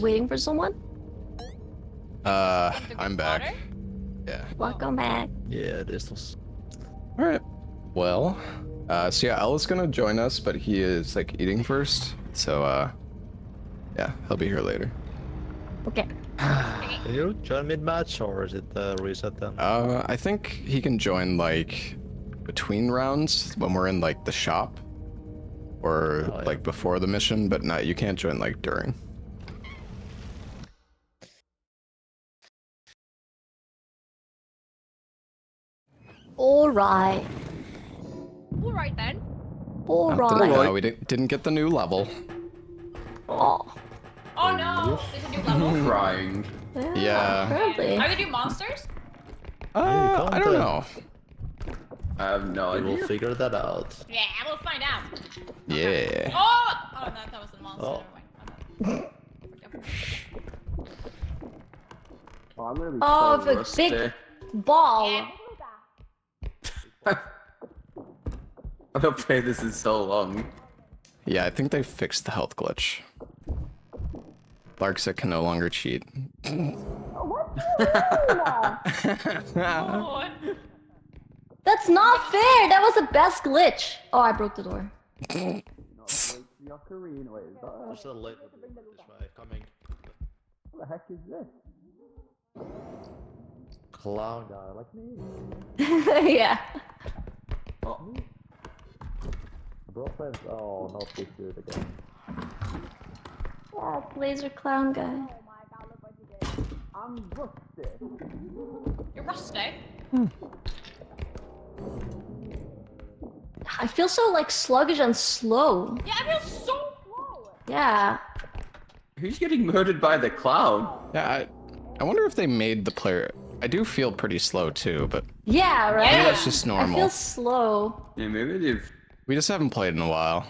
Waiting for someone? I'm back. Yeah. Welcome back. Yeah, this was. Alright. Well, so yeah, Ella's gonna join us, but he is like eating first. So, yeah, he'll be here later. Okay. Can you join mid-match or is it reset then? I think he can join like between rounds when we're in like the shop or Oh, yeah. like before the mission, but not, you can't join like during. Alright. Alright then. Alright. We didn't get the new level. Oh. Oh no! There's a new level. Crying. Yeah. Apparently. Are they new monsters? I don't know. I have no We will idea. figure that out. Yeah, we'll find out. Yeah. Oh! Oh, no, that was the monster. Oh. Never mind. I'm gonna be Oh, so the rusty. big ball. Yeah. I've not played this in so long. Yeah, I think they fixed the health glitch. Larkset can no longer cheat. Oh, That's not fair. That was the best glitch. Oh, I broke the door. Just a late this way, coming. What the heck is this? Clown guy like me. Yeah. Oh. Bro says, oh, not this dude again. Yeah, laser clown guy. oh my god, look what you did. I'm rusty. You're rusty. I feel so like sluggish and slow. Yeah, I feel so slow. Yeah. Who's getting murdered by the clown? Yeah, I wonder if they made the player. I do feel pretty slow too, but Yeah, right? Yeah. that's just I normal. feel slow. Yeah, maybe they've... We just haven't played in a while.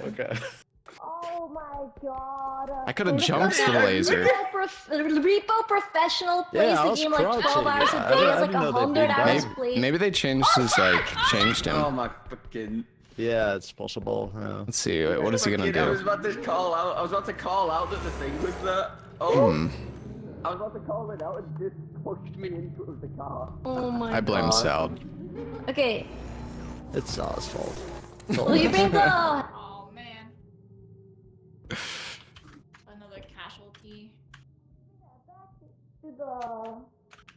Okay. Oh my god. I could have jumped the laser. Repo professional plays Yeah, I the was game like 12 crouching. hours Yeah, a day. It's I like didn't know they 100 did that. hours Maybe, played. maybe they changed his changed him. Oh my fucking... Yeah, it's possible. Yeah. Let's see. What is he gonna I was do? about to call out. I was about to call out that the thing was there. Oh. Hmm. I was about to call it out and just pushed me into the car. Oh my I blame god. Sal. Okay. It's Sal's fault. Will you bring the... Oh man. Another casualty.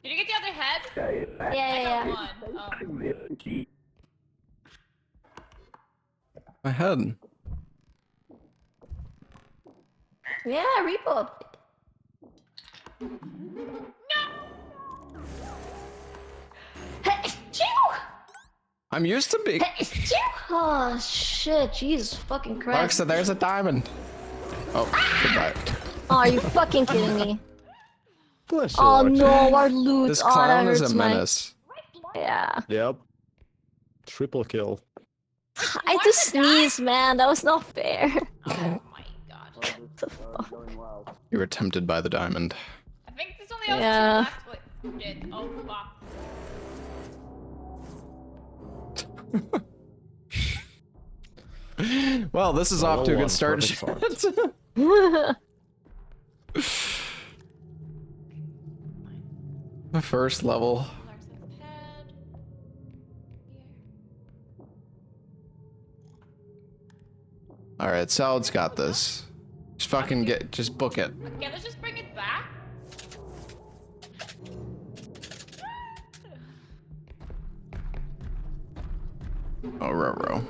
Did you get the other head? Yeah. One. Oh. My head. Yeah, Repo. Hey, chew! I'm used to being. Hey, chew! Oh shit, Jesus fucking Christ. Larkset, there's a diamond. Oh, goodbye. Oh, are you fucking kidding me? Bless you, Oh Lark. no, our loot. This Oh, that clown is hurts a my... menace. Yeah. Yep. Triple kill. I just sneezed, man. That was not fair. Oh my god. What the fuck? You were tempted by the diamond. I think there's only us Yeah. two left. Wait, shit. Oh fuck. Well, this is off to a Level good start. one, perfect The first level. Larkset's head. Here. All right, Salad's got this. Just book it. Okay, let's just bring it back. Oh, row.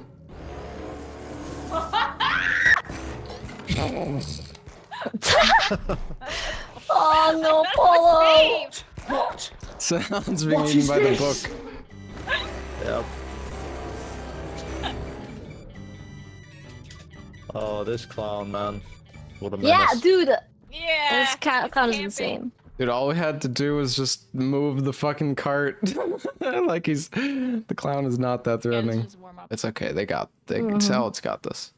Oh no, That Polo! was saved. What? Salad's being What eaten is by the this? book. Yep. Oh, this clown, man. What a menace. Yeah, dude. Yeah. This clown is camping. insane. Dude, all we had to do was just move the fucking cart. Like the clown is not that Yeah, let's threatening. just warm up. It's okay. Salad's got this.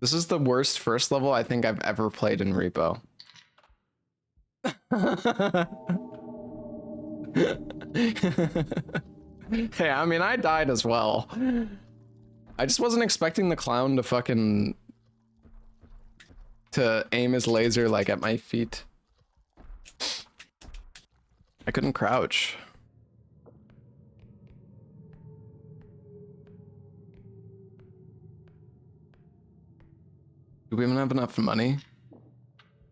This is the worst first level I think I've ever played in Repo. Hey, I mean, I died as well. I just wasn't expecting the clown to aim his laser like at my feet. I couldn't crouch. Do we even have enough money?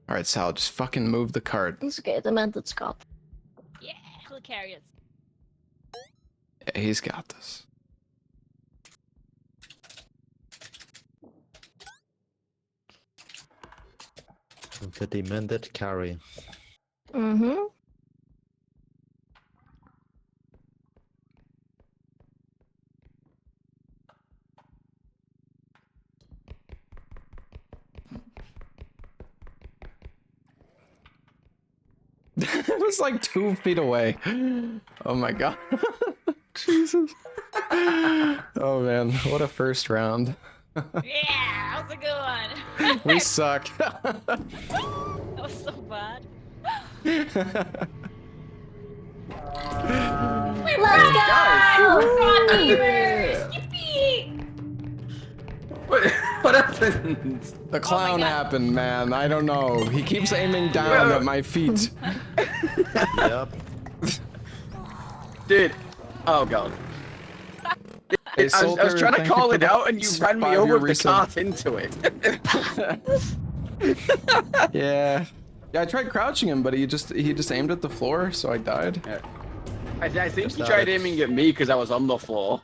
Alright, Sal, just fucking move the cart. It's okay, the method Scott. Yeah, he'll carry us. Yeah, he's got this. The demanded carry. Mm-hmm. It was like 2 feet away. Oh my god. Jesus. Oh man, what a first round. Yeah, that was a good one. We suck. That was so bad. Let's God, neighbors! Yippee! What happened? The clown God. happened, man. I don't know. He keeps aiming down at my feet. Yep. Dude. Oh god. Hey, I was trying to thank you call for it the out and you ran me 5-year over with the resub. cart into it. Yeah. Yeah, I tried crouching him, but he just aimed at the floor, so I died. Yeah. I think he tried aiming at me because I was on the floor.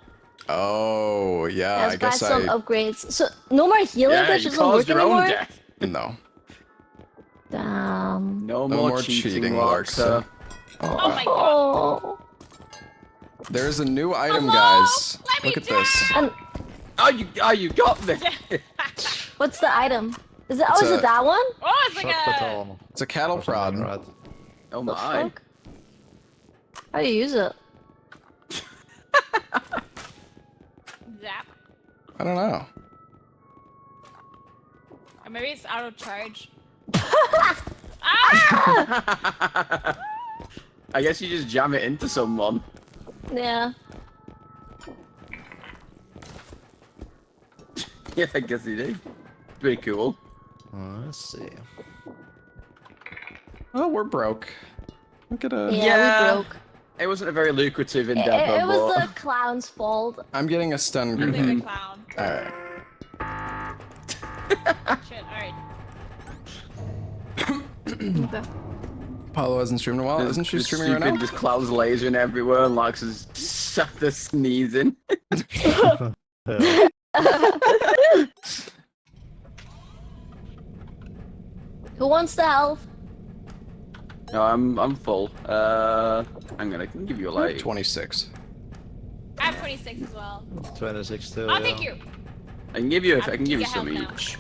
Oh, yeah, Let's I buy guess some I... upgrades. So no more healing Yeah, glitch you isn't caused working your own anymore? death. No. Damn. No No more more cheating, Larksa. Oh my god. Oh. There's a new item, Hello? guys. Let me Look at this. And Oh, you got this. what's the item? Is it? It's Oh, is a- it that one? Oh, it's like Shot a... baton. It's a cattle Or something, prod. right? Oh The my. fuck? How do you use it? Zap. I don't know. Or maybe it's out of charge. I guess you just jam it into someone. Yeah. Yeah, I guess you do. Pretty cool. Let's see. Oh, we're broke. Look at Yeah, a... Yeah. we broke. It wasn't a very lucrative It, endeavor, it was but... the clown's fault. I'm getting a stun I group. think the clown. Alright. Shit, alright. Okay. Paulo hasn't streamed in a while. Isn't she streaming right now? Just clouds lasering everywhere and Larks is sat there sneezing. Who wants the health? No, I'm full. I'm gonna give you a light. 26. I have 26 as well. 26 too. Oh, thank you. I can give you. I I'm can give you gonna some get help each.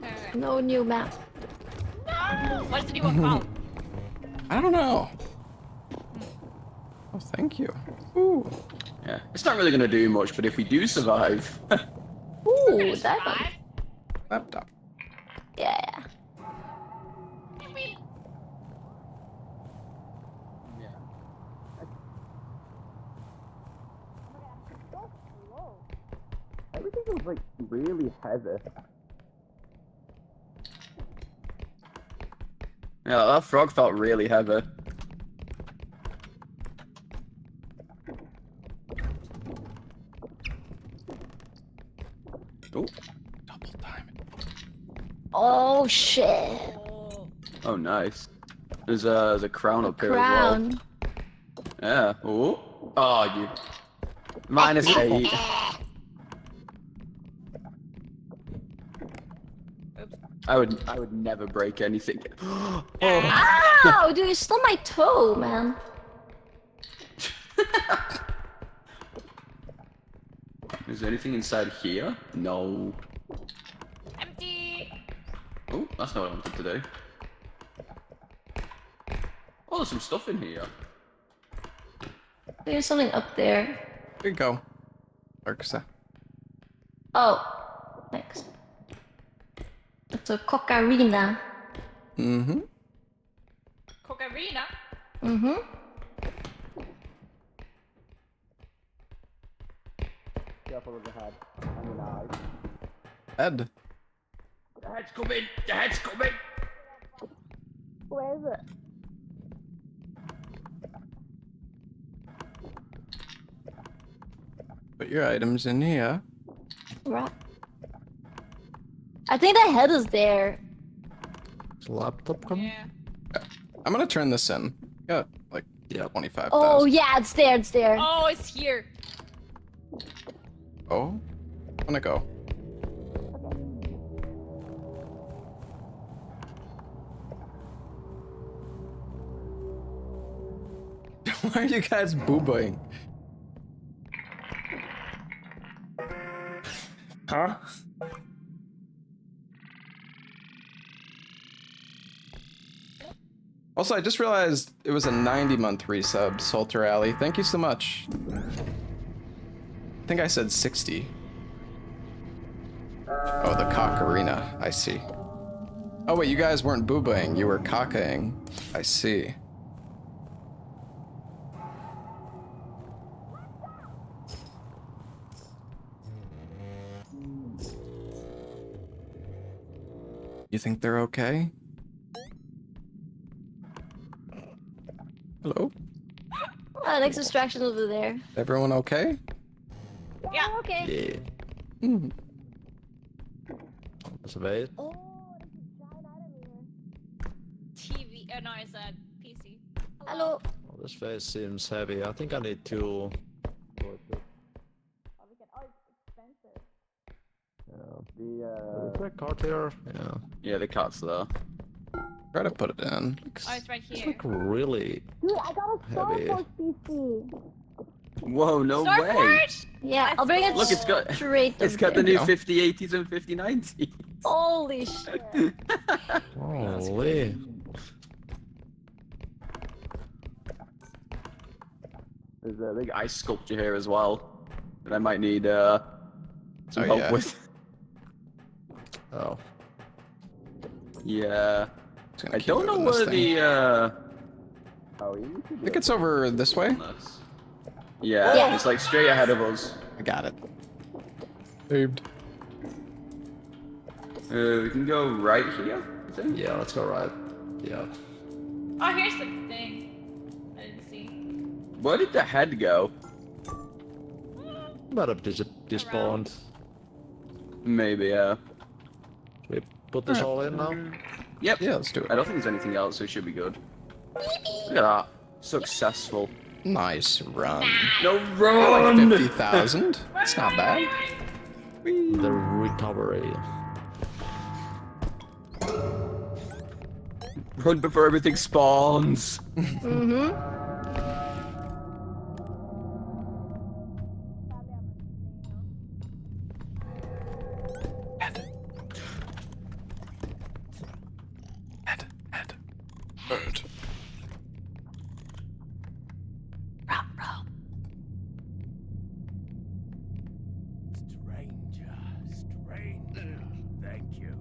Okay. No new map. No! What is the new one called? I don't know. Oh, thank you. Ooh. Yeah, it's not really gonna do much, but if we do survive, Ooh, that one. Survive? Laptop. Yeah. everything was like really heavy. Yeah, that frog felt really heavy. Oh, Double time. Oh shit. Oh. oh, nice. There's a crown up here as Crown. well. Yeah. Oh, you. -8. I would never break anything. Oh. Ow, dude, you stole my toe, man. Is there anything inside here? No. Empty! Oh, that's not what I wanted to do. Oh, there's some stuff in here. There's something up there. Here you go. Arxa. Oh, thanks. It's a cocarina. Mm-hmm. Cocarina. Mm-hmm. Careful with the head and the eyes. Ed. The head's coming! The head's coming! Where is it? Put your items in here. Right. I think the head is there. Is the laptop coming? Yeah. I'm gonna turn this in. Got like Yeah. 25,000. Oh yeah, it's there. It's there. Oh, it's here. Oh. I'm gonna go. Why are you guys boo-booing? Huh? Also, I just realized it was a 90-month resub, Salter Alley. Thank you so much. I think I said 60. Oh, the cockarina. I see. Oh wait, you guys weren't boobaing, you were cockaying. I see. You think they're okay? Hello? Next distraction over there. Everyone okay? Yeah. Okay. Yeah. Hmm. Let's wait. Oh, TV. Oh no, it's a PC. hello. Oh, this face seems heavy. I think I need to. The Is there a card here? Yeah. Yeah, the cat's there. Try to put it in. Oh, it's right It's here. like really Dude, I got a Star heavy. Force PC. Whoa, no way! Starforge? Yeah, I'll bring it Look, it's got- straight It's to got the there. new go. 5080s and 5090s. Holy shit. Holy. There's a big ice sculpture here as well that I might need some Oh, help yeah. with. Oh. Yeah. Just gonna I keep don't know moving this where thing. the Oh, you I think it's over this way. Yeah, Yeah. it's like straight ahead of us. I got it. Saved. We can go right here, I think. Yeah, let's go right. Yeah. Oh, here's the thing. I didn't see. Where did the head go? Might have despawned. Maybe, yeah. We put this all in now? Yep. Yeah, let's do I it. don't think there's anything else, so it should be good. Look at that. Successful. Nice run. No, I run! like 50,000. That's not bad. The recovery. Run before everything spawns. Mm-hmm. Head. Bird. Stranger, thank you.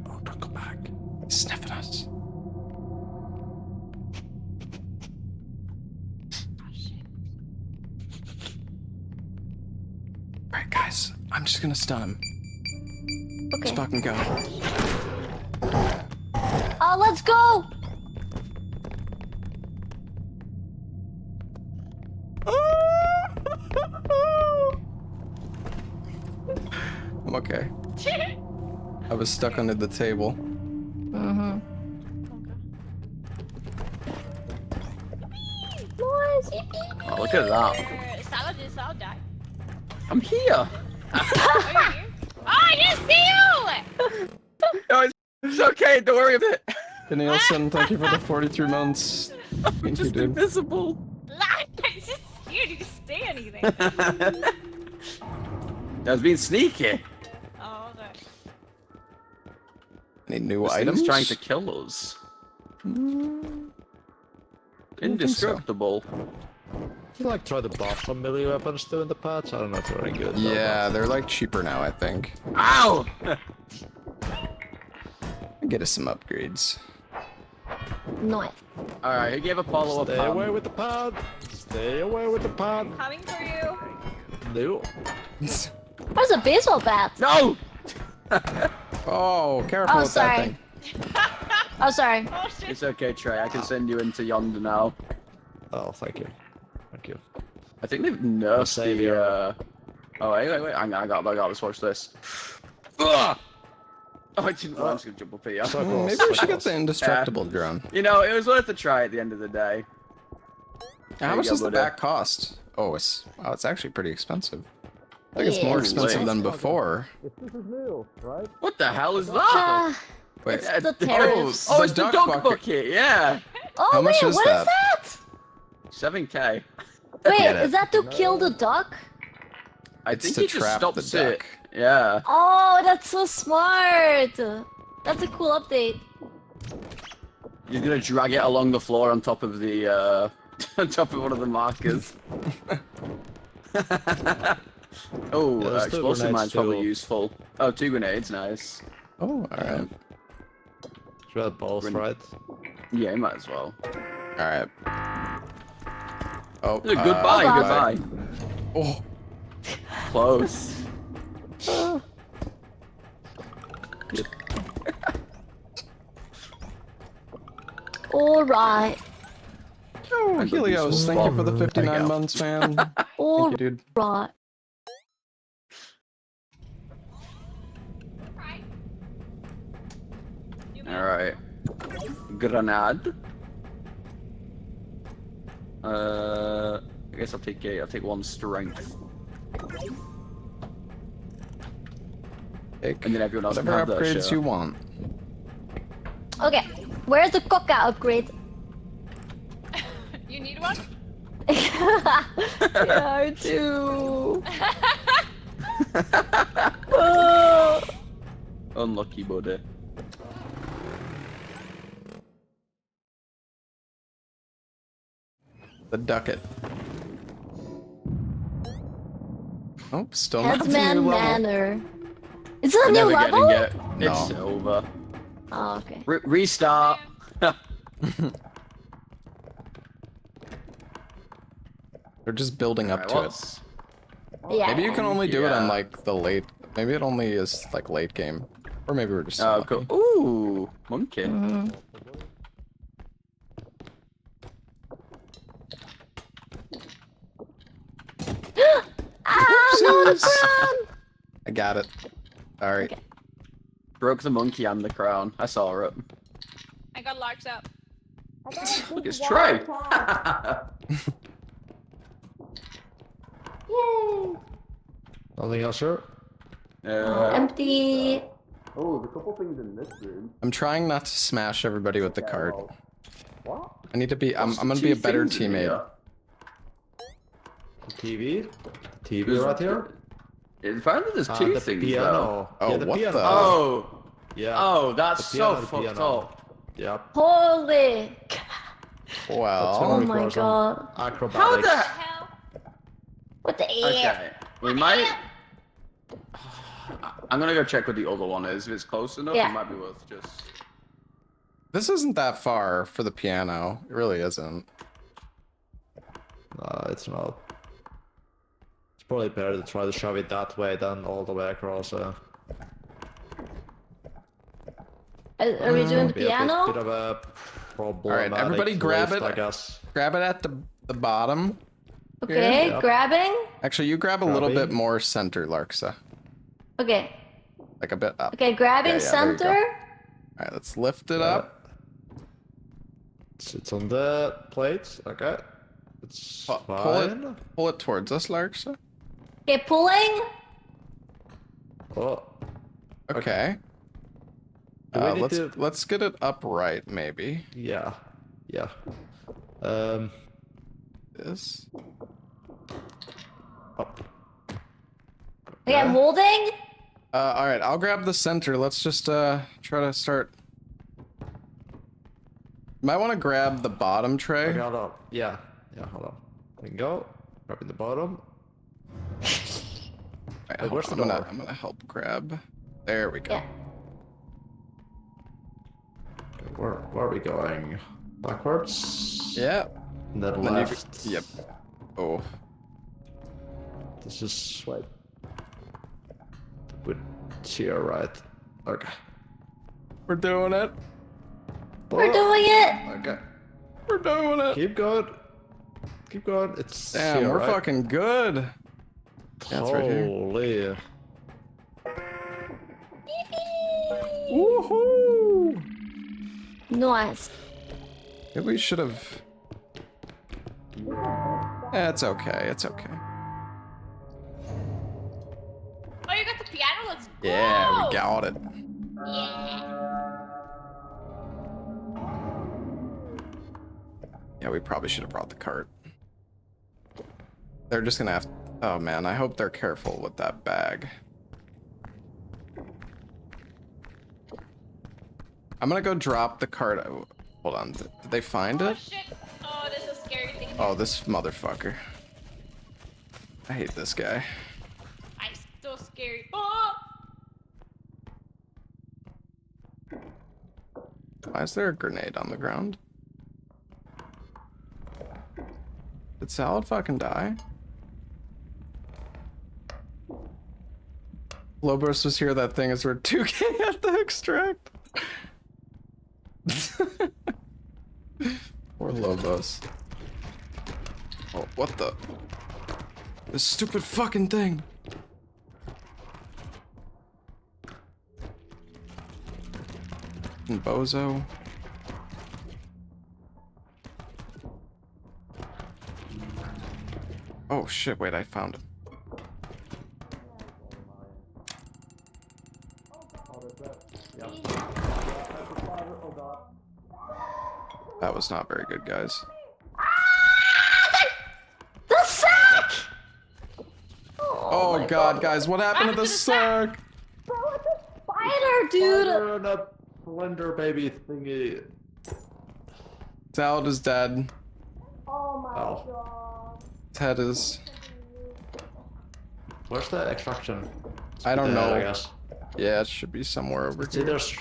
Oh, don't go back. He's sniffing us. Alright, guys. I'm just gonna stun him. Let's Okay. fucking go. Let's go. I'm okay. I was stuck under the table. Mm-hmm. Nice. Yippee. Oh, look at that. Salad did Salad die? I'm here. Oh, you're here? Oh, I didn't see you! No, it's okay. Don't worry about it. Danielson, thank you for the 43 months. I'm Thank you, just dude. invisible. I just you didn't say anything. That was being sneaky. Oh, okay. Any new This items? thing's trying to kill us. Indestructible. You like try to buff some melee weapons too in the patch? I don't know if they're any good. though, Yeah, they're like cheaper now, I think. Ow! Get us some upgrades. Nice. Alright, he gave Apollo but a Stay pan. away with the pad. Stay away with the pad. Coming for you. No. Where's a baseball bat? No! Oh, careful Oh, with sorry. that thing. Oh, sorry. Oh shit. It's okay, Trey. I can send you into yonder now. Oh, thank you. Thank you. I think they've nerfed save the, your- Oh, wait. I got. Let's watch this. Ugh! Oh, I didn't. I'm just gonna jump up here. So Hmm, close, maybe so we should get close. the indestructible drone. You know, it was worth a try at the end of the day. There How you much go, does the buddy. back cost? Oh, it's actually pretty expensive. I think it's more Yeah. expensive Wait. than before. This is new, right? What the hell is that? Ah, Wait, it's the Oh, tariffs. oh, it's the duck duck bucket. bucket. Yeah. Oh, How much wait, is what that? is that? 7K. Wait, Get it. is that to kill the duck? I It's think to he just trap stops the it. duck. Yeah. Oh, that's so smart. That's a cool update. You're gonna drag it along the floor on top of the on top of one of the markers. Oh, Yeah, there's two explosive grenades mine's probably too. useful. Oh, 2 grenades, nice. Oh, alright. Should have both, Gren- right? Yeah, you might as well. Alright. Oh, Goodbye, goodbye. goodbye. Oh, Close. Alright. oh Helios, thank you for the 59 months, man. Thank you, dude. Alright. Right. Alright. Grenade. I guess I'll take 1 strength. Take And then everyone else can whatever have their upgrades share. you want. Okay, where's the coca upgrade? You need one? Yeah, I do. Oh. Unlucky, buddy. The ducket. Oh, still not the new Headsman level. Manor. Is it a We're new never level? getting it. It's No. over. Oh, okay. Restart. They're just building up Alright, to it. what's- Yeah. Maybe you can only do it on Yeah. like the late. Maybe it only is like late game, or maybe we're just. Oh, lucky. cool. Ooh, monkey. Mm. Ah, no, the Oopsies. crown! I got it. All right. Okay. Broke the monkey and the crown. I saw it. I got locked up. Look, it's Trey. Yay! Nothing else, sir? Empty. Oh, there's a couple things in this room. I'm trying not to smash everybody with the cart. What? I need to be. I'm gonna be a better teammate. TV? TV There's- right here? Apparently there's Ah, two the things though. piano. Oh, yeah, the what piano. the- Oh! Yeah. Oh, that's The so piano, the fucked piano. up. Yep. Holy. Well, Oh my requires some god. How Acrobatics. the Hell. What the Okay. We might... I'm gonna go check what the other one is. If it's close enough, Yeah. it might be worth just... this isn't that far for the piano. It really isn't. No, it's not. It's probably better to try to shove it that way than all the way across. Are we doing the Be a piano? bit of a problem. All right, everybody grab it. I guess. Grab it at the bottom. Okay, Yep. grabbing. Actually, you grab a little Grabbing. bit more center, Larksa. Okay. Like a bit up. Okay, grabbing Yeah, there you go. center. All right, let's lift it up. It's on the plate. Okay. It's Pull fine. it. Pull it towards us, Larksa. Okay, pulling. Oh, Okay. Do we need to- Let's get it upright, maybe. yeah. Yeah. This. Up. Okay, I'm holding. All right, I'll grab the center. Let's just try to start. Might want to grab the bottom tray. Okay, hold on. Yeah, hold on. We can go. Grabbing the bottom. Right, Wait, where's the I'm door? gonna help grab. There we go. Yeah. Okay, where are we going? Backwards? Yeah. And then And then left. yep. Oh. This is right. With here, right? Okay. We're doing it. We're doing it. Okay. We're doing it. Keep going. Keep going. It's Damn, here, we're right? fucking good. Yeah, it's right here. Holy. Woohoo! Nice. Maybe we should have. It's okay. It's okay. Oh, you got the piano? Let's go! Yeah, we got it. Yeah. Yeah, we probably should have brought the cart. They're just gonna have. Oh man, I hope they're careful with that bag. I'm gonna go drop the cart. Oh, hold on. Did they find Oh it? shit! Oh, this is a scary thing. Oh, this motherfucker. I hate this guy. I'm so scary. Oh! Why is there a grenade on the ground? Did Salad fucking die? Lobos was here, that thing is worth 2K at the extract. Poor Lobos. Oh, what the? This stupid fucking thing. And Bozo. Oh shit, wait, I found him. That was not very good, guys. The sack! Oh god, guys, what happened to the sack? Bro, it's a spider, dude. Fire that slender baby thingy. Salad is dead. Oh my Oh. god. His head is. Where's the extraction? I don't know. I guess. Yeah, it should be somewhere over See, here. there's.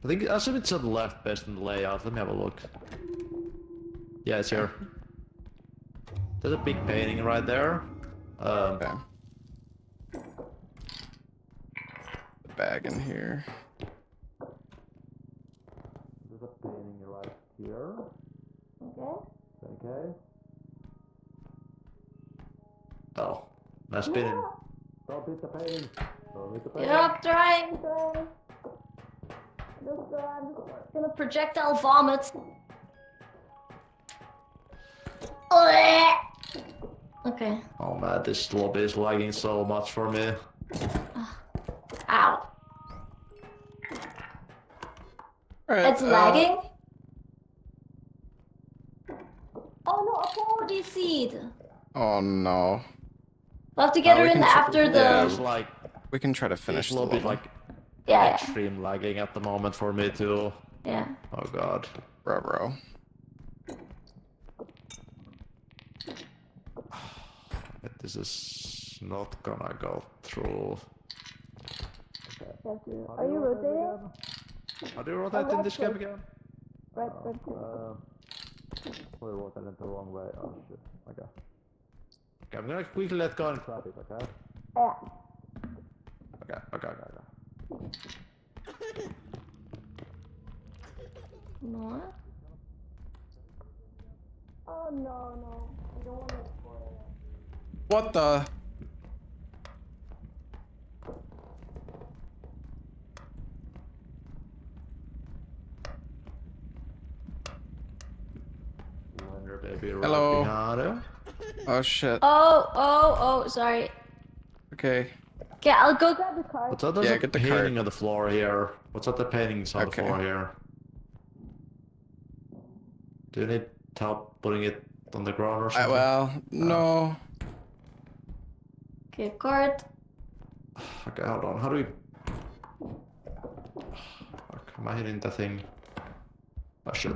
I think I assume it's to the left based on the layout. Let me have a look. Yeah, it's here. There's a big painting right there. Okay. The bag in here. There's a painting right here. Okay. Okay. Oh, nice painting. Don't hit the painting. Don't hit the painting. Yeah, I'm trying. I'm just gonna projectile vomit. Okay. Oh man, this lobby is lagging so much for me. Ow. Alright. It's lagging? Oh no, a forward seed. Oh no. We'll have to get her we in can tr- after the. yeah. There's like We can try to finish this the lobby level. like Yeah, extreme lagging at the moment for me too. yeah. Oh god. Bro. But this is not gonna go through. Are you rotating? How do you rotate in this game again? Right. We wrote that in the wrong way. Oh shit. Okay. Okay, I'm gonna quickly let go and Traffic, okay? Yeah. Okay. No. Oh no. I don't want to spoil it. What the? Wonder baby Hello. right behind you. Oh shit. Oh, sorry. Okay. Okay, I'll go grab the card. What's up? There's Yeah, a get the painting card. on the floor here. What's up the paintings on Okay. the floor here? Do you need help putting it on the ground or something? Well, no. Okay, card. Okay, hold on. How do we... Fuck, am I hitting the thing? Oh shit.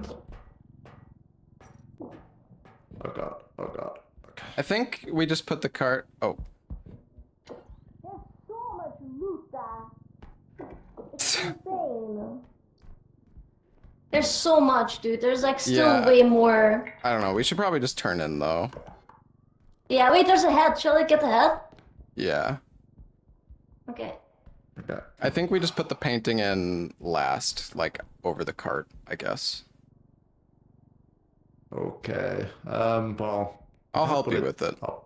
Oh god, oh god. Okay. I think we just put the cart. Oh. There's so much loot there. It's insane. There's so much, dude. There's like still Yeah. way more. I don't know. We should probably just turn in though. Yeah, wait, there's a head. Shall I get the head? Yeah. Okay. Okay. I think we just put the painting in last, like over the cart, I guess. Okay. Well... I'll can I help put you with it. Oh.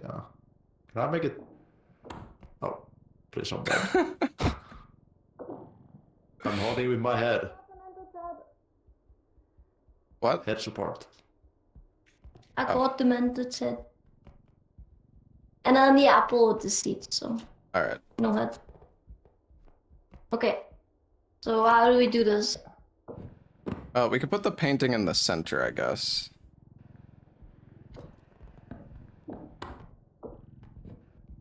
Yeah. Can I make it... Oh. Please don't break. I'm holding with my head. What? Head support. I got the mented head. And then the apple with the seed, so All right. no head. Okay. So how do we do this? We could put the painting in the center, I guess.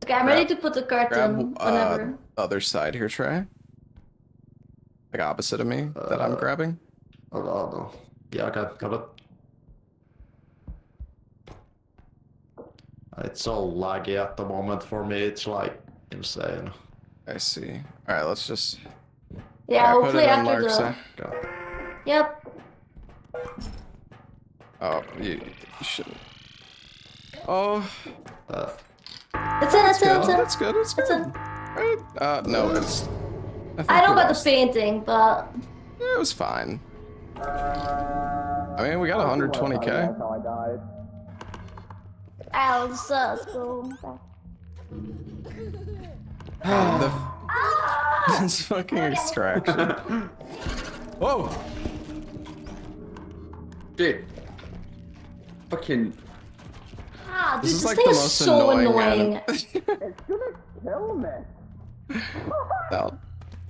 Okay, I'm ready to put the cart in whenever. Other side here, Trey. Like opposite of me that I'm grabbing. Oh no. Yeah, okay, got it. It's so laggy at the moment for me, it's like insane. I see. All right, let's just. Yeah, All right, put hopefully it in after large the. size. Okay. Yep. Oh, you should. Oh, It's in, it's in, good. it's in. That's good. That's It's good. in. Alright, no, it's. think I know we about lost. the painting, but Yeah, it was fine. I mean, we got 120k. That's how I died. Alice, let's go back. This fucking extraction. Whoa! Dude. Fucking. Ah, dude, This this, is like thing the is most so annoying annoying. It's gonna kill me. No.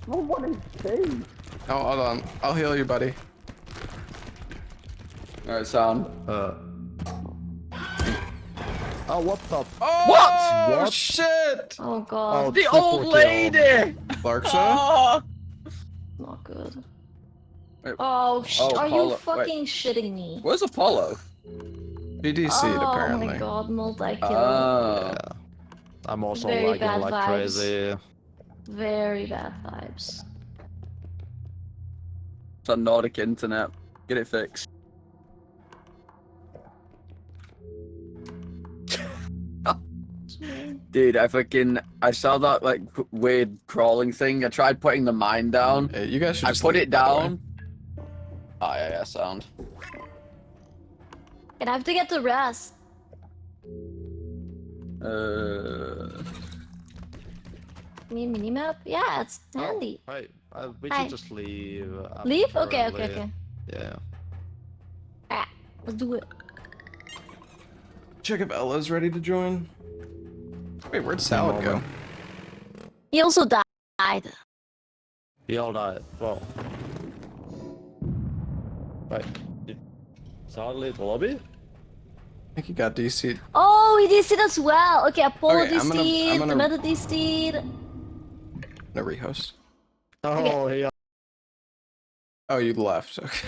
No one is safe. Oh, hold on. I'll heal you, buddy. Alright, sound. Oh, what the? Oh, What? What? Shit! Oh god, The old lady! Larksha? Oh! not good. Wait. Oh, Oh, are Paula- you fucking shitting me? Where's Apollo? BDC'd Oh apparently. my god, multi-kill. Oh. I'm also Very lagging bad like vibes. crazy. Very bad vibes. It's a Nordic internet. Get it fixed. Dude, I saw that like weird crawling thing. I tried putting the mine down. Hey, you guys should I just put leave, it by the way. down. Oh yeah, sound. And I have to get the rest. Minimap? Yeah, it's handy. Hey, we Hi. should just leave. Leave? Okay, apparently. okay, okay. Yeah. Ah, let's do it. Check if Ella's ready to join. Wait, where'd Salad go? He also died. He all died. Well. Wait. Did Salad leave the lobby? I think he got DC'd. Oh, he did it as well. Okay, Apollo Okay, I'm gonna- DC'd, I'm gonna- Meta DC'd. No rehost. Oh, he. Oh, you left. Okay.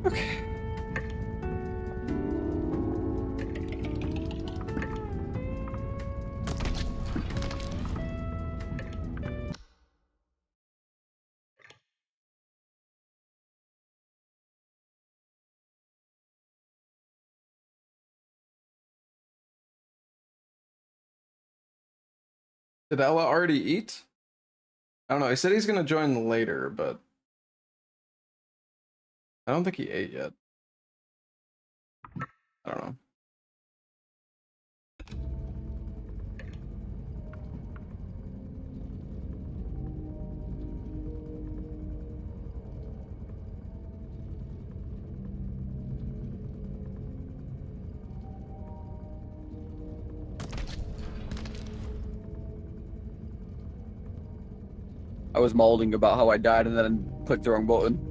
Okay. Did Ella already eat? I don't know. He said he's gonna join later, but I don't think he ate yet. I don't know. I was molding about how I died and then clicked the wrong button.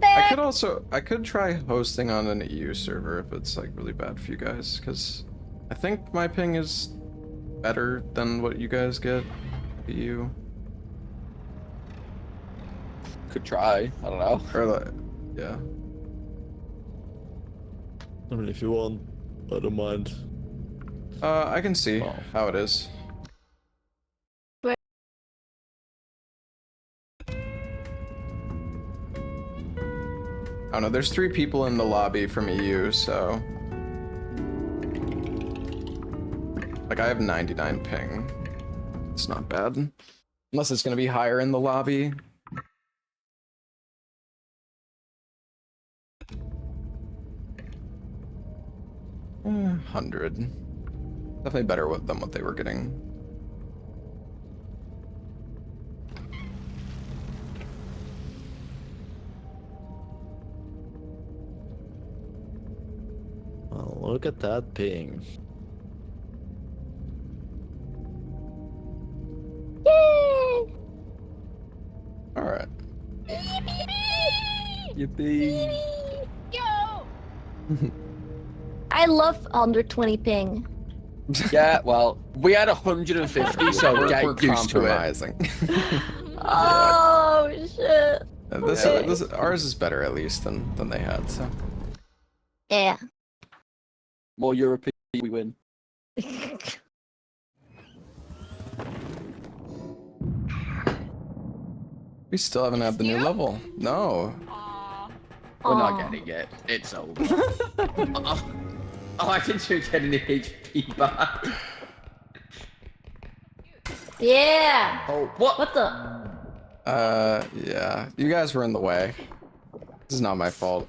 I could try hosting on an EU server if it's like really bad for you guys, because I think my ping is better than what you guys get. EU. Could try. I don't know. Or like, yeah. I mean, if you want, I don't mind. I can see Wow. how it is. I don't know, there's 3 people in the lobby from EU, so... Like, I have 99 ping. It's not bad. Unless it's gonna be higher in the lobby. Eh, 100. Definitely better than what they were getting. Well, look at that ping. Yay! Alright. Yippee! Yo! I love 120 ping. Yeah, well, we had 150, so We're get used to it. compromising. Oh shit. Ours is better at least than they had, so. Yeah. More European, we win. We still haven't had the new level. No. Aw. We're not Aw. getting it. It's over. I think you're getting the HP back. Yeah. Oh, what? What the? Yeah. You guys were in the way. This is not my fault.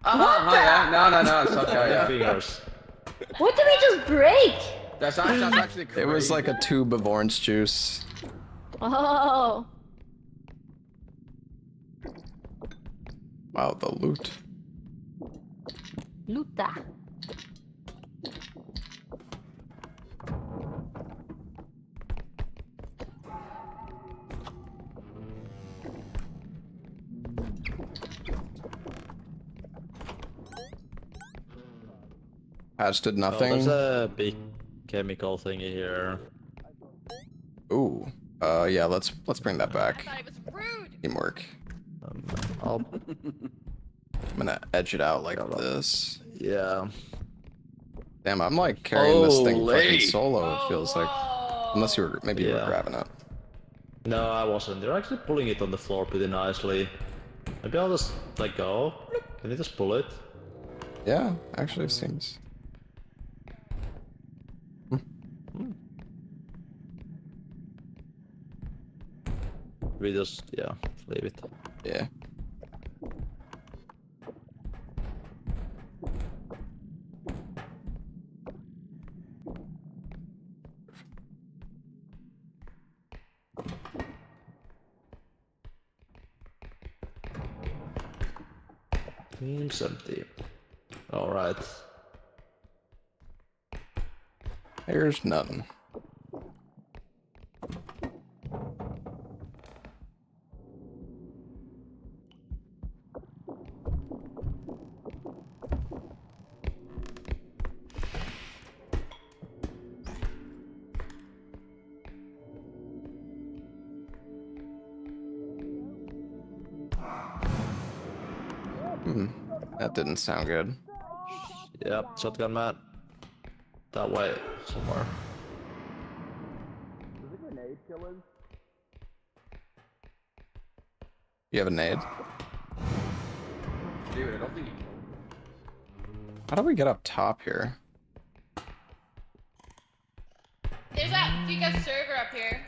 Yeah. No, it's okay. Yeah. Fingers. What did we just break? That's actually crazy. It was like a tube of orange juice. Oh. Wow, the loot. Luta. Hatch did Oh, nothing. there's a big chemical thingy here. Ooh. Yeah, let's bring that I back. thought it was rude. Teamwork. I'll, I'm gonna edge it out like this. yeah. Damn, I'm like carrying this thing Holy. fucking solo, it feels like. Whoa. Unless you were, maybe you were Yeah. grabbing it. No, I wasn't. They're actually pulling it on the floor pretty nicely. Maybe I'll just like go. Can you just pull it? Yeah, actually seems. We just, yeah, leave it. Yeah. Seems empty. Alright. Here's nothing. That didn't sound good. Yep, shotgun man. That way, somewhere. You have a nade? Dude, I don't think. How do we get up top here? There's that Giga server up here.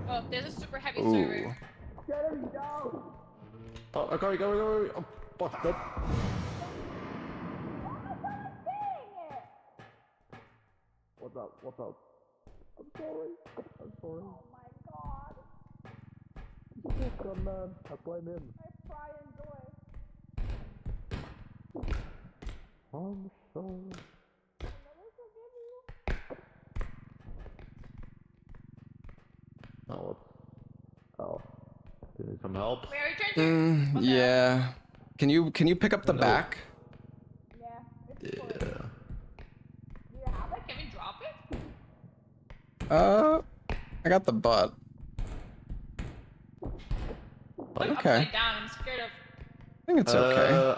Oh, there's a super heavy Ooh. server. Oh, I got it, go. Oh, fuck, nope. What's up? What's up? I'm sorry. I'm sorry. Oh my god. Come man, I blame him. I try and do it. Oh sorry. Oh, what? Oh. Do you need some help? Wait, are you trying to? Yeah. Can you pick up the No. back? Yeah. Yeah. Do you have it? Can we drop it? I got the butt. Like Okay. upside down. I'm scared of. I think it's okay.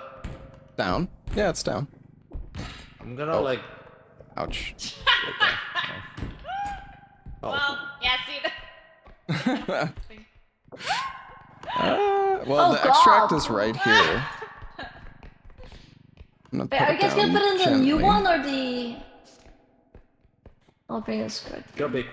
Down. Yeah, it's down. I'm gonna Oh. like. Ouch. Oh. Well, yeah. See the. Well, Oh, the extract God. is right here. I'm gonna Wait, put are it you guys gonna down put in the new gently. one or the? I'll bring a skirt. Go big.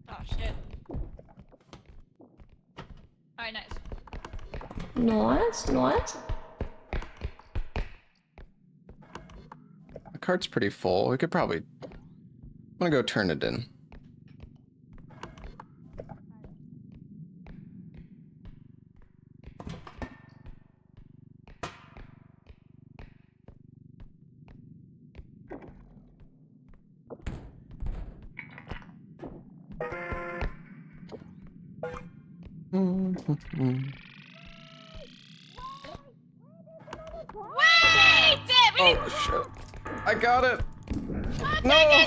Oh shit. Alright, nice. Nice. The cart's pretty full. We could probably. I'm gonna go turn it in. Wait! We Oh shit! I got it. No.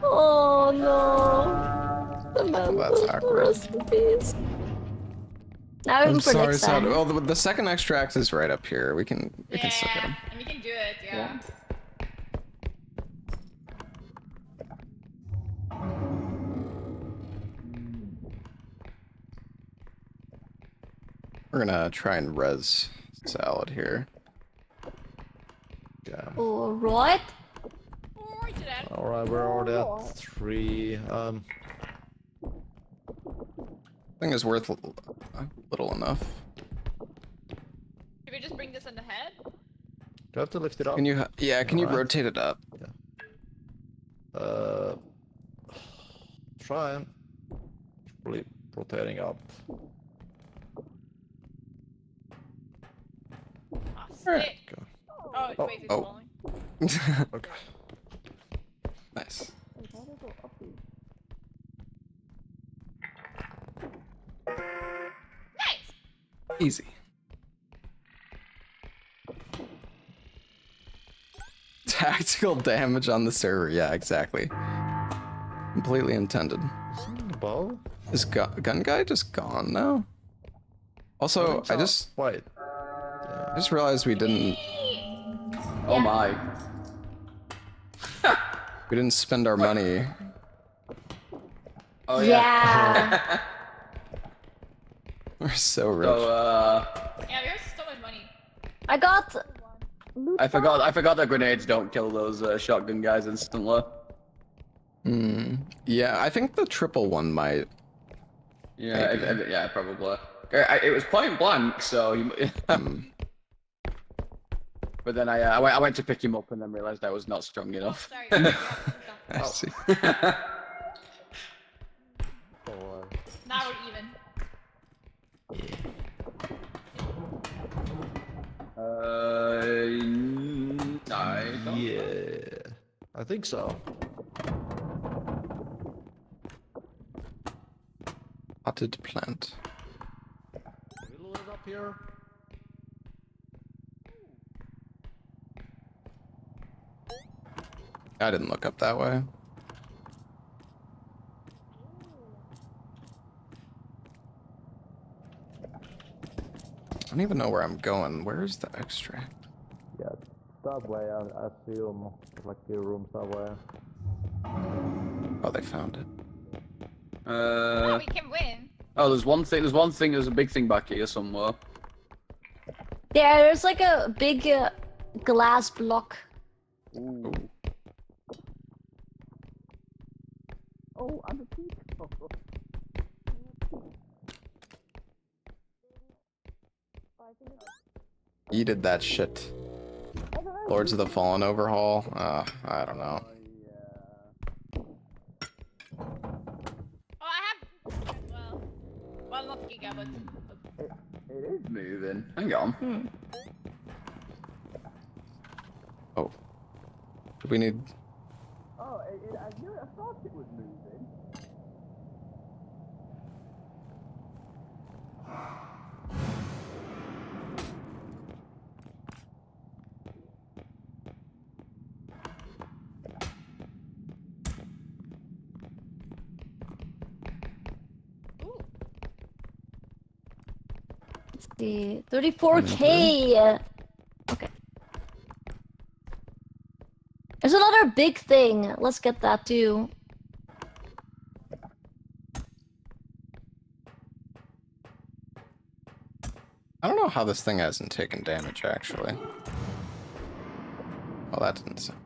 Oh no. That's awkward. Recipes. Now we I'm can for sorry, next Sad. time. Well, the second extract is right up here. We can stick it. Yeah, and we can do it. Yeah. We're gonna try and res salad here. Yeah. Alright. Alright, to that. Alright, we're already at 3. Thing is worth little enough. Should we just bring this on the head? Do I have to lift it up? Can you? Yeah. Can you Alright. rotate it up? Try. Probably rotating up. Oh, Alright. sick. Okay. Oh, it's Oh, wait, it's oh. falling. Okay. Nice. Nice! Easy. Tactical damage on the server. Yeah, exactly. Completely intended. Isn't the bow? Is gun guy just gone now? Also, I just Wait. realized we didn't Oh my. spend our money. Oh Yeah. We're so rich. So Yeah, we have so much money. I got. I forgot that grenades don't kill those shotgun guys instantly. Yeah, I think the triple one might. Yeah, Maybe. yeah, probably. It was point blank, so you. But then I went to pick him up and then realized I was not strong enough. Sorry. I see. Now we're even. I don't. Yeah. I think so. Potted plant. Can we load it up here? I didn't look up that way. I don't even know where I'm going. Where's the extract? Yeah, subway, I assume. Like your room somewhere. Oh, they found it. Oh, we can win. Oh, there's one thing. There's a big thing back here somewhere. Yeah, there's like a big glass block. Ooh. Oh, I'm a thief. Yeeted that shit. Lords of the Fallen overhaul. I don't know. but It is moving. Hang on. Oh. Do we need... Oh, I thought it was moving. Let's see. 34K! Okay. There's another big thing. Let's get that too. I don't know how this thing hasn't taken damage, actually. Well, that didn't sound...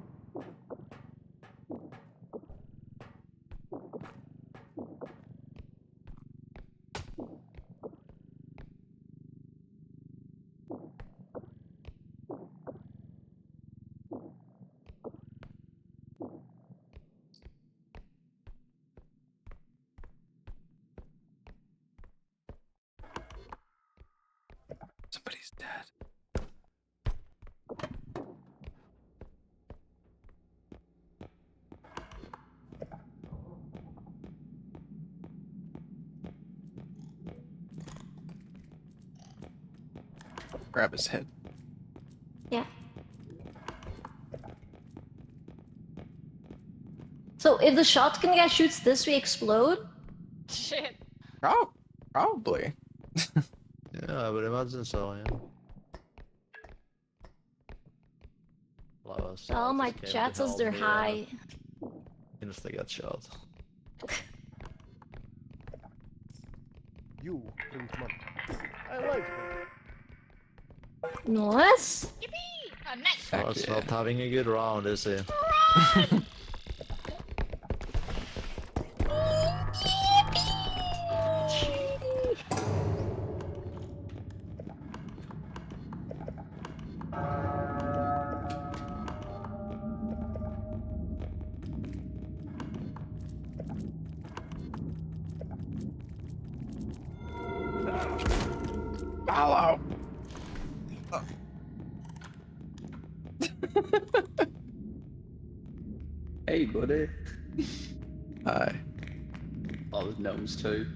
Somebody's dead. Grab his head. Yeah. So if the shotgun guy shoots this, we explode? shit. Probably. Yeah, I would imagine so, yeah. All my chat says they're high. Insta get shot. You brings money. I like money. Nice. Yippee! Oh, nice. Heck That's yeah. not having a good round, is he? Hello. Hey, buddy. Hi. Oh, there's gnomes too.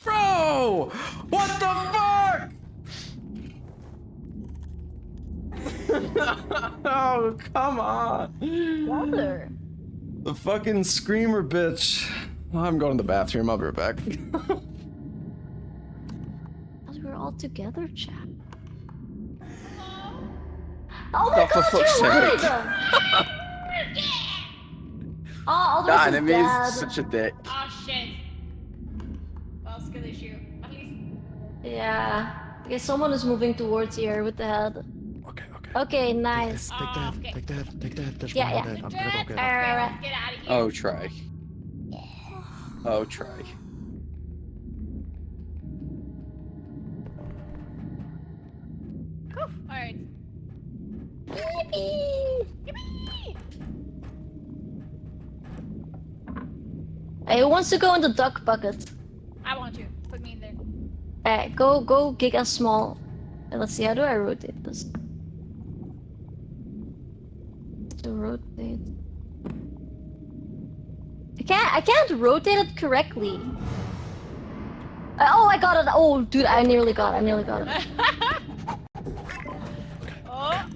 Bro! What the fuck? Oh, come on. Brother. The fucking screamer bitch. I'm going to the bathroom. I'll be right back. As we're all together, chat. Oh my Oh, for god, fuck's you're sake. right! Oh, That Aldous is enemy dead. is such a dick. Oh shit. Well, skill issue. At least. Yeah. Okay, someone is moving towards here with the head. Okay. Okay, nice. Take that, okay. take that. There's Yeah, one yeah. more there. I'm gonna go get it. Alright. Let's get out of here. Oh, try. Oh, try. Alright. Yippee! Yippee! Hey, who wants to go in the duck bucket? I want you. Put me in there. Alright, go Giga Small. And let's see, how do I rotate this? To rotate. I can't rotate it correctly. Oh, I got it. Oh, dude, I nearly got it. Oh.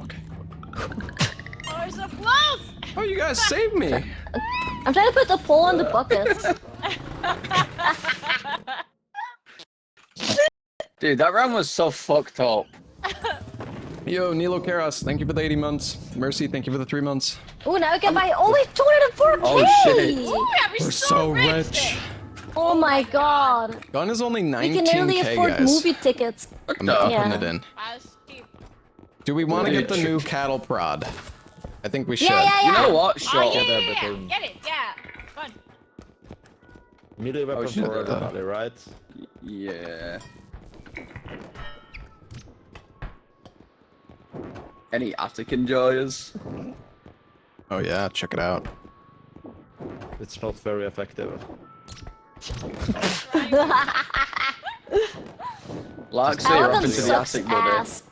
Oh, you're so close! Oh, you guys saved me. I'm trying to put the pole in the bucket. Dude, that round was so fucked up. Yo, Nilo Karos, thank you for the 80 months. Mercy, thank you for the 3 months. Oh, now we can buy. Oh, wait, 204k! Oh, shit. Ooh, yeah, We're so rich. Oh my god. Gun is only We 19k, can nearly afford guys. movie tickets. I'm the- putting Yeah. it in. That's steep. Do we want to get the Dude. new cattle prod? I think we should. Yeah, yeah, You yeah. know what? Oh, Sure. yeah, there, yeah, but, yeah. Get it, yeah. Fun. Melee weapon shit, for everybody, right? Yeah. Any attic enjoyers? Oh yeah, check it out. It's not very effective. Like, say All you're of up them into the sucks attic, buddy. ass.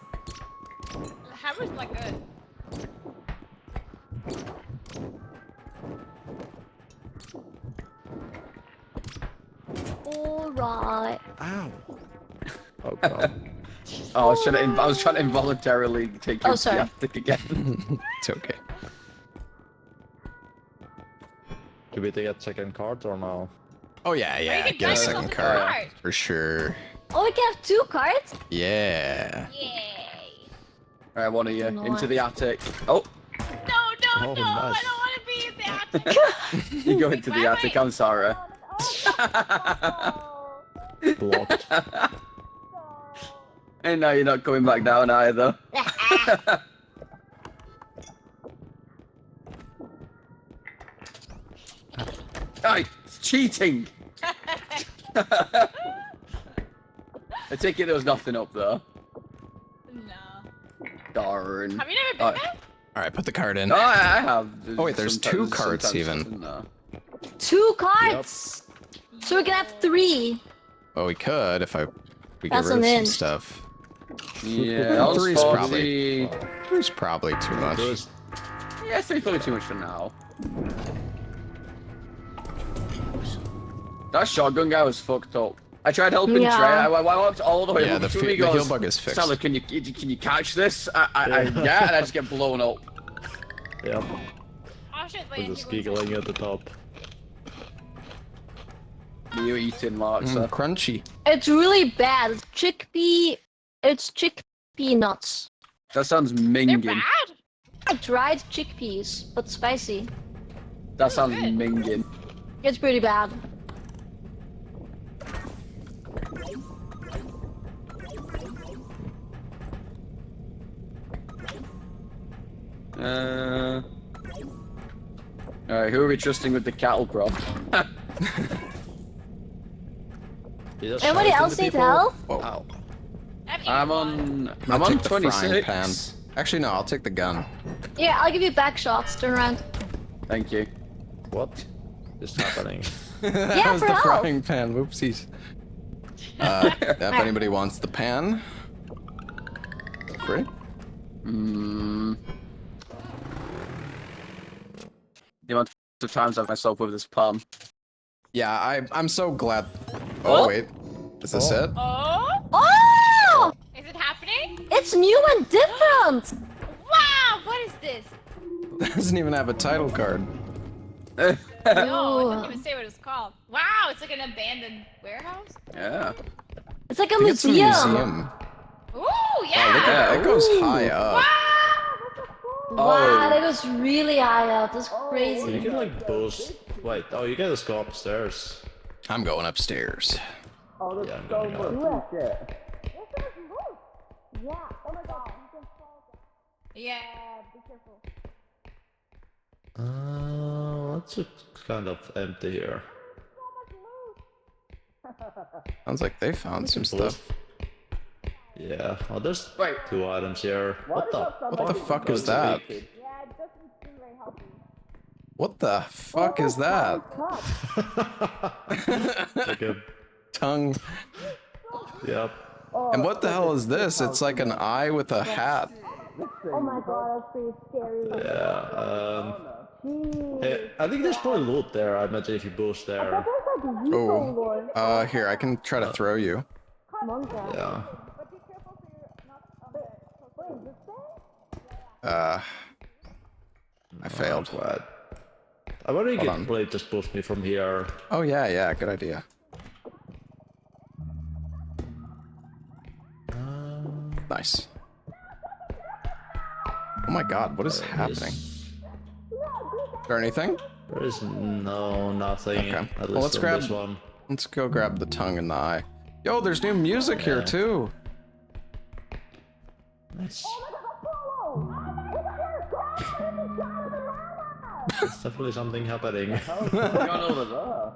The hammer's not good. Alright. Ow. Oh god. Oh, I was trying to involuntarily take you Oh, to sorry. the attic again. It's okay. Do we get second card or no? Oh yeah, yeah. can Get a buy second yourself a card card. for sure. Oh, we can have 2 cards? Yeah. Yay. Alright, one of you. Nice. Into the attic. Oh, No, no, Oh, no. nice. I don't want to be in the attic. you go into the wait, attic, wait. I'm sorry. Blocked. And now you're not coming back down either. Aye, it's cheating! I take it there was nothing up there. No. Darn. Have you never been Oh. there? All right, put the card in. No, I have. Oh, wait, there's Sometimes- 2 cards sometimes even. something there. 2 cards! So we can have 3. Well, we could if we get That's rid of an some in. stuff. Yeah, that was 3's 40. probably 3's probably too much. There's Yeah, 3's probably too much for now. That shotgun guy was fucked up. I tried helping Yeah. Trey. I walked all the way Yeah, up the to him. He heal goes, bug is fixed. Salah, can you catch this? Yeah, and I just get blown up. yeah, Oh shit, we're wait. just giggling at the top. You eating, Mark, sir. Crunchy. It's really bad. It's chickpea nuts. That sounds They're minging. bad? Dried chickpeas, but spicy. That sounds good. minging. It's pretty bad. Alright, who are we trusting with the cattle prop? You just Anybody shouting else to need people? help? Whoa. Ow. I'm on I'll take the frying 26. pan. Actually, no, I'll take the gun. Yeah, I'll give you back shots. Turn around. Thank you. What is happening? That was for the help. frying pan. Whoopsies. If anybody wants the pan, feel free. The amount of times I've myself with this palm. Yeah, I'm so glad. Oh, wait, is this it? Oh? Oh! Is it happening? It's new and different! Wow, what is this? Doesn't even have a title card. No, it Ooh. doesn't even say what it's called. Wow, it's like an abandoned warehouse? Yeah. It's like a I think it's a museum. museum. Ooh, Oh, yeah! look at that. It goes Ooh. high up. Wow, that goes really high up. That's You crazy. can like boost. Wait, oh, you gotta go upstairs. I'm going upstairs. Yeah, I'm going up. Yeah, be careful. It's kind of empty here. Sounds like they found some stuff. Yeah, oh, there's Wait. 2 items here. What the? What the fuck is that? Yeah, it doesn't seem very healthy. What the fuck is that? Like a, Tongue. yep. And what the hell is this? It's like an eye with a hat. Oh my god, that's pretty scary. Yeah. I think there's probably loot there. I imagine if you boost there. Oh. Here, I can try to throw you. Yeah. I failed. Glad. I wonder if you Hold could on. probably just boost me from here. Oh yeah, good idea. Nice. Oh my god, what is happening? Is there anything? There is nothing. Okay. At Well, least on this one. let's go grab the tongue and the eye. Yo, there's new music here too. Nice. There's definitely something happening. What's going on over there?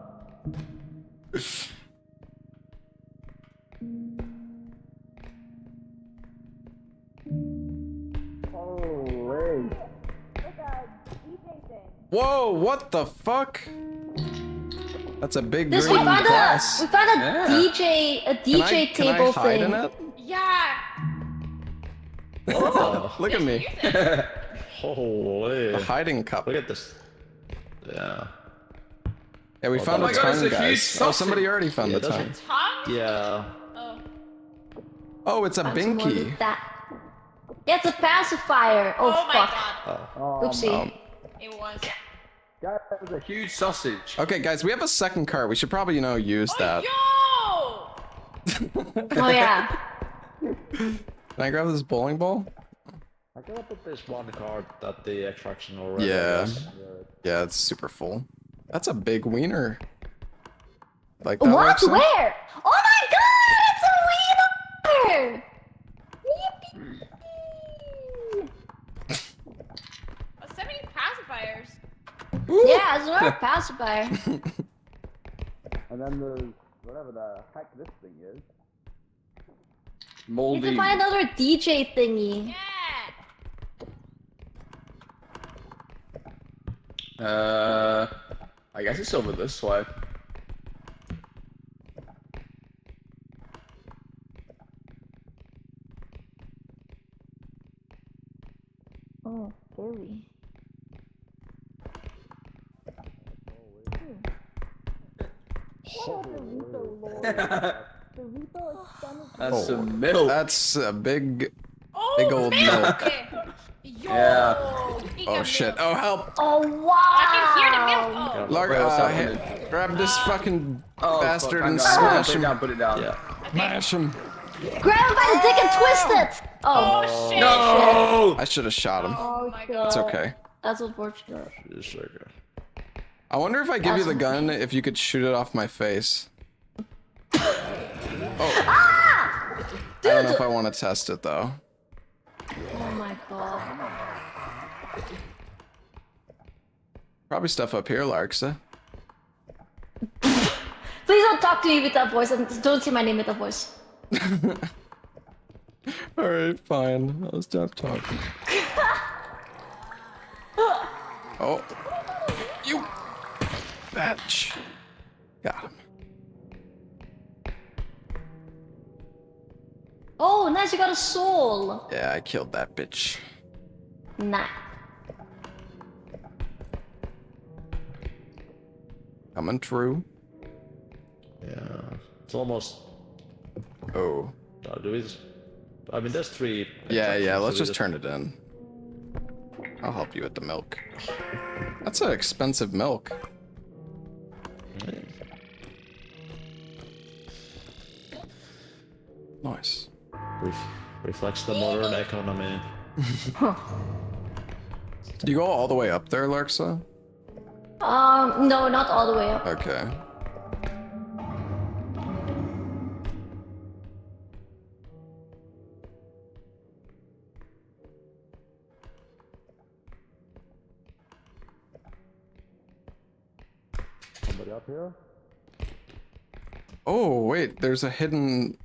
Holy. Whoa, what the fuck? That's a big This green we found glass. a Yeah. DJ table can I hide thing. in it? Yeah. Look at me. Holy. A hiding cup. Look at this. Yeah. Yeah, we found Oh a my God, tongue, it's a huge guys. Oh, sausage. somebody already found Yeah, the tongue. Tongue? Yeah. Oh. Oh, it's a Found some more binky. with that. Yeah, it's a pacifier. Oh, Oh my fuck. god. Oopsie. It was. Guys, that was a huge sausage. Okay, guys, we have a second car. We should probably, use that. Oh, Oh yeah. Can I grab this bowling ball? I gotta put this one card at the extraction already. Yeah. I guess. Yeah, it's super full. That's a big wiener. Like that, What? Alexa? Where? Oh my god! It's a wiener! Yippee! yo. 70 pacifiers. Yeah, it's not a pacifier. And then there's whatever the heck this thing is. You Moldy. can find another DJ thingy. Yeah. I guess it's over this way. Oh, scary. That's some milk. That's a big Oh, Big old milk. Yo. Yeah. Big Oh milk. shit. Oh help. Oh wow! I can hear the milk. Oh. Lark, What's happening? grab this fucking Oh, bastard fuck, and hang on. smash Put it him. down, put it down. Yeah. Smash him. Grab him by the dick and twist it! Oh, Oh shit. No! I should have shot him. Oh my god. It's okay. that's unfortunate. It's okay. I wonder if I give you the gun, if you could shoot it off my face. Oh. Ah! I don't know Dude! if I want to test it though. Oh my god. Probably stuff up here, Larksa. Please don't talk to me with that voice and don't say my name with that voice. Alright, fine. I'll stop talking. Oh. You bitch. Got him. Oh, nice, you got a soul. Yeah, I killed that bitch. Nah. Coming true. Yeah. It's almost. Oh. Do we? I mean, there's 3. Yeah, yeah, let's so we just turn it in. I'll help you with the milk. That's an expensive milk. Nice. Reflects the modern economy. Did you go all the way up there, Larksa? No, not all the way up. Okay. Somebody up here? Oh, wait, there's a hidden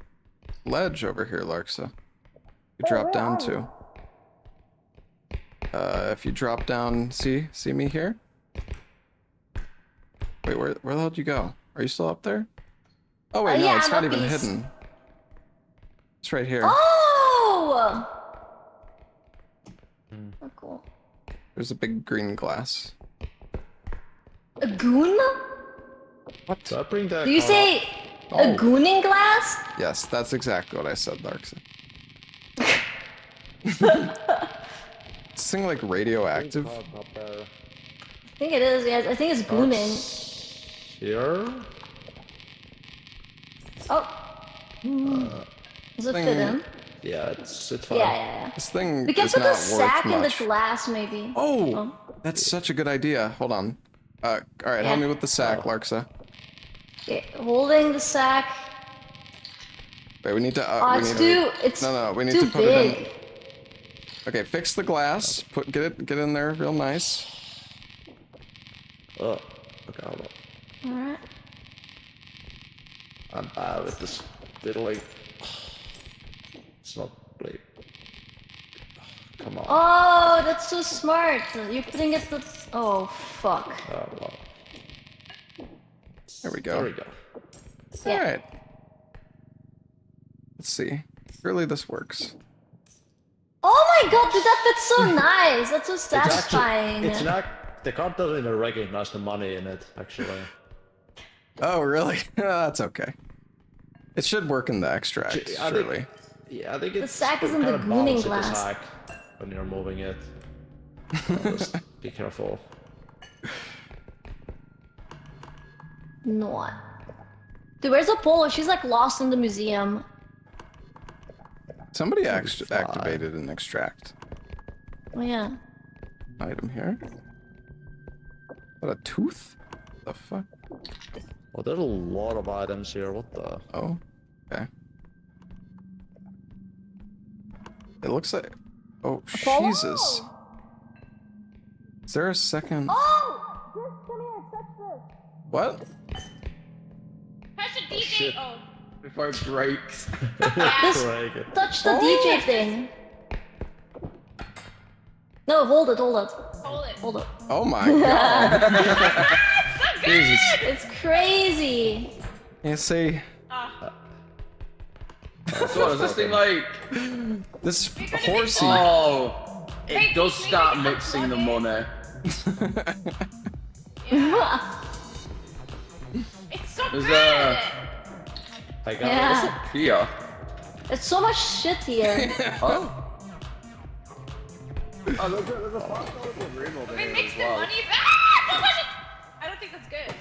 ledge over here, Larksa. You drop down to. If you drop down, see me here? Wait, where the hell did you go? Are you still up there? Oh wait, no, yeah, it's I'm not up even these. hidden. It's right here. Oh! Oh, cool. There's a big green glass. A goon? What? So I bring that. Do you car say Oh. a gooning glass? Yes, that's exactly what I said, Larksa. This thing like radioactive? up there. I think it is, yes. I think it's gooning. Here. Oh. Does it thing- fit in? Yeah, it's fine. Yeah. This thing We can is put not a worth sack in the much. glass, maybe. Oh, that's such a good idea. Hold on. All right, help Yeah. me with the sack, Larksa. Okay, holding the sack. Wait, we need to. Oh, we it's need too. to, It's no, we need too to put big. it in. Okay, fix the glass. Get in there, real nice. Oh, okay, hold on. Alright. I'm bad with this fiddling. It's not play. Come on. Oh, that's so smart. You're putting it. Oh fuck. Oh, well. There we go. There we go. Yeah. All right. Let's see. Surely this works. Oh my god, dude, that fits so nice. That's so It's actually, satisfying. it's not. The card doesn't even recognize the money in it, actually. Oh, really? That's okay. It should work in the extract, I think- surely. Yeah, I think it's sack is in kind the of gooning bouncy, the glass. sack, when you're moving it. So just be careful. No. Dude, where's Apollo? She's like lost in the museum. Somebody fine. activated an extract Oh yeah. item here. What, a tooth? The fuck? Oh, there's a lot of items here. What the? Oh, okay. It looks like. Oh, Apollo? Jesus. Is there a second? Oh! Just come here, touch What? Press the DJ. shit. Oh. Before it breaks. this. Break it. Touch the DJ thing. No, hold it. Hold it. Oh my god. Jesus. It's crazy. You see, So is this thing like? this horsey. Oh, it does start mixing the money. It's so There's good. I got Yeah. Here. It's so much shit here. Oh. Oh, there's a fast room over We here mix as the well. money. Ah! I don't think that's good.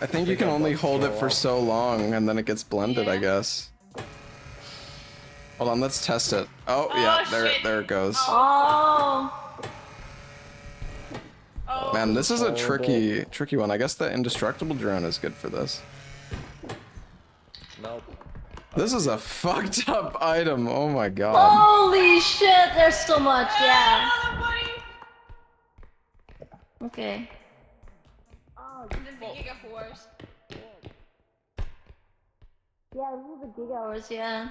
I think you can only hold it for so long and then it gets blended, I guess. Hold on, let's test it. Oh, yeah, shit. there it goes. Oh. Oh. Man, this is a tricky one. I guess the indestructible drone is good for this. Nope. This is a fucked up item. Oh my god. Holy shit, there's so much, yeah. Ah, money. Okay. Oh, the Giga Horse. Yeah, this is the gig hours, yeah.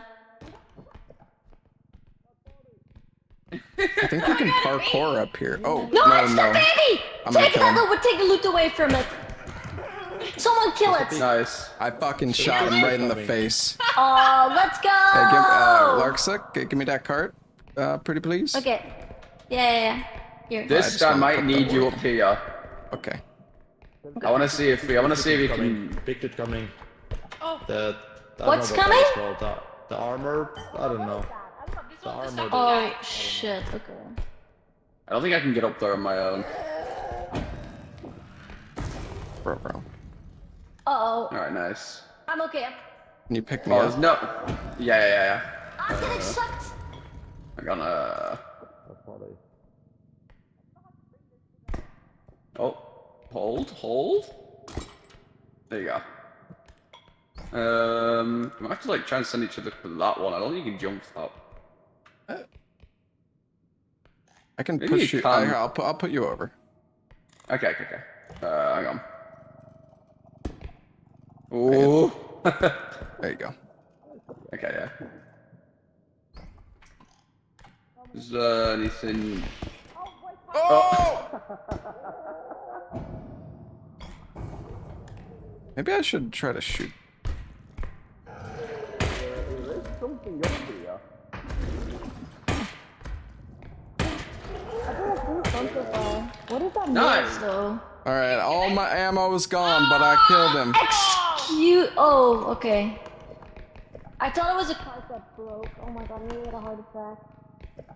I think you can parkour up here. Oh, No, no, it's the no. baby! I'm gonna Take kill him. that, take the loot away from it. Someone kill it. Nice. I fucking shot him right in the face. Oh, let's go! Hey, Larksa, give me that cart, pretty please. Okay. Yeah. Here. This just guy wanna might put need that you work. up here. Okay. I want to see if we can. Coming. Big dude coming. Oh. The I don't What's know what coming? that is called. The armor. I don't know. I don't know. This The one, this armor. Oh, shit, okay. I don't think I can get up there on my own. Bro. Uh-oh. Alright, nice. I'm okay. Can you pick me Oh, up? there's no. Yeah. I'm getting sucked. I'm gonna. That's probably. Oh, hold. There you go. We have to like try and send each other for that one. I don't think you can jump that. I can Maybe push you you. can. Here, I'll put you over. Okay. Hang on. Ooh. There you go. Okay, yeah. Is there anything? Oh! Maybe I should try to shoot. Something up here. What is that Nice. noise, though? All right, all my ammo is gone, but I killed him. Oh, okay. I thought it was a card that broke. Oh my god, I really had a heart attack.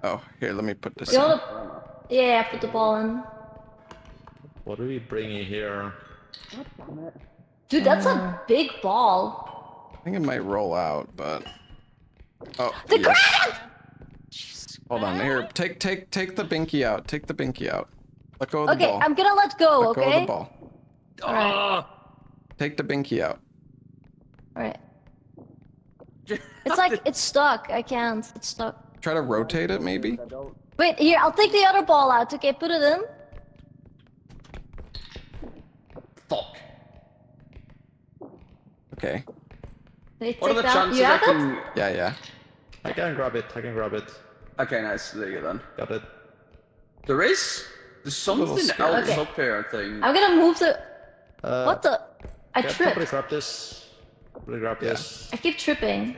Oh, here, let me put this You in. wanna... Yeah, put the ball in. What are we bringing here? Dude, that's a big ball. I think it might roll out, but Oh, The yes. crab! Hold on, here. Take the binky out. Take the binky out. Let go of the Okay, ball. I'm gonna let go, Let go of okay? the ball. Alright. Take the binky out. Alright. It's like, it's stuck. I can't. It's stuck. Try to rotate it, maybe? Wait, here, I'll take the other ball out. Okay, put it in. Fuck. Okay. Wait, What are take the that. chances You I have it? can... Yeah. I can grab it. I can grab it. Okay, nice. There you go then. Got it. There's something scary. else Okay. up here, I think. I'm gonna move the... What the? I Can somebody tripped. grab this? Somebody grab this. I keep tripping.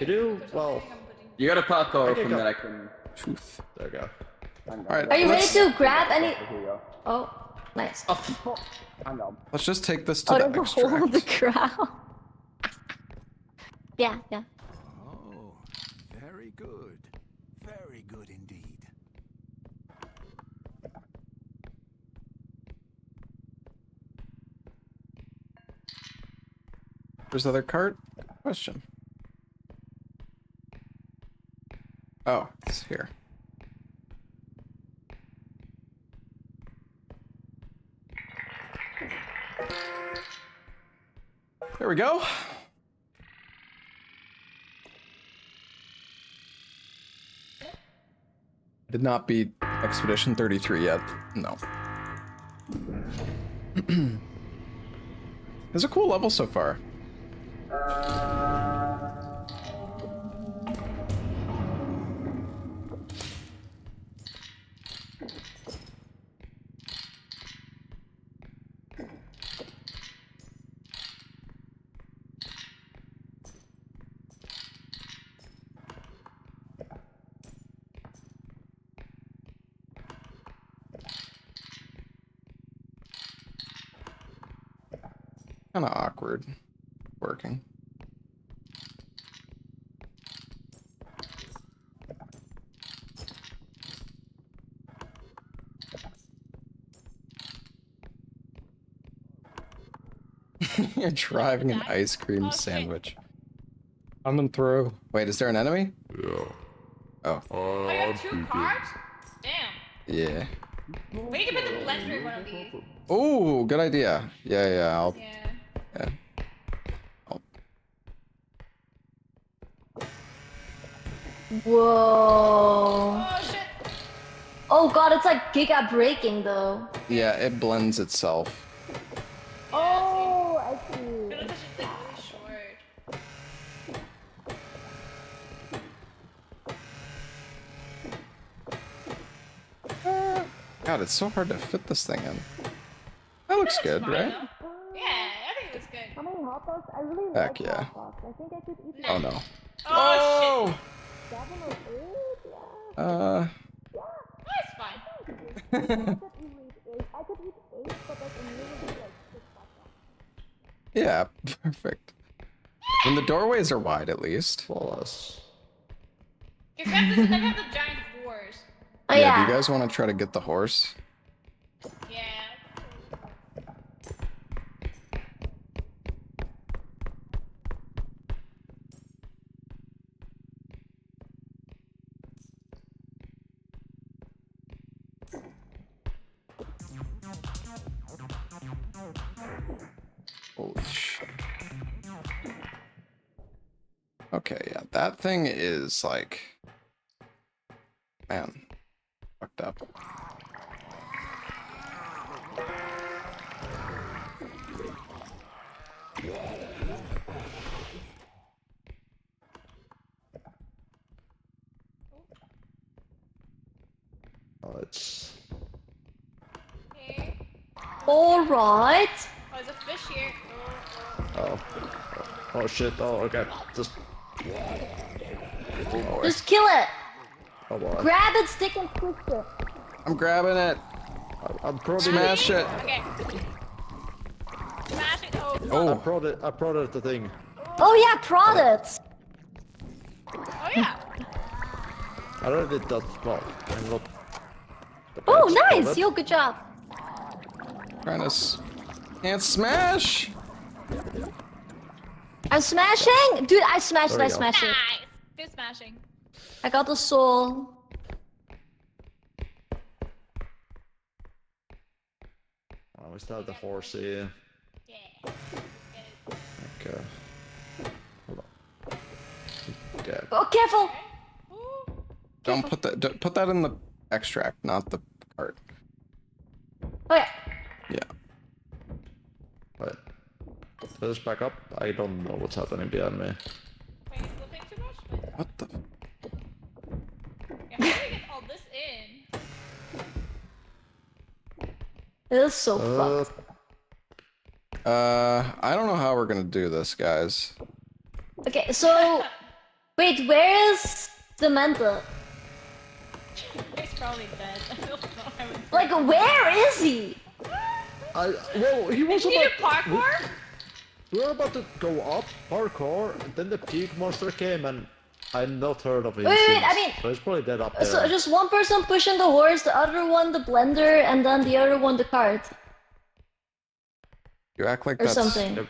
You do? Well, You gotta parkour up Okay, and go. then I can... Truth. there you go. Alright, Are you ready let's, to grab any... Here you go. Oh, nice. Oh, fuck. Hang on. let's just take this to Oh, the there's a hole in the extract. ground. Yeah. Oh, very good. Very good indeed. Where's the other cart? Question. Oh, it's here. There we go. Did not beat Expedition 33 yet. No. It's a cool level so far. Kind of awkward working. You're driving an ice cream sandwich. Coming through. Wait, is there an enemy? Yeah. Oh, Oh, you have 2 cards? Damn. yeah. We can put the blender in one of these. Oh, good idea. Yeah, I'll... Yeah. Yeah. Whoa. Oh shit. Oh god, it's like giga breaking though. Yeah, it blends itself. Oh, I see. It looks like really short. God, it's so hard to fit this thing in. That looks good, Fine, right? though. Yeah, I think it looks good. How many hot dogs? I really Heck like yeah. hot dogs. I think I could eat Oh no. Oh, shit. 7 or 8, yeah. That's fine. I could eat 8. I could eat 8, but like immediately like 6 hot dogs. Yeah, perfect. And the doorways are wide at least. Flawless. You grab this and then have the giant doors. Oh Yeah, yeah. do you guys want to try to get the horse? Yeah. Holy shit. Okay, yeah, that thing is like... Man, fucked up. Oh, it's... Okay. Alright. Oh, there's a fish here. Oh. Oh shit. Oh, okay. Just... Just kill it. Oh boy. Grab it, stick and twist it. I'm grabbing it. I'm prodding Smash it. Okay. Smash it. Oh. Oh, I prodded the thing. Oh yeah, prod it. Oh yeah. I don't know if it does well. I'm not... Oh Let's nice, prod it. yo, good job. trying to... Can't smash! I'm smashing! Dude, I smashed it, There I we go. smashed it. Nice. Good smashing. I got the soul. Oh, we still have the horse here. Yeah. Get it. Okay. Hold on. Dead. Oh, careful! Ooh. Don't put that in the extract, not the cart. Okay. Yeah. Wait. Let us back up. I don't know what's happening behind me. Wait, is flipping too much? Wait. What the? Yeah, how do we get all this in? It is so fucked. I don't know how we're gonna do this, guys. Okay, so... Wait, where is Demented? He's probably dead. I don't know. I haven't Like, where is he? Well, he was Did you do about. parkour? We were about to go up, parkour, and then the peak monster came, and I've not heard of him Wait, since. I mean- So he's probably dead up there. So just one person pushing the horse, the other one the blender, and then the other one the cart. You act like Or that's something.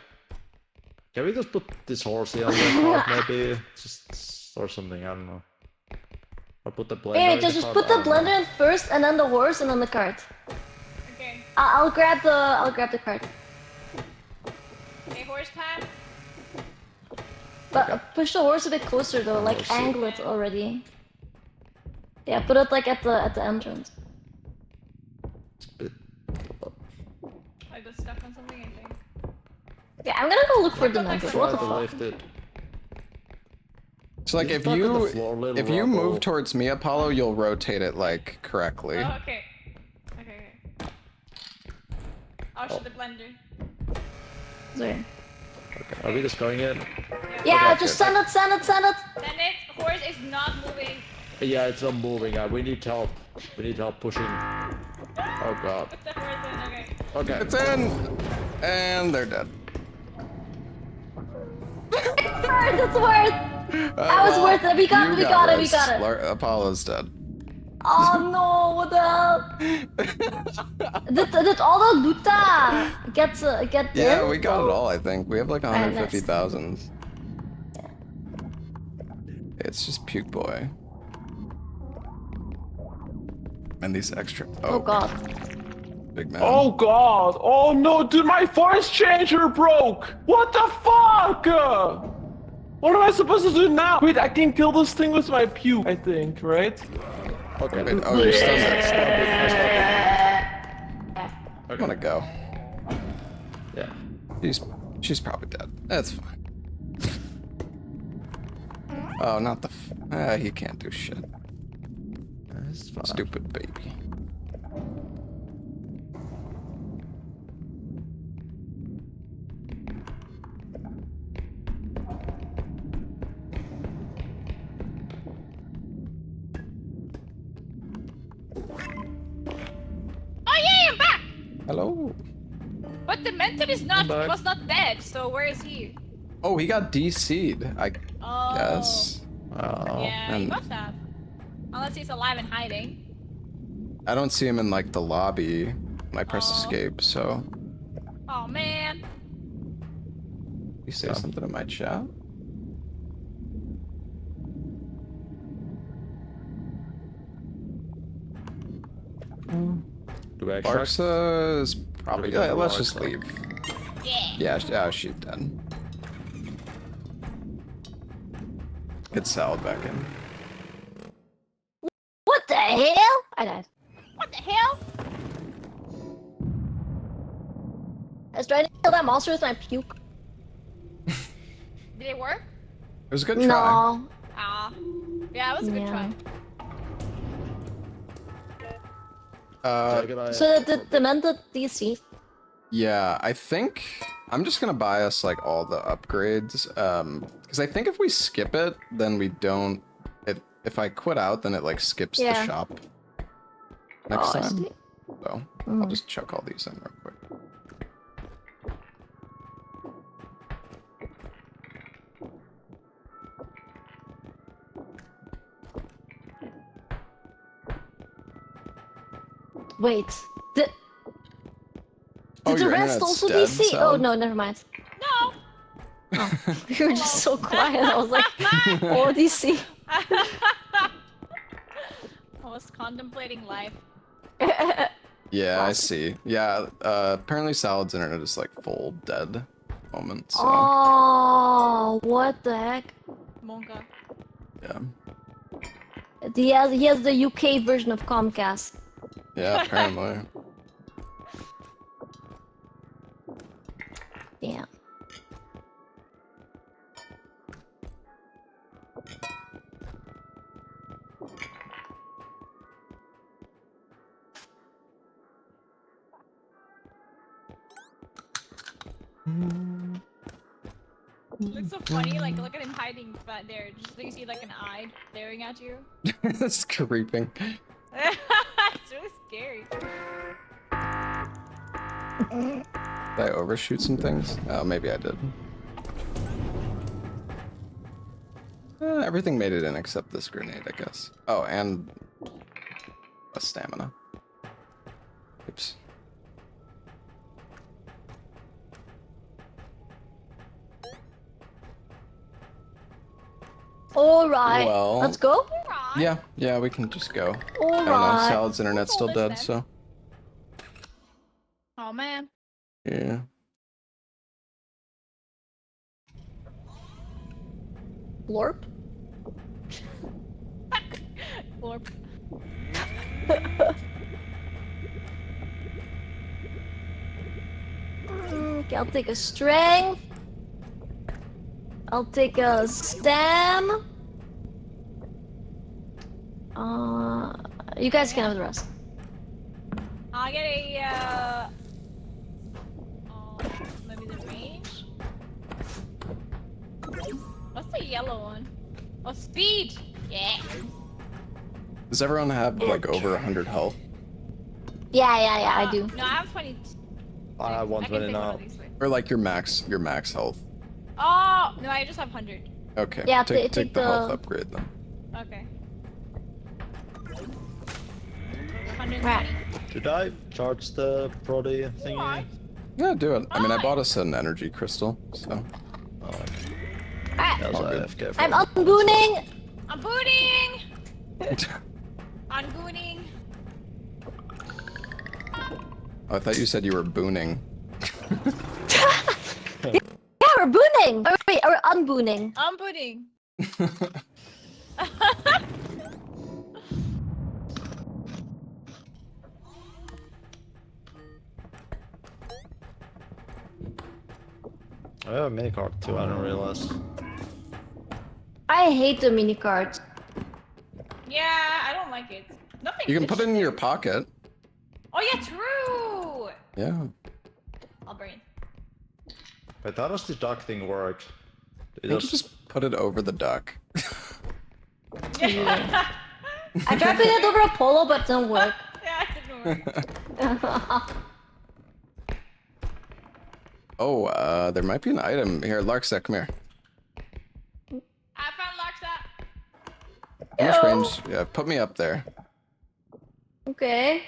Can we just put this horse here on the cart, maybe? Just or something, I don't know. Or put the blender Wait, in the just cart, put I the don't know. blender in first, and then the horse, and then the cart. Okay. I'll grab the cart. Okay, horse time. But push the horse a bit closer though, like We'll see. angle it already. Yeah, put it like at the entrance. I got stuck on something, I think. Yeah, I'm gonna go look for What the Demented. fuck? What Try the to fuck? lift it. so like He's if stuck on you the floor, little if you rubble. move towards me, Apollo, you'll rotate it like correctly. Oh, okay. Okay. I'll shoot the blender. Sorry. Okay, are we just going in? Yeah, Okay, just okay. send it, send it, send it! Send it. Horse is not moving. Yeah, it's not moving. We need help. We need help pushing. Oh god. Put the horse in. Okay. Okay. It's in, and they're dead. It's worth! That was worth it. We got it, we got it, we got it. Apollo's dead. Oh no, what the hell? did all the loot get Yeah, in? we got it Oh. all. I think we have like Alright, nice. 150,000. It's just puke boy. And these extra. Oh god. Big man. Oh god! Oh no, dude, my voice changer broke! What the fuck? What am I supposed to do now? Wait, I can kill this thing with my puke, I think, right? Okay. Wait, oh, you're still dead. Okay. I'm gonna go. Yeah. She's probably dead. That's fine. Oh, not the. He can't do shit. That's fine. Stupid baby. Oh yeah, I'm back. Hello. But the mentor is I'm back. was not dead. So where is he? Oh, he got DC'd, I Oh. guess. Oh. Yeah, he and- must have. Unless he's alive and hiding. I don't see him in like the lobby when I press Oh. escape, so. Oh man. You say Yeah. something in my chat? Do we extract? Barxa is probably. We don't Yeah, know let's Barxa. just leave. Yeah. Yeah, she's dead. Get salad back in. What the hell? I died. What the hell? I was trying to kill that monster with my puke. Did it work? It was a good try. No. Ah. Yeah, it was a good Yeah. try. Take it, I- So the Demented DC. Yeah, I think I'm just gonna buy us like all the upgrades. Because I think if we skip it, then we don't. If I quit out, then it like skips Yeah. the shop next Oh, I time. see. So I'll Mhm. just chuck all these in real quick. Wait. Did Oh, the your rest internet's also dead, DC? Oh Salad? no, never mind. No. You were just so quiet. I was like, what do you see? I was contemplating life. Yeah, I see. Yeah, apparently Salad's internet is like full dead moment, so Oh, what the heck? Monka. yeah. He has the UK version of Comcast. Yeah, apparently. Damn. It looks so funny, like look at him hiding back there. Just so you see like an eye staring at you. It's creeping. It's really scary. Did I overshoot some things? Oh, maybe I did. Everything made it in except this grenade, I guess. Oh, and a stamina. Oops. Alright, Well, let's go. Yeah, we can just go. I don't know, Alright. Salad's internet's still dead, so Oh man. yeah. Lorp. Lorp. Okay, I'll take a strength. I'll take a stam. You guys can have the rest. I'll get a maybe the range. What's the yellow one? Oh, speed. Yeah. Does everyone have like over 100 health? Yeah, I do. No, I have 20. I have I can 120 take one now. of these, wait. Or like your max health? Oh no, I just have 100. Okay. Yeah, take take the health the- upgrade then. Okay. 120. Right. Should I charge the Brody thingy? Alright. Yeah, do it. I mean, I Fine. bought us an energy crystal, so. Oh, okay. Alright, That was All good. AFK for I'm a minute. unbooning. I'm booting. I'm booting. Oh, I thought you said you were booning. Yeah, we're booning. Oh, wait, we're unbooning. I'm booting. I have a mini card too, I didn't realize. I hate the mini cards. Yeah, I don't like it. Nothing. You can fits put it in there. your pocket. Oh yeah, true. Yeah. I'll bring it. Wait, how does the duck thing work? You can just put it over the duck. Yeah. I tried putting it over a polo, but it didn't work. Yeah, it didn't work. Oh, there might be an item here. Larkset, come here. I found Larksa. How much Ew. range? Yeah, put me up there. Okay.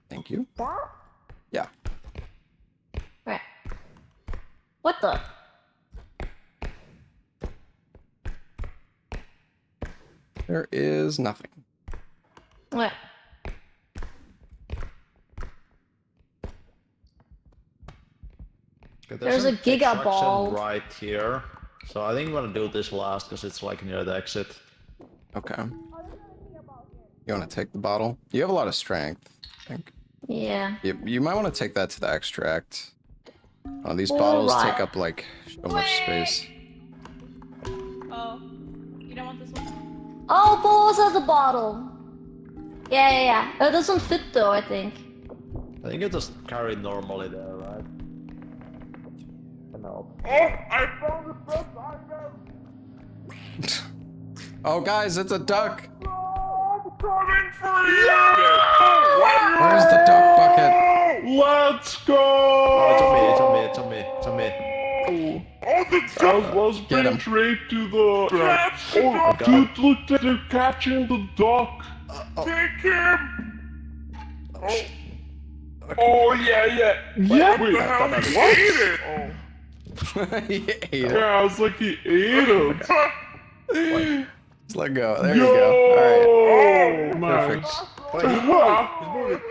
Thank you. Yeah. Right. What the? There is nothing. What? Okay, There's a an giga extraction ball. right here. So I think I'm gonna do this last because it's like near the exit. Okay. You want to take the bottle? You have a lot of strength, I think. Yeah. You might want to take that to the extract. Oh, these bottles Alright. take up like so much space. Oh, you don't want this one? Oh, Bolos has a bottle. Yeah. It doesn't fit though, I think. I think it just carried normally there, right? No. Oh, guys, it's a duck. Coming for you! Where's the duck bucket? Let's go! Oh, it's on me. Oh, the duck was Get being him. dragged to the trap. Oh, got dude, look at they're catching the duck. Take him! Oh yeah, yeah. Yeah. Wait, hell what? did you eat it? He ate it. Yeah, I was like, he ate it. Just let go. There you go. Alright. Oh, Perfect. nice. Wait, he's moving. He's moving.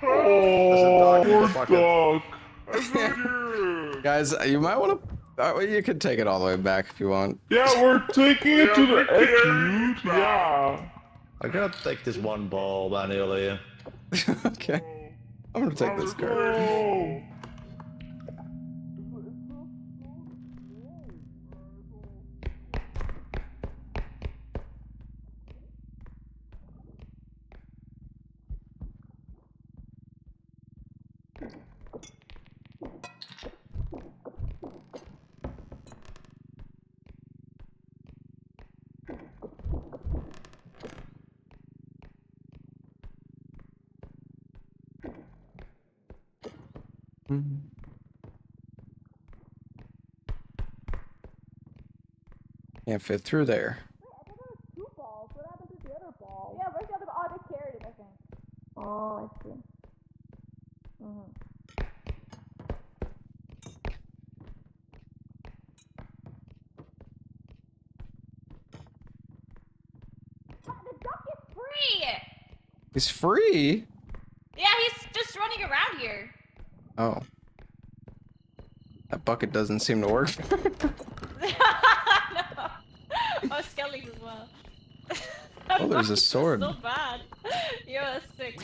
There's a dog in the Poor bucket. dog. Guys, you might want to... you could take it all the way back if you want. Yeah, we're taking it to the we're carrying exit. it back. Yeah. I'm gonna take this one ball manually. Okay. I'm gonna take this card. Oh. Can't fit through there. Two balls. What happened to the other ball? Yeah, where's the other ball? Oh, they carried it, I think. Oh, I see. But the duck is free! He's free? Yeah, he's just running around here. Oh. That bucket doesn't seem to work. No. Oh, skellies as well. Oh, there's a sword. So bad. Yo, that's sick.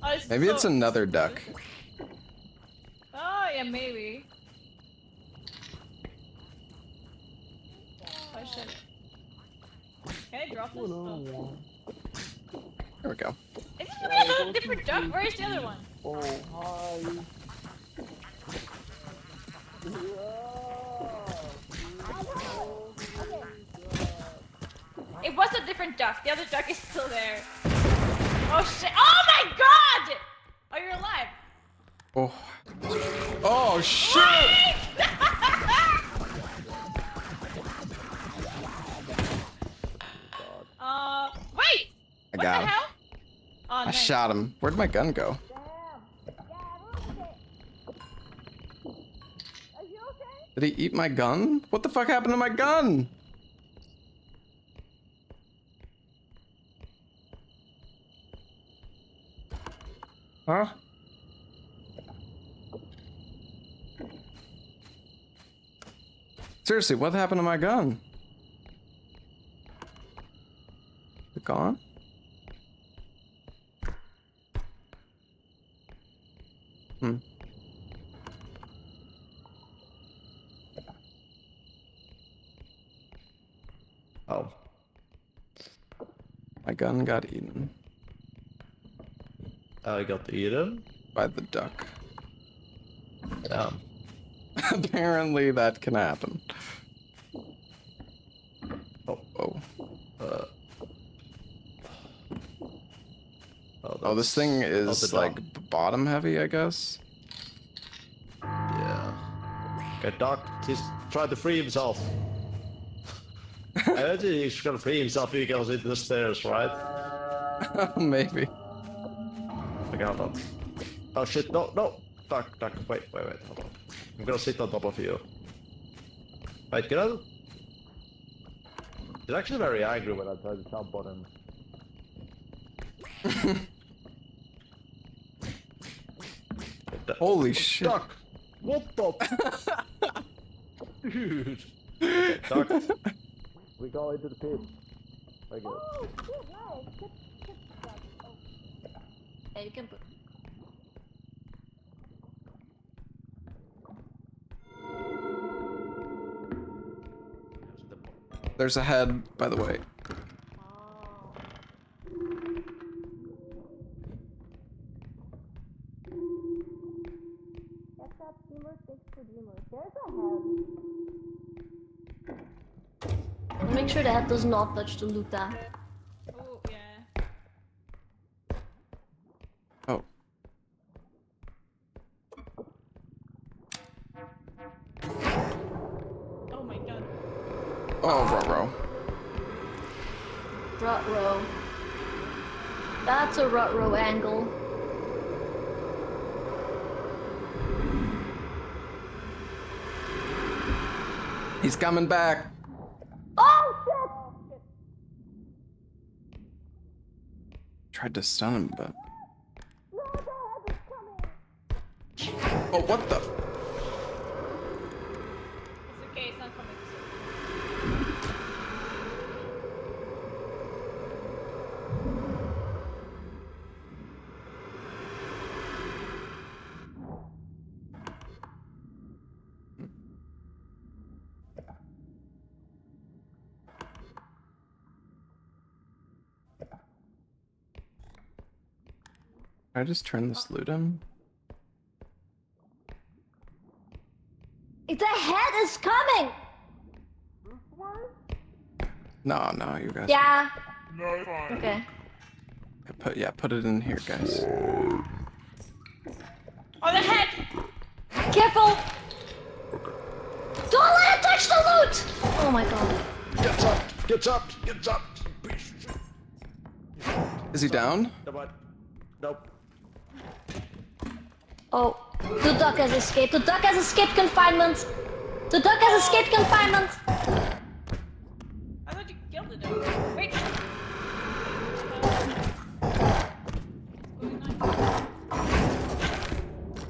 Oh, Maybe it's another duck. Oh, yeah, maybe. Oh, shit. Can I drop this? Oh. There we go. Is this really another different duck? Where's the other one? Oh, hi. It was a different duck. The other duck is still there. Oh shit! Oh my god! Oh, you're alive. Oh. Oh, shit! Wait! I What got the him. hell? Oh, I nice. shot him. Where'd my gun go? Are you okay? Did he eat my gun? What the fuck happened to my gun? Huh? Seriously, what happened to my gun? Is it gone? Hmm. Oh. My gun got eaten I got to eat him. by the duck. Yeah. Apparently that can happen. Oh. Oh. Oh, Oh, this thing that's- is the like dog. bottom heavy, I guess. Yeah. Okay, Doc, he's trying to free himself. I imagine he's gonna free himself if he goes into the stairs, right? Maybe. Okay, hold on. Oh shit, no, no! Doc, wait, hold on. I'm gonna sit on top of you. Wait, get out. He's actually very angry when I try to jump on him. Holy shit. Doc! What the? Dude! Okay, Doc. We go into the pit. Very good. Oh, shit, nice. Good stuff. Oh. Yeah, you can put. There's a head, by the way. Oh. That's that steamer fix for dreamers. There's a head. Make sure the head does not touch the Luta. Oh, yeah. Oh. Oh my god. Oh, bro. Ruh-roh. That's a rut-row angle. He's coming back. Oh Tried to stun him, but. Oh, what the? It's okay, it's not coming soon. Can I just turn this loot in? shit! The head is coming! No, no, you guys. Yeah. Okay. Put it in here, guys. On the head! Careful! Don't let it touch the loot! Oh my god. Get up! Get up! Get up! Is he down? Nope. Oh, the duck has escaped. The duck has escaped confinement. The duck has escaped confinement. I thought you killed it. Wait.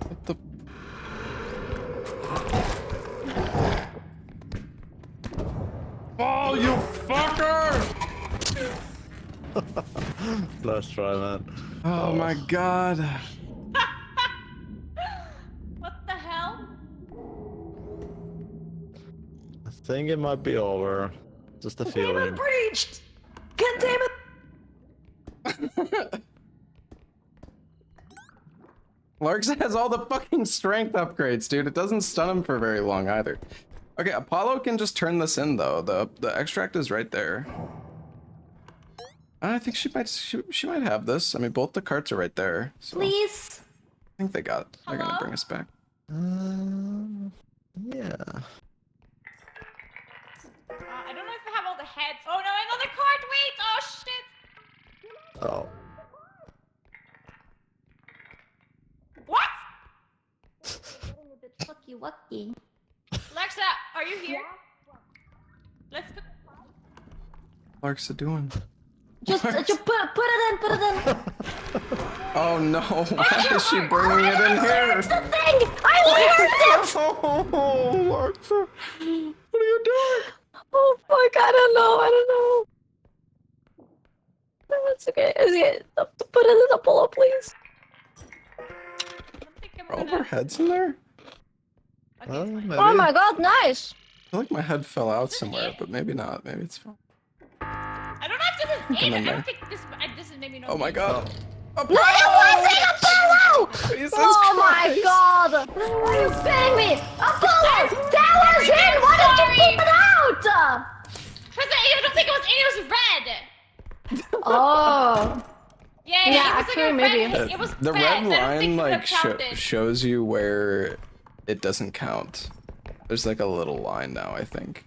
What the? Oh, you fucker! Last try, man. Oh my god. What the hell? I think it might be over. Just a feeling. Breached! Containment! Larks has all the fucking strength upgrades, dude. It doesn't stun him for very long either. Okay, Apollo can just turn this in though. The extract is right there. I think she might have this. I mean, both the carts are right there. So Please? I think they got it. They're gonna Hello? bring us back. Yeah. I don't know if I have all the heads. Oh no, another card! Wait! Oh shit! Oh. What? Fucky wucky. Lexa, are you here? Let's go. Lark's doing. Just put it in. Oh no! Why is she bringing it in here? It's the thing! I learned it! Oh, Larks, what are you doing? Oh fuck, I don't know. No, it's okay. Put it in the Apollo, please. I don't think I'm Are all gonna... our heads in there? Okay, it's fine. Maybe. Oh my god, nice! I feel like my head fell out somewhere, but maybe not. Maybe it's fine. I don't know if this is Come it. in I there. don't think this is maybe not Oh my it. god. No, it wasn't Apollo! Jesus Oh my Christ. god! Are you kidding me? Apollo! That was him! Why did you pull it out? Because I don't think it was red. Oh. Yeah, Yeah, it was actually, like a maybe. red. It was The red. red I don't think line it would have like counted. shows you where it doesn't count. There's like a little line now, I think.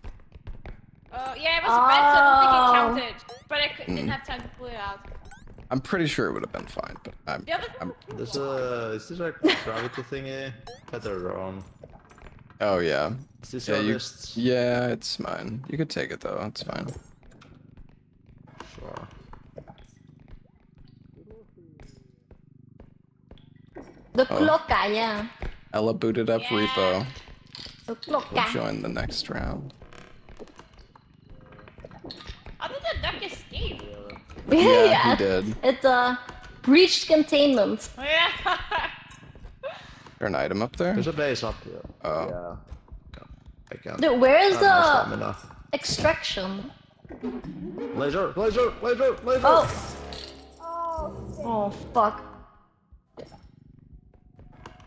Oh, yeah, it was red, so I don't think Oh. it counted. But I didn't have time to pull it out. I'm pretty sure it would have been fine, but The other There's is this a gravity thingy? Better wrong. oh yeah. Is this Yeah, your you, list? yeah, it's mine. You could take it though, it's fine. Sure. The Oh. klokka, yeah. Ella booted up Yeah. Repo. The We'll klokka. join the next round. How did the duck escape? Yeah, he did. It breached containment. Oh, yeah. Is there an item up there? There's a base up here. Oh. Yeah. I can't. Dude, where is I have no the stamina. extraction? Laser! Oh. Oh fuck.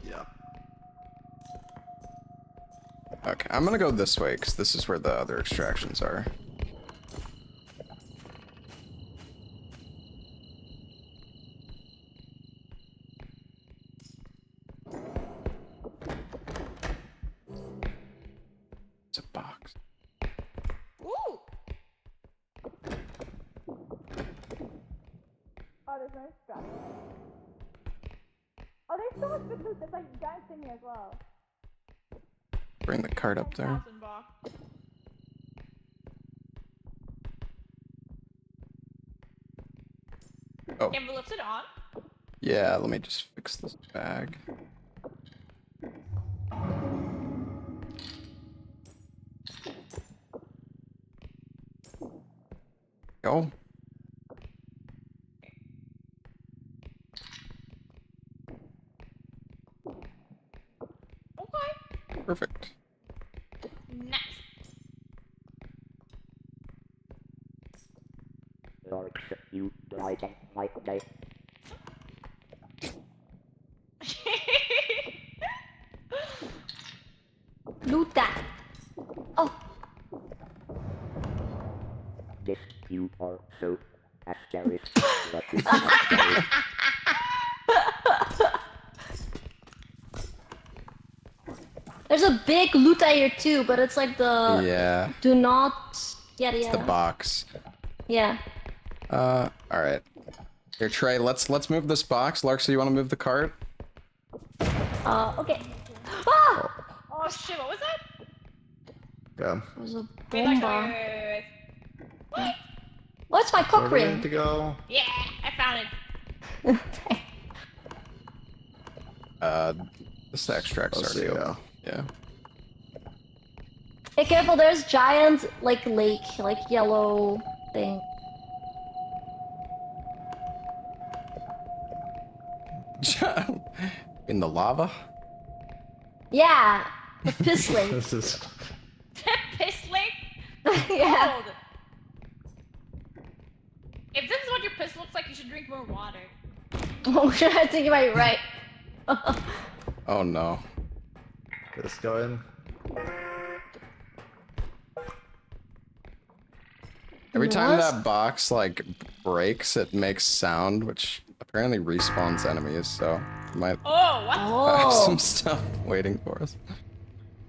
Yeah. Okay, I'm gonna go this way, because this is where the other extractions are. It's a box. Ooh. Oh, there's no scrap. Oh, there's so much good loot. There's like giants in here as well. Bring the cart up there. 10,000 box. Oh, Can we lift it on? yeah, let me just fix this bag. Go. Okay. Perfect. Nice. You died like day. Loot that. Oh, This you are so asterisk that you cannot say. there's a big loot here too, but it's like the Yeah, do not yada it's the yada. box. Yeah. All right. Here, Trey, let's move this box. Lark, you want to move the cart? Okay. Ah! Oh shit, what was that? Yeah. There's a Wait, Lex, bomba. wait. What? What's my cock Where do we need ring? to go? Yeah, I found it. This extract's Let's already see, open. Yeah. Hey, careful, there's giant, like, lake, like, yellow thing. In the lava? Yeah, the piss lake. This is. Piss lake? Yeah. Cold. If this is what your piss looks like, you should drink more water. Oh shit, I think you might be right. Oh no. Get us going. Every time What? that box, like, breaks, it makes sound, which apparently respawns enemies, so we might Oh, what? have Oh. some stuff waiting for us.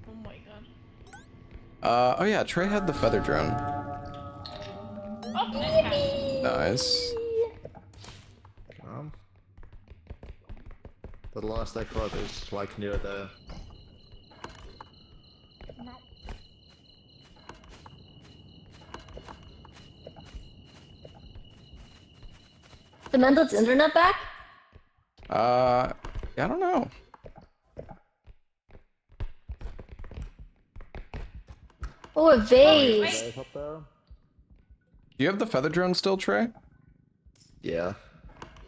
Oh my god. Oh yeah, Trey had the feather drone. Oh, nice catch. Nice. The last I got is like near the. Demented internet back? Yeah, I don't know. Oh, a vase. Wait. Up there? Do you have the feather drone still, Trey? Yeah.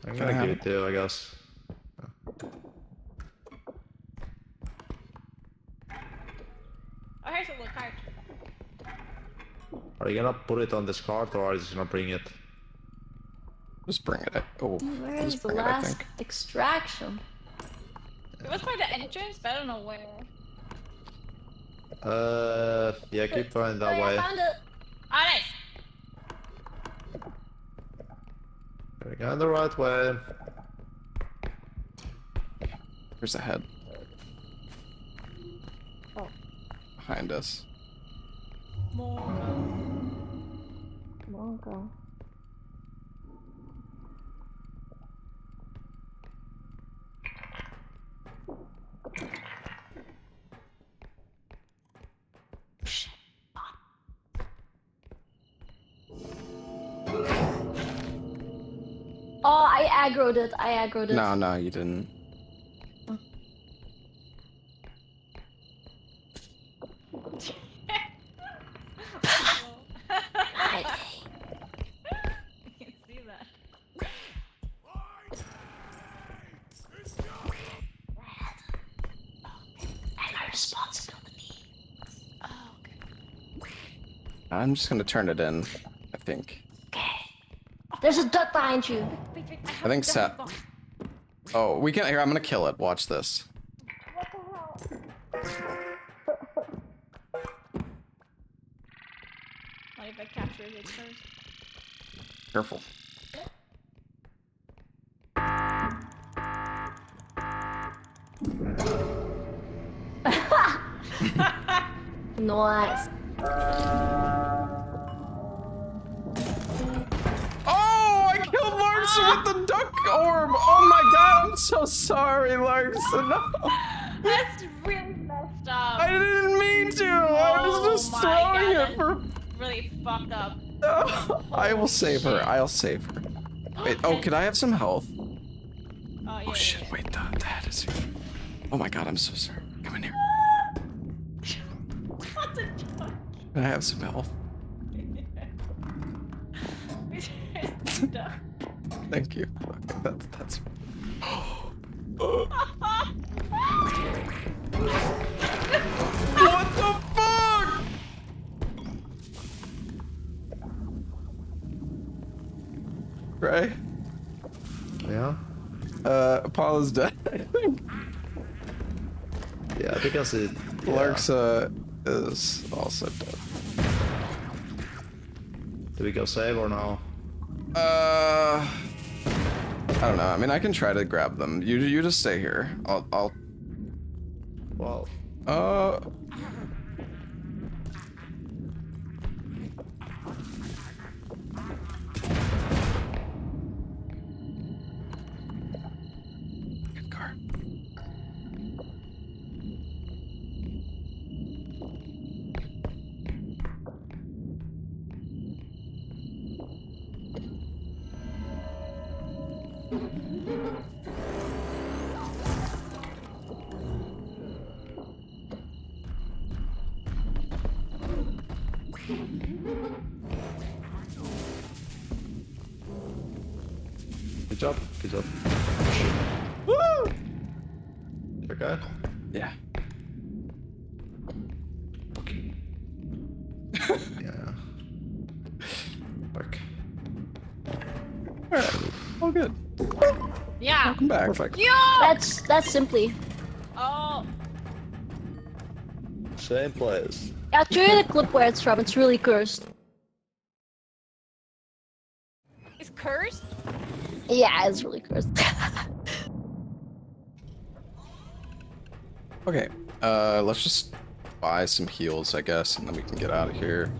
I'm Can I gonna have give it to you, I guess. Oh, here's a little card. Are you gonna put it on this cart or are you just gonna bring it? Just bring it. Oh, Where just is the bring it, I last think. extraction? It was by the entrance, but I don't know where. Yeah, keep going Oh, that yeah, way. I found it. Oh, nice. We're going the right way. Here's a head. Oh. Behind us. More. Come on, go. Oh, I aggroed it. I aggroed it. No, no, you didn't. I can see that. am responsible to me. Oh, okay. I'm just gonna turn it in, I think. Okay. There's a duck behind you. Wait. I think Seth. Oh, we can. Here, I'm gonna kill it. Watch this. What the hell? What if I capture it first? Careful. Nice. Oh, I killed Lars What's with the duck orb? Oh my god, I'm so sorry, Larson. No. That's really messed up. I didn't mean to. I was just my throwing God, it for. really fucked up. I will save her. I'll save her. Wait. Oh, could I have some health? Oh, yeah, Oh shit! yeah. Wait, the head is here. Oh my god, I'm so sorry. Come in here. What the fuck? Can I have some health? Thank you. Okay, that's. What the fuck? Right? Yeah. Apollo's dead, I think. Yeah, I think I see it. Yeah. Larksa is also dead. Do we go save or no? I don't know. I mean, I can try to grab them. You just stay here. I'll. Well. Good card. Good job. Good job. Woo! You okay? Yeah. Okay. Yeah. Fuck. Alright. All good. Yeah. Welcome back. Perfect. Yo! That's simply. Oh. Same place. I'll show you the clip where it's from. It's really cursed. It's cursed? Yeah, it's really cursed. Okay. Let's just buy some heals, I guess, and then we can get out of here.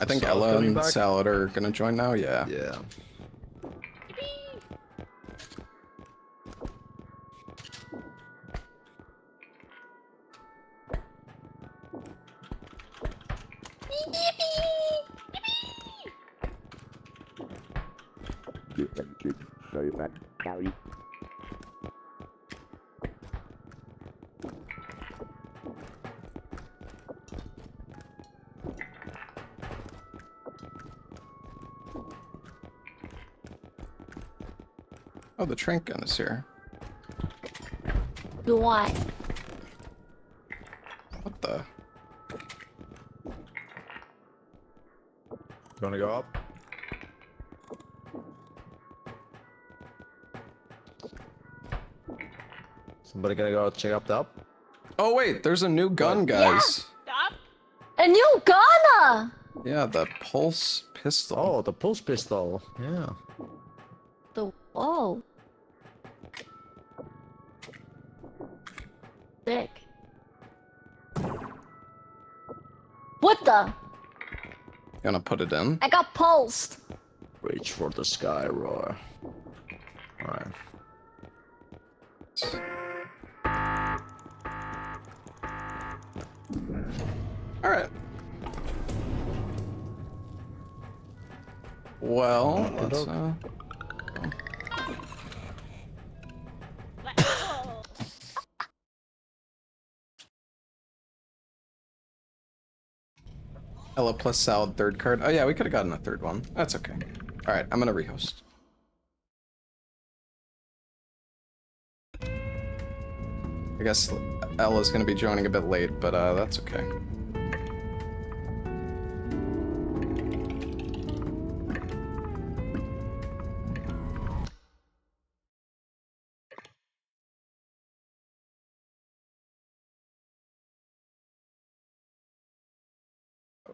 I think Salad Ella coming and back? Salad are gonna join now. Yeah. Yeah. You can keep safe and carry. Oh, the trank gun is here. Why? What the? You wanna go up? Somebody gonna go check up the up? Oh wait, there's a new gun, guys. Stop. A new gunner! Yeah, the pulse pistol. Oh, the pulse pistol. Yeah. The whoa. Sick. What the? Gonna put it in. I got pulsed. Reach for the sky, roar. Alright. All right. Well, let's Let's go. Ella plus Salad third card. Oh yeah, we could have gotten a third one. That's okay. All right, I'm gonna rehost. I guess Ella's gonna be joining a bit late, but that's okay.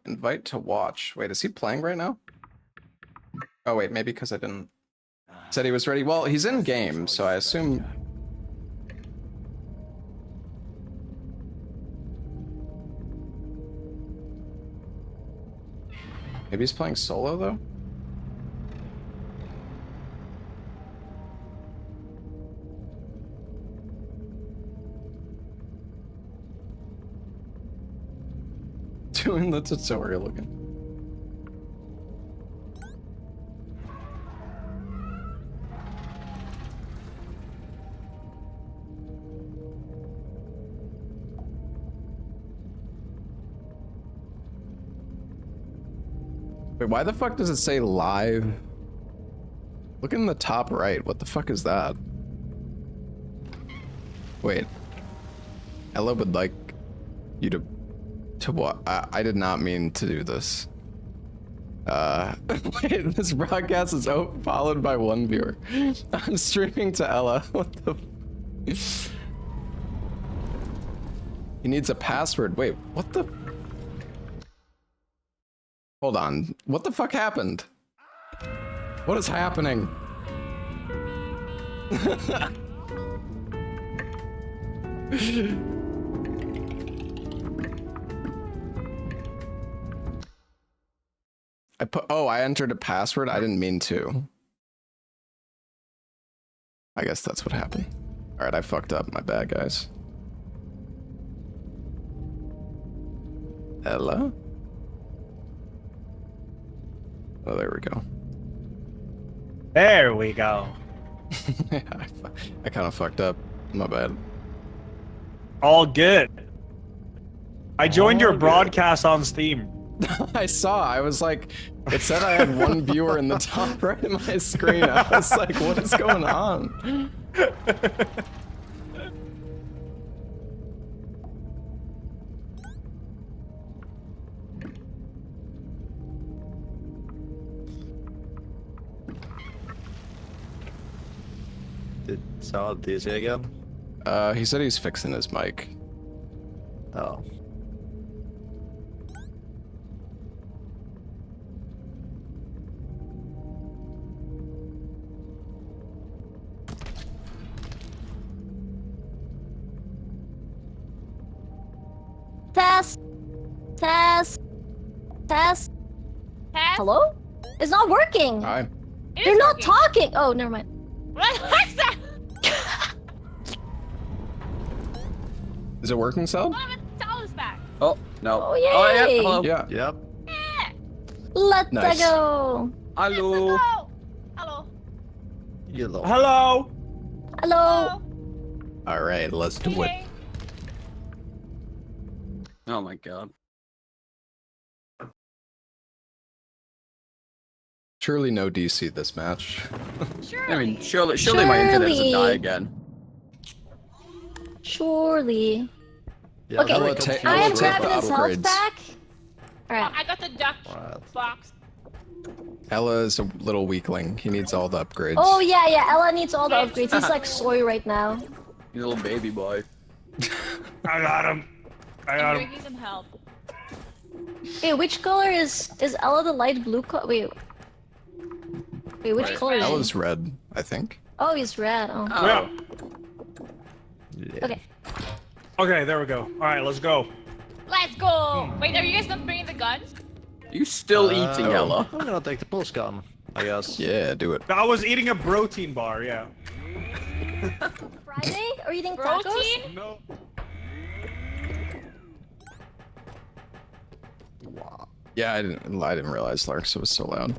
Invite to watch. Wait, is he playing right now? Oh wait, maybe because I didn't. Said he was ready. Well, he's in game, so I assume. Maybe he's playing solo though? doing the tutorial again. Wait, why the fuck does it say live? Look in the top right. What the fuck is that? Wait. Ella would like you to what? I did not mean to do this. Wait, this broadcast is followed by 1 viewer. I'm streaming to Ella. What the? He needs a password. Wait, what the? Hold on. What the fuck happened? What is happening? I entered a password. I didn't mean to. I guess that's what happened. All right, I fucked up. My bad, guys. Ella? Oh, there we go. There we go. Yeah, I kind of fucked up. My bad. All good. I joined your broadcast on Steam. I saw. I was like, it said I had 1 viewer in the top right of my screen. I was like, what is going on? Did Sal DC again? He said he's fixing his mic. Oh. Test. Test. Test. Test? Hello? It's not working. Hi. It You're is not working. talking. Oh, never mind. What? What's that? Is it working, Sal? Oh, but tell us back. Oh, no. Oh, Oh, yeah. yay. Hello. Yeah. Yep. Yeah. Let's Nice. go. Hello. Hello. Hello. Yellow. Hello. Hello. All right, let's do it. Hey. Oh my god. Surely no DC this match. Surely. I mean, surely my internet doesn't die Surely. again. Surely. Yeah, Okay, Ella, I Ella, am take grabbing the his health upgrades. back. Oh, Alright. I got the duck Alright. box. Ella is a little weakling. He needs all the upgrades. Oh, yeah. Ella needs all the upgrades. He's like soy right now. You little baby boy. I got him. I I'm got him. drinking some help. Wait, which color is Ella the light blue color? Wait, which Right. color is he? Ella's red, I think. Oh, he's red. Oh. Oh. Yeah. Yeah. Okay. Okay, there we go. All right, let's go. Let's go. Wait, are you guys not bringing the guns? You still eating, Ella? I'm gonna take the pulse gun, I guess. Yeah, do it. I was eating a protein bar. Yeah. Friday? Are you eating tacos? Protein? No. Yeah, I didn't realize Larks was so loud.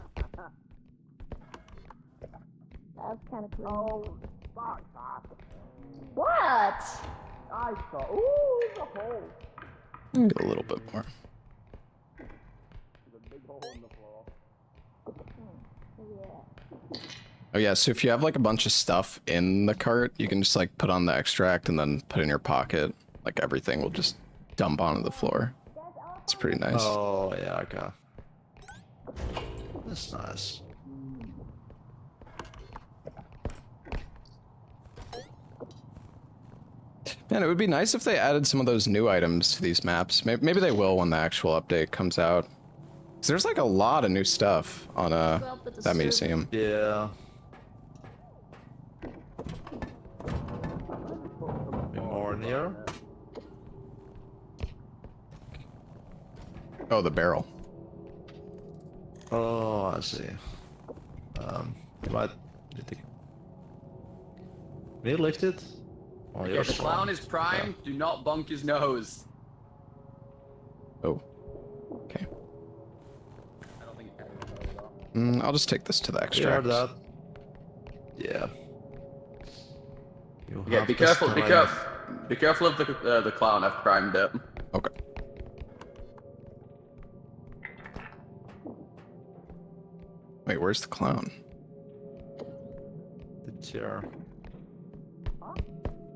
That's kind of cool. Oh, what? Get a little bit more. Oh yeah, so if you have like a bunch of stuff in the cart, you can just like put on the extract and then put in your pocket. Like everything will just dump onto the floor. It's pretty nice. Oh, yeah, okay. That's nice. Man, it would be nice if they added some of those new items to these maps. Maybe they will when the actual update comes out. 'Cause there's like a lot of new stuff on Well, but the that server- museum. Yeah. Be more in here. Oh, the barrel. Oh, I see. You might need to... Can you lift it? Oh, Okay, you're the strong. clown is primed. Do not bonk his nose. Oh. I'll just take this to the You extract. heard that? Yeah. You Yeah, have be the careful. Be strength. careful. Be careful of the clown. I've primed it. Okay. Wait, where's the clown? The chair.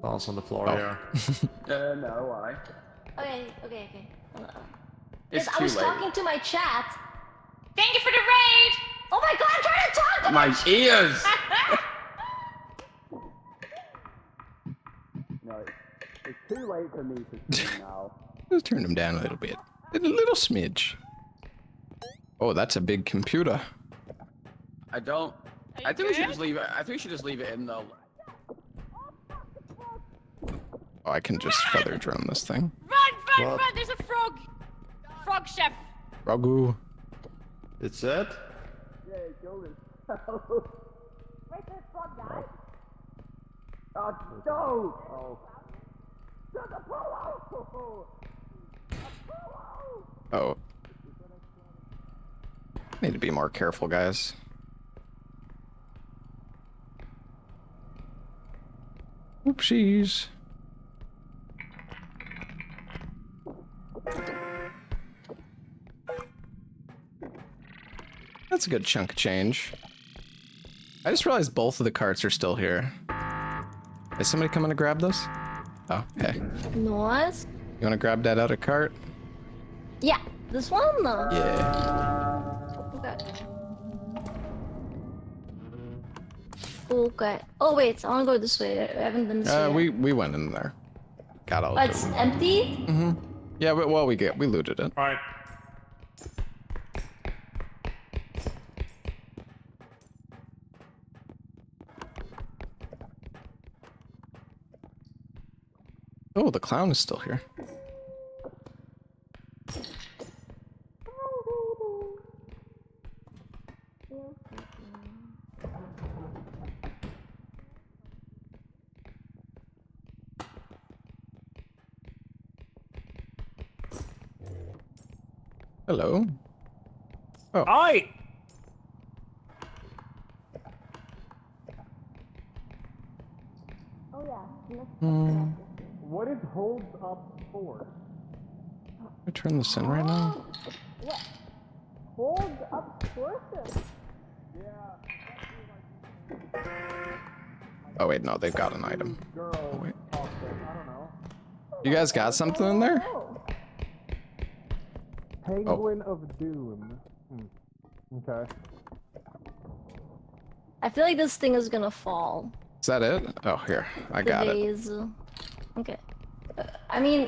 Bounce on the floor Oh. here. No, why? Okay. It's Yes, I too was late. talking to my chat. Thank you for the raid! Oh my god, I'm trying to talk to My ears! No, it's too late for me to see now. Just turn him down a little bit. A little smidge. Oh, that's a big computer. I don't. Are I you think we should good? just leave it. I think we should just leave it in though. Oh, I can just feather drone this thing. Run! What? There's a frog! Frog chef! Ragu. It's it? Yeah, killed himself. Wait, this frog died? Oh, no! Oh. Shut the polo! Oh. Need to be more careful, guys. Oopsies. That's a good chunk of change. I just realized both of the carts are still here. Is somebody coming to grab this? Oh, hey. Noise? You want to grab that other cart? Yeah, this one? No. Yeah. Okay. Oh wait, I wanna go this way. I haven't been this way. We went in there. Got all Oh, of it's them. empty? Mm-hmm. Yeah, but well, we looted it. All right. Oh, the clown is still here. Hello. Oh. Hi. Hmm. What is holds up for? I turn this in right now. Hold up portion. Oh wait, no, they've got an item. Girl, Oh, wait. I don't know. You guys got something in there? Penguin of Doom. Okay. I feel like this thing is gonna fall. Is that it? Oh, here. I got it. Vase. Okay. I mean,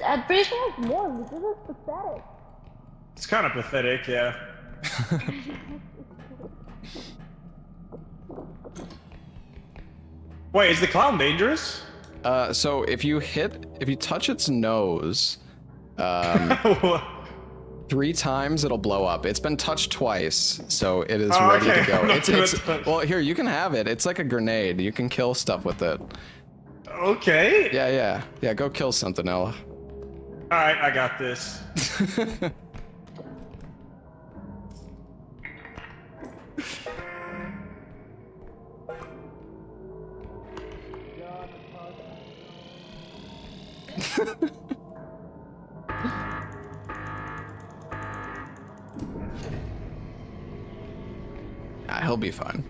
I'm pretty sure it's more because it's pathetic. It's kind of pathetic, yeah. Wait, is the clown dangerous? So if you touch its nose, 3 times it'll blow up. It's been touched twice, so it is Oh, ready okay. to go. I'm not gonna It's touch. well, here, you can have it. It's like a grenade. You can kill stuff with it. Okay. Yeah, go kill something, Ella. All right, I got this. He'll be fine.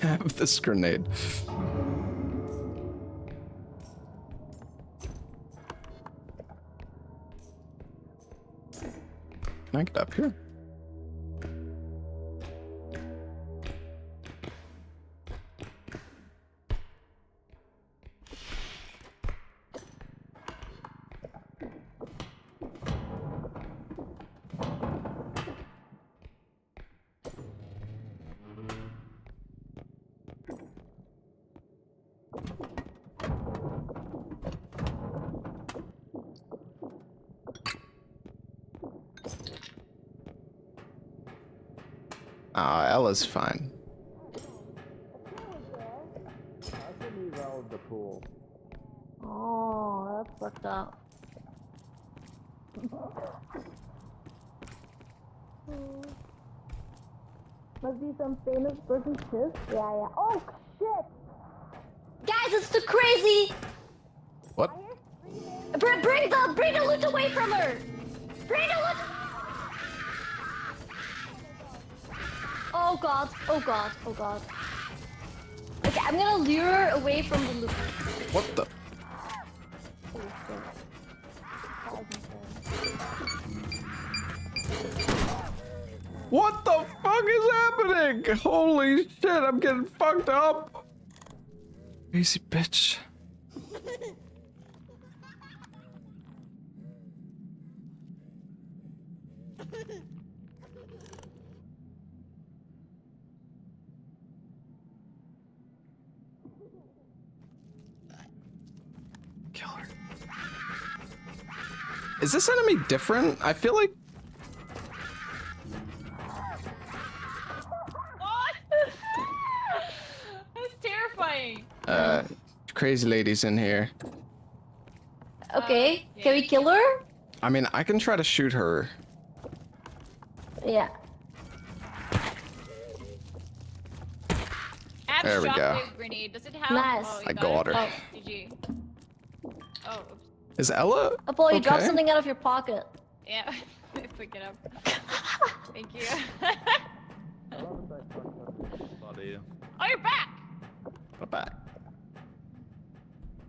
Have this grenade. Can I get up here? Ella's fine. I should leave out of the pool. Oh, that's fucked up. Must be some famous person's piss. Yeah. Oh shit! Guys, it's too crazy. What? Bring the loot away from her. Bring the loot. Oh god. Okay, I'm gonna lure her away from the loot. What the? What the fuck is happening? Holy shit, I'm getting fucked up. Crazy bitch. Kill her. Is this enemy different? I feel like What? That's terrifying. crazy ladies in here. Okay, can we kill her? I mean, I can try to shoot her. Yeah. There we go. Shockwave grenade. Does it help? Nice. Oh, you I got her. it? Oh, GG. Oh, oops. Is Ella? Apollo, you dropped okay? something out of your pocket. Yeah. I pick it up. Thank you. Buddy. Oh, you're back. I'm back.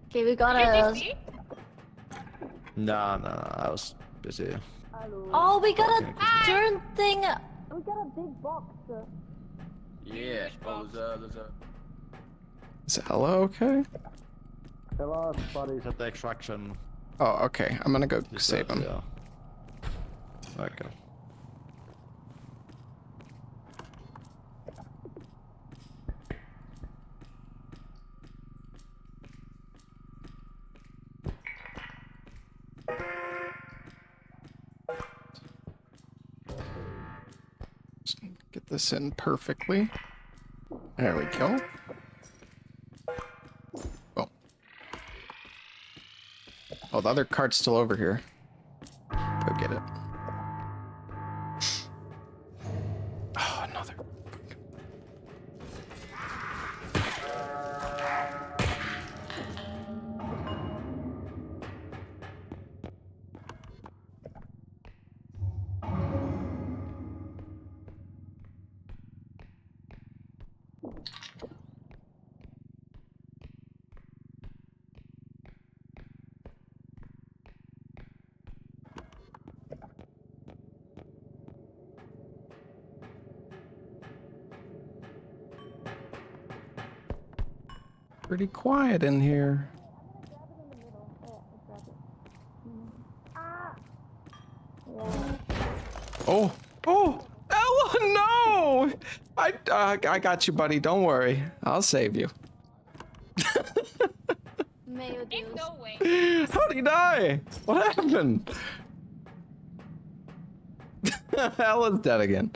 Okay, we got Did you a. see? No, I was busy. Oh, we got a Hi. turn thing. We got a big box. Yeah. Oh, there's a. Is Ella okay? The last buddies at the extraction. Oh, okay. I'm gonna go save him. Yeah. Okay. Just get this in perfectly. There we go. Oh. Oh, the other cart's still over here. Go get it. Oh, another. Pretty quiet in here. Oh, Ella, no! I got you, buddy. Don't worry. I'll save you. Mayo Ain't Deus. no way. How'd he die? What happened? Ella's dead again.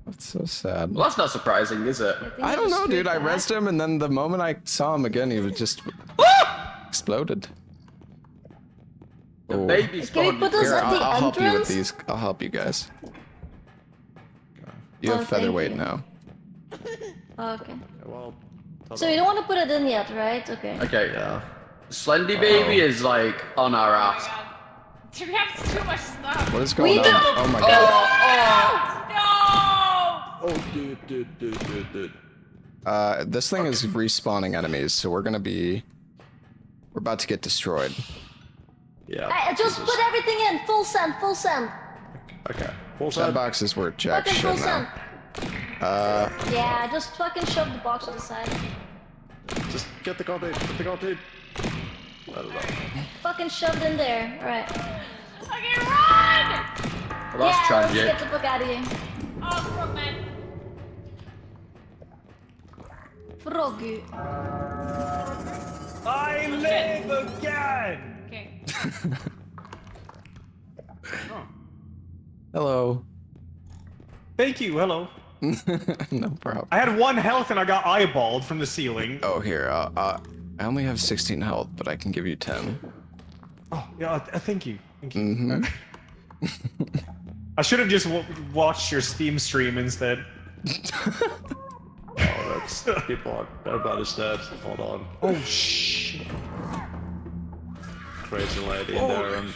That's so sad. Well, that's not surprising, is it? I don't know, dude. I rezzed him, and then the moment I saw him again, he was just exploded. The Oh. baby Can we spawned put this here. at the I'll help you with entrance? these. I'll help you guys. You Oh, have thank featherweight you. now. Okay. Well. So you don't want to put it in yet, right? Okay. Okay. Yeah. Slendy baby is like on our Oh my ass. god. We have too much stuff. What is going on? do- Oh my god. No! Oh, dude. This thing is respawning enemies, so we're about to get destroyed. Yeah. I just this put is- everything in. Full send. Full send. Okay. Full That send. box is worth jack Fucking full shit send. now. Yeah, just fucking shove the box to the side. Just get the content. Get the content. I don't know. Fucking shoved in there. Alright. Okay, run! Well, that's Yeah, let's tragic. get the fuck out of here. Oh, frogman. Froggy. I live again! Okay. Hello. Thank you, hello. No problem. I had 1 health and I got eyeballed from the ceiling. Oh, here. I only have 16 health, but I can give you 10. Oh, yeah, thank you. Thank you. Mm-hmm. I should have just watched your Steam stream instead. Oh, that's people are everybody's dead. Hold on. Oh shit. Crazy lady in there. And...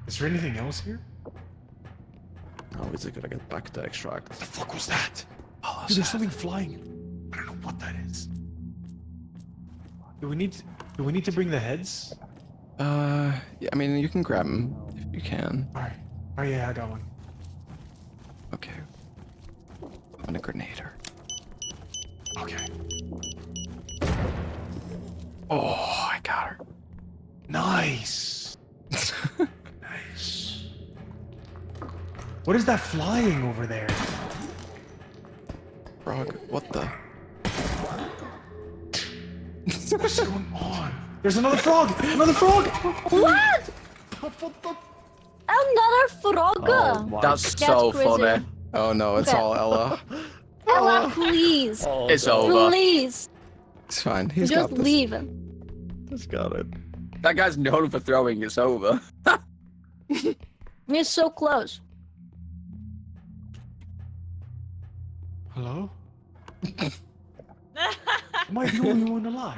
Is there anything else here? Oh, is it gonna get back to extract? What the fuck was that? Dude, there's something flying. I don't know what that is. Do we need to bring the heads? Yeah, I mean, you can grab them if you can. Alright. Oh yeah, I got one. Okay. I'm a grenader. Okay. Oh, I got her. Nice. Nice. What is that flying over there? Frog, what the? What's going on? There's another frog! Another frog! What? Another frog. Oh, my That's so crazy. funny. Oh no, it's Okay. all Ella. Ella, please. Oh, It's no. over. Please. It's fine. He's Just got this. leave. Just got it. That guy's known for throwing. It's over. You're so close. Hello? Am I the only one alive?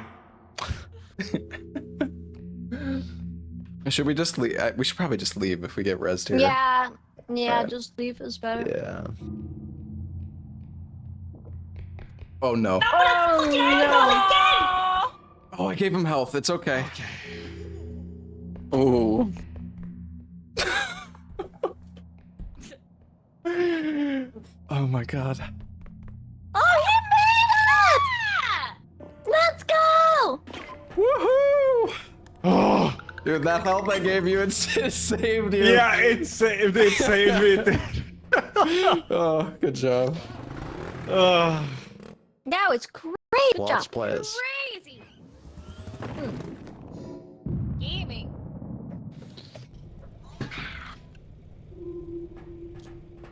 Should we just leave? We should probably just leave if we get rezzed here. Yeah. Yeah, Alright. just leave is better. Yeah. Oh no. Oh no. Oh, I gave him health. It's okay. Ooh. Oh my god. Oh, he made it! Let's go! Woohoo! Oh, Dude, that health I gave you, it saved you. yeah, it saved me. Oh, good job. Now it's great. Good Lots job. players. Crazy. Gaming.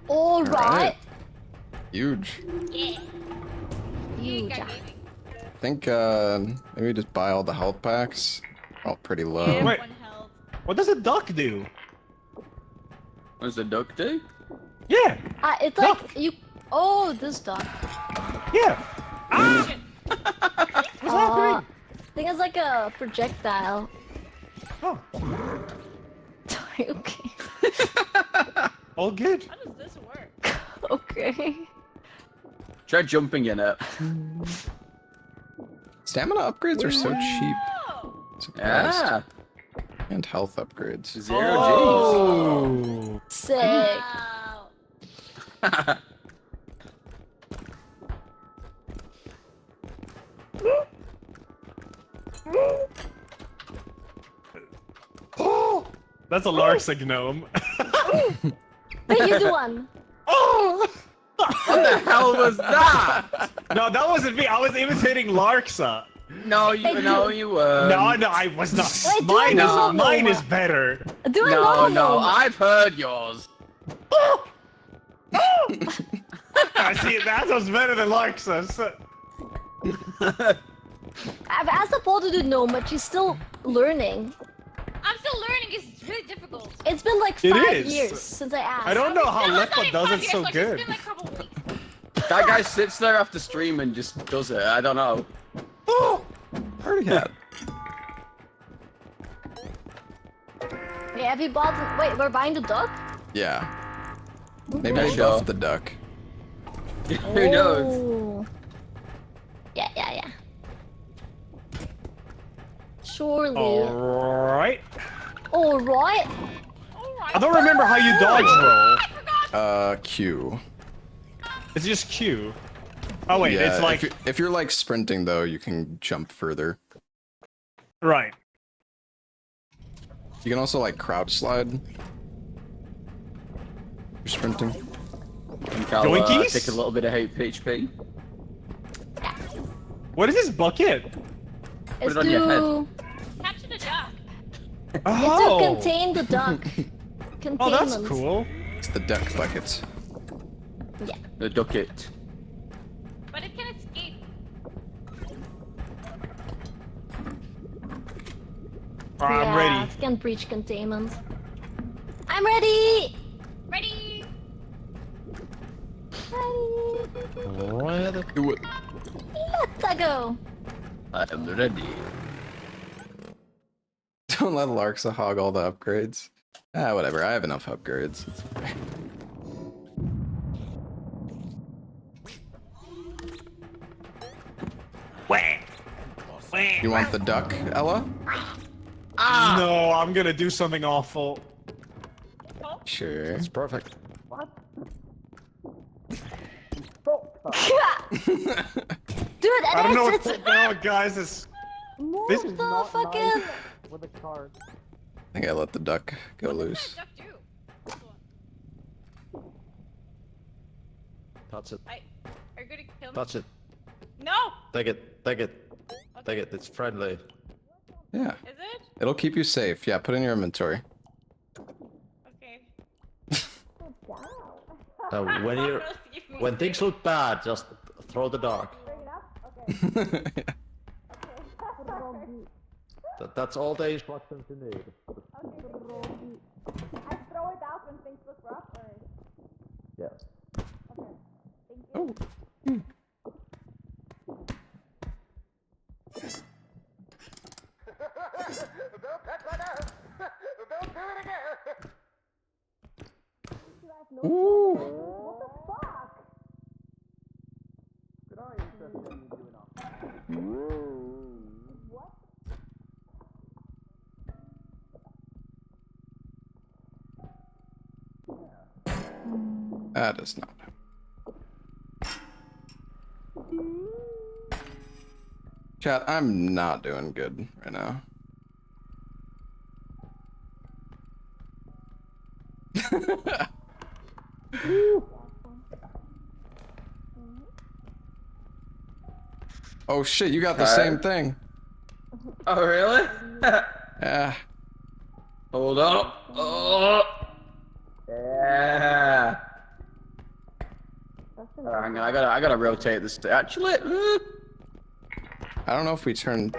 All right. Huge. Yeah. Huge. Got gaming. I think maybe just buy all the health packs. Oh, pretty low. Yeah, Wait. 1 health. What does a duck do? What does the duck do? Yeah, It's like you. Oh, this dog. yeah. Ah! Shit. What's happening? I think it's like a projectile. Oh, Okay. all good. How does this work? Okay. Try jumping in it. Stamina upgrades are so cheap. Oh. Surprised. Yeah. And health upgrades. 0 Oh. Sick. Wow. G's. Oh, that's a Larsa gnome. Hey, you do one. Oh! What the hell was that? No, that wasn't me. I was imitating Larsa. No, you weren't. No, I was not. Wait, do I know Mine one? is better. Do I know No, no, one? I've heard yours. I see, that was better than Larsa's. I've asked Paul to do gnome, but she's still learning. I'm still learning. It's really difficult. It's been like It 5 is. years since I asked. I don't know how No, it's Lepa only does 5 it years, so like, good. It's been like a couple weeks. That guy sits there after stream and just does it. I don't know. Party hat. Yeah, have you bought? Wait, we're buying the duck? Yeah. Maybe Okay. I buff the duck. Who knows? Oh. Yeah. Surely. Alright. All right. I don't remember how you dodge roll. Q. It's just Q. Oh wait, Yeah, it's like if you're like sprinting though, you can jump further. right. You can also like crouch slide. You're sprinting. I think I'll Yoinkies? take a little bit of HP. What is this bucket? It's it on your head. It's to contain the duck. Containment. Oh, that's cool. It's the duck bucket. Yeah. The ducket. But it can escape. Alright, I'm Yeah, ready. it can breach containment. I'm ready! Ready? Ready. Do it. Let's go. I am ready. Don't let Larksa hog all the upgrades. Ah, whatever. I have enough upgrades. It's okay. You want the duck, Ella? No, I'm gonna do something awful. Sure. It's perfect. Dude, I don't know it's what's going on, guys. This is the not fucking... nice with a card. I think I let the duck go loose. Duck do. Touch it. Are you gonna kill me? Touch it. No! Take it. Take it. Take it. It's friendly. Yeah. Is it? It'll keep you safe. Yeah, put it in your inventory. Okay. When things look bad, just throw the dog. That's all the instructions you need. I throw it out when things look rough, or... Yeah. Okay. Thank you. Ooh. That is not. Chat, I'm not doing good right now. Oh shit, you got the same thing. Oh, really? Yeah. Hold up. Oh. Yeah. Hang on, I gotta rotate this. Actually, I don't know if we turn.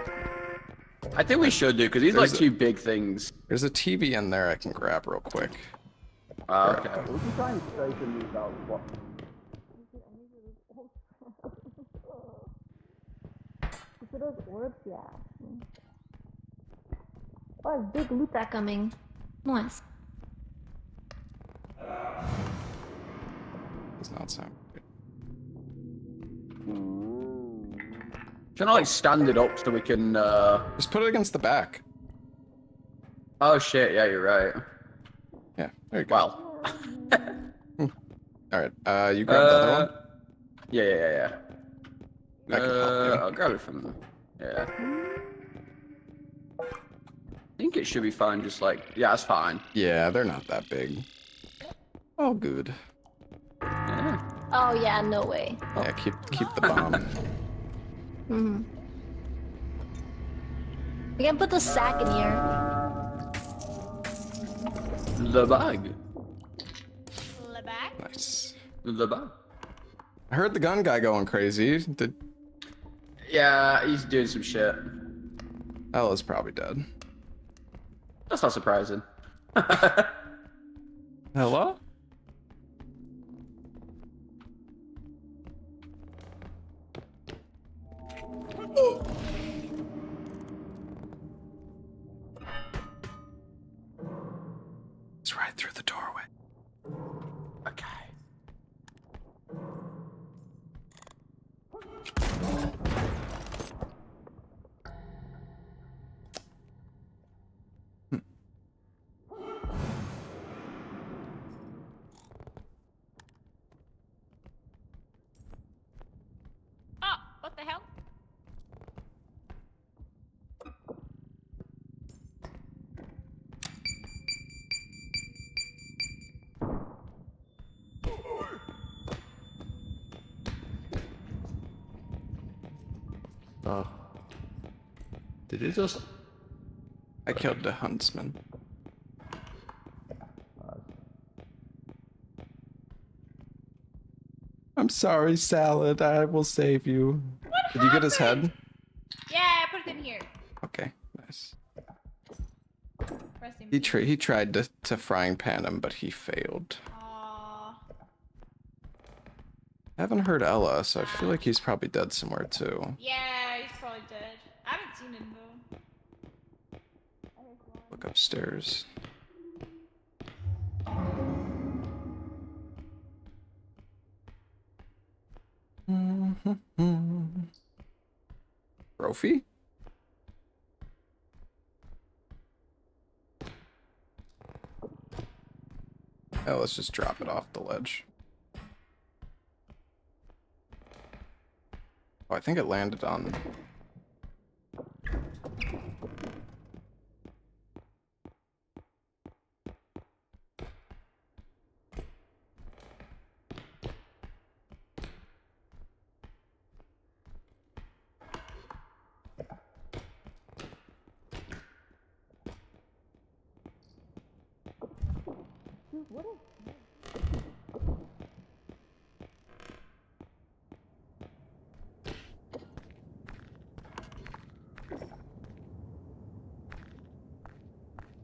I think we should do, because these are like There's two big things. There's a TV in there I can grab real quick. Okay. We can try and straighten these out. What? Those orbs, yeah. Oh, big loot coming. Nice. Does not sound good. Trying to like stand it up so we can. Just put it against the back. Oh shit! Yeah, you're right. Yeah, there you go. Well. All right. You grab the other one. Yeah. I can help you. I'll grab it from them. Yeah. I think it should be fine. Just like, yeah, it's fine. Yeah, they're not that big. Oh, good. Yeah. Oh yeah, no way. Yeah, keep the bomb. Mm-hmm. We can put the sack in here. The bag. The back? Nice. The bag. I heard the gun guy going crazy. Did Yeah, he's doing some shit. Ella's probably dead. That's not surprising. Hello? It's right through the doorway. Okay. Oh, what the hell? Oh. Did you just... I killed the huntsman. I'm sorry, Salad. I will save you. Did you get his head? Yeah, I put it in here. Okay, nice. Rest in He peace. he tried to frying pan him, but he failed. Aw. I haven't heard Ella, so I feel like he's probably dead somewhere too. Yeah, he's probably dead. I haven't seen him though. Look upstairs. Trophy? Oh, let's just drop it off the ledge. Oh, I think it landed on...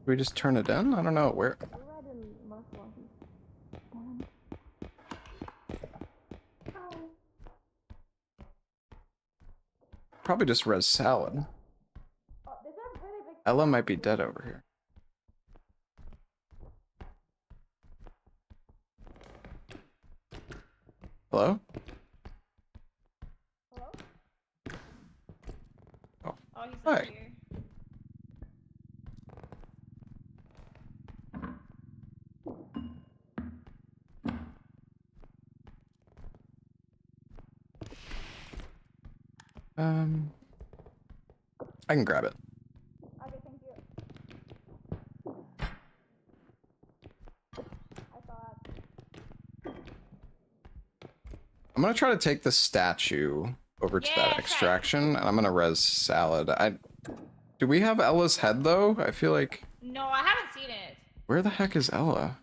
Did we just turn it in? I don't know. Where? Probably just res Salad. Ella might be dead over here. Hello? Hello? Oh. Oh, he's Hi. over here. I can grab it. Okay, thank you. I thought. I'm gonna try to take the statue over to Yeah, that try. extraction, and I'm gonna res Salad. Do we have Ella's head though? I feel like... No, I haven't seen it. Where the heck is Ella?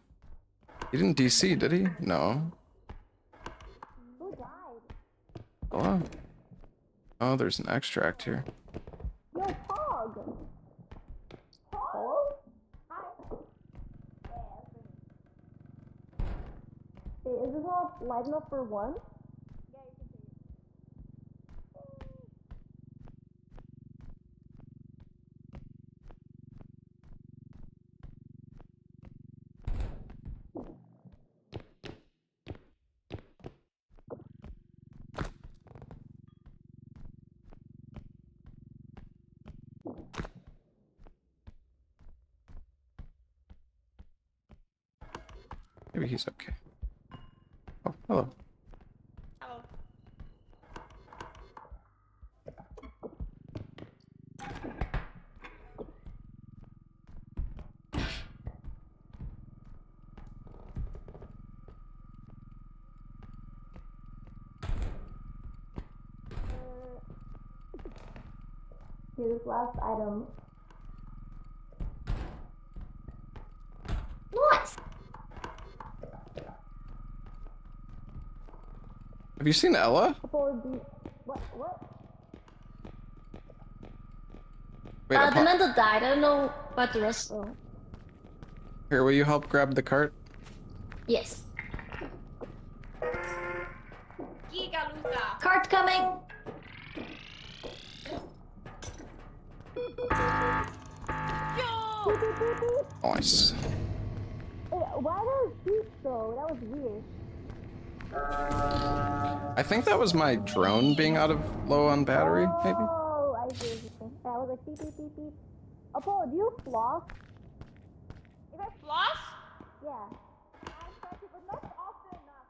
He didn't DC, did he? No. Who died? Ella? Oh, there's an extract here. Yo, Pog! Hello? Hi. Hey, is this not light enough for one? Yeah, you can take it. Maybe he's okay. Oh, hello. Hello. Here's last item. Nice! Have you seen Ella? What? Wait, The Mendel died. I don't know about the rest though. Here, will you help grab the cart? Yes. Giga Luta. Cart coming! Yo! Nice. Why those sheep though? That was weird. I think that was my drone being out of low on battery, maybe? Oh, I see. I was like beep beep beep beep. Apollo, do you floss? If I floss? Yeah. I try to, but not often enough.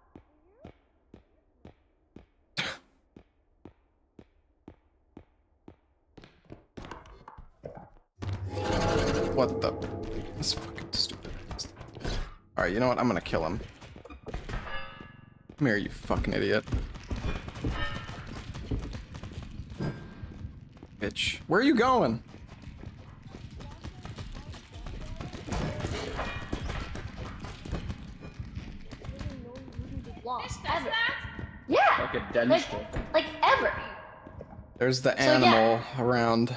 Do you? What the? That's fucking stupid. Alright, you know what? I'm gonna kill him. Come here, you fucking idiot. Bitch. Where are you going? lost Does ever. that? Yeah, Like a dentist. like ever. There's the So, yeah. animal around.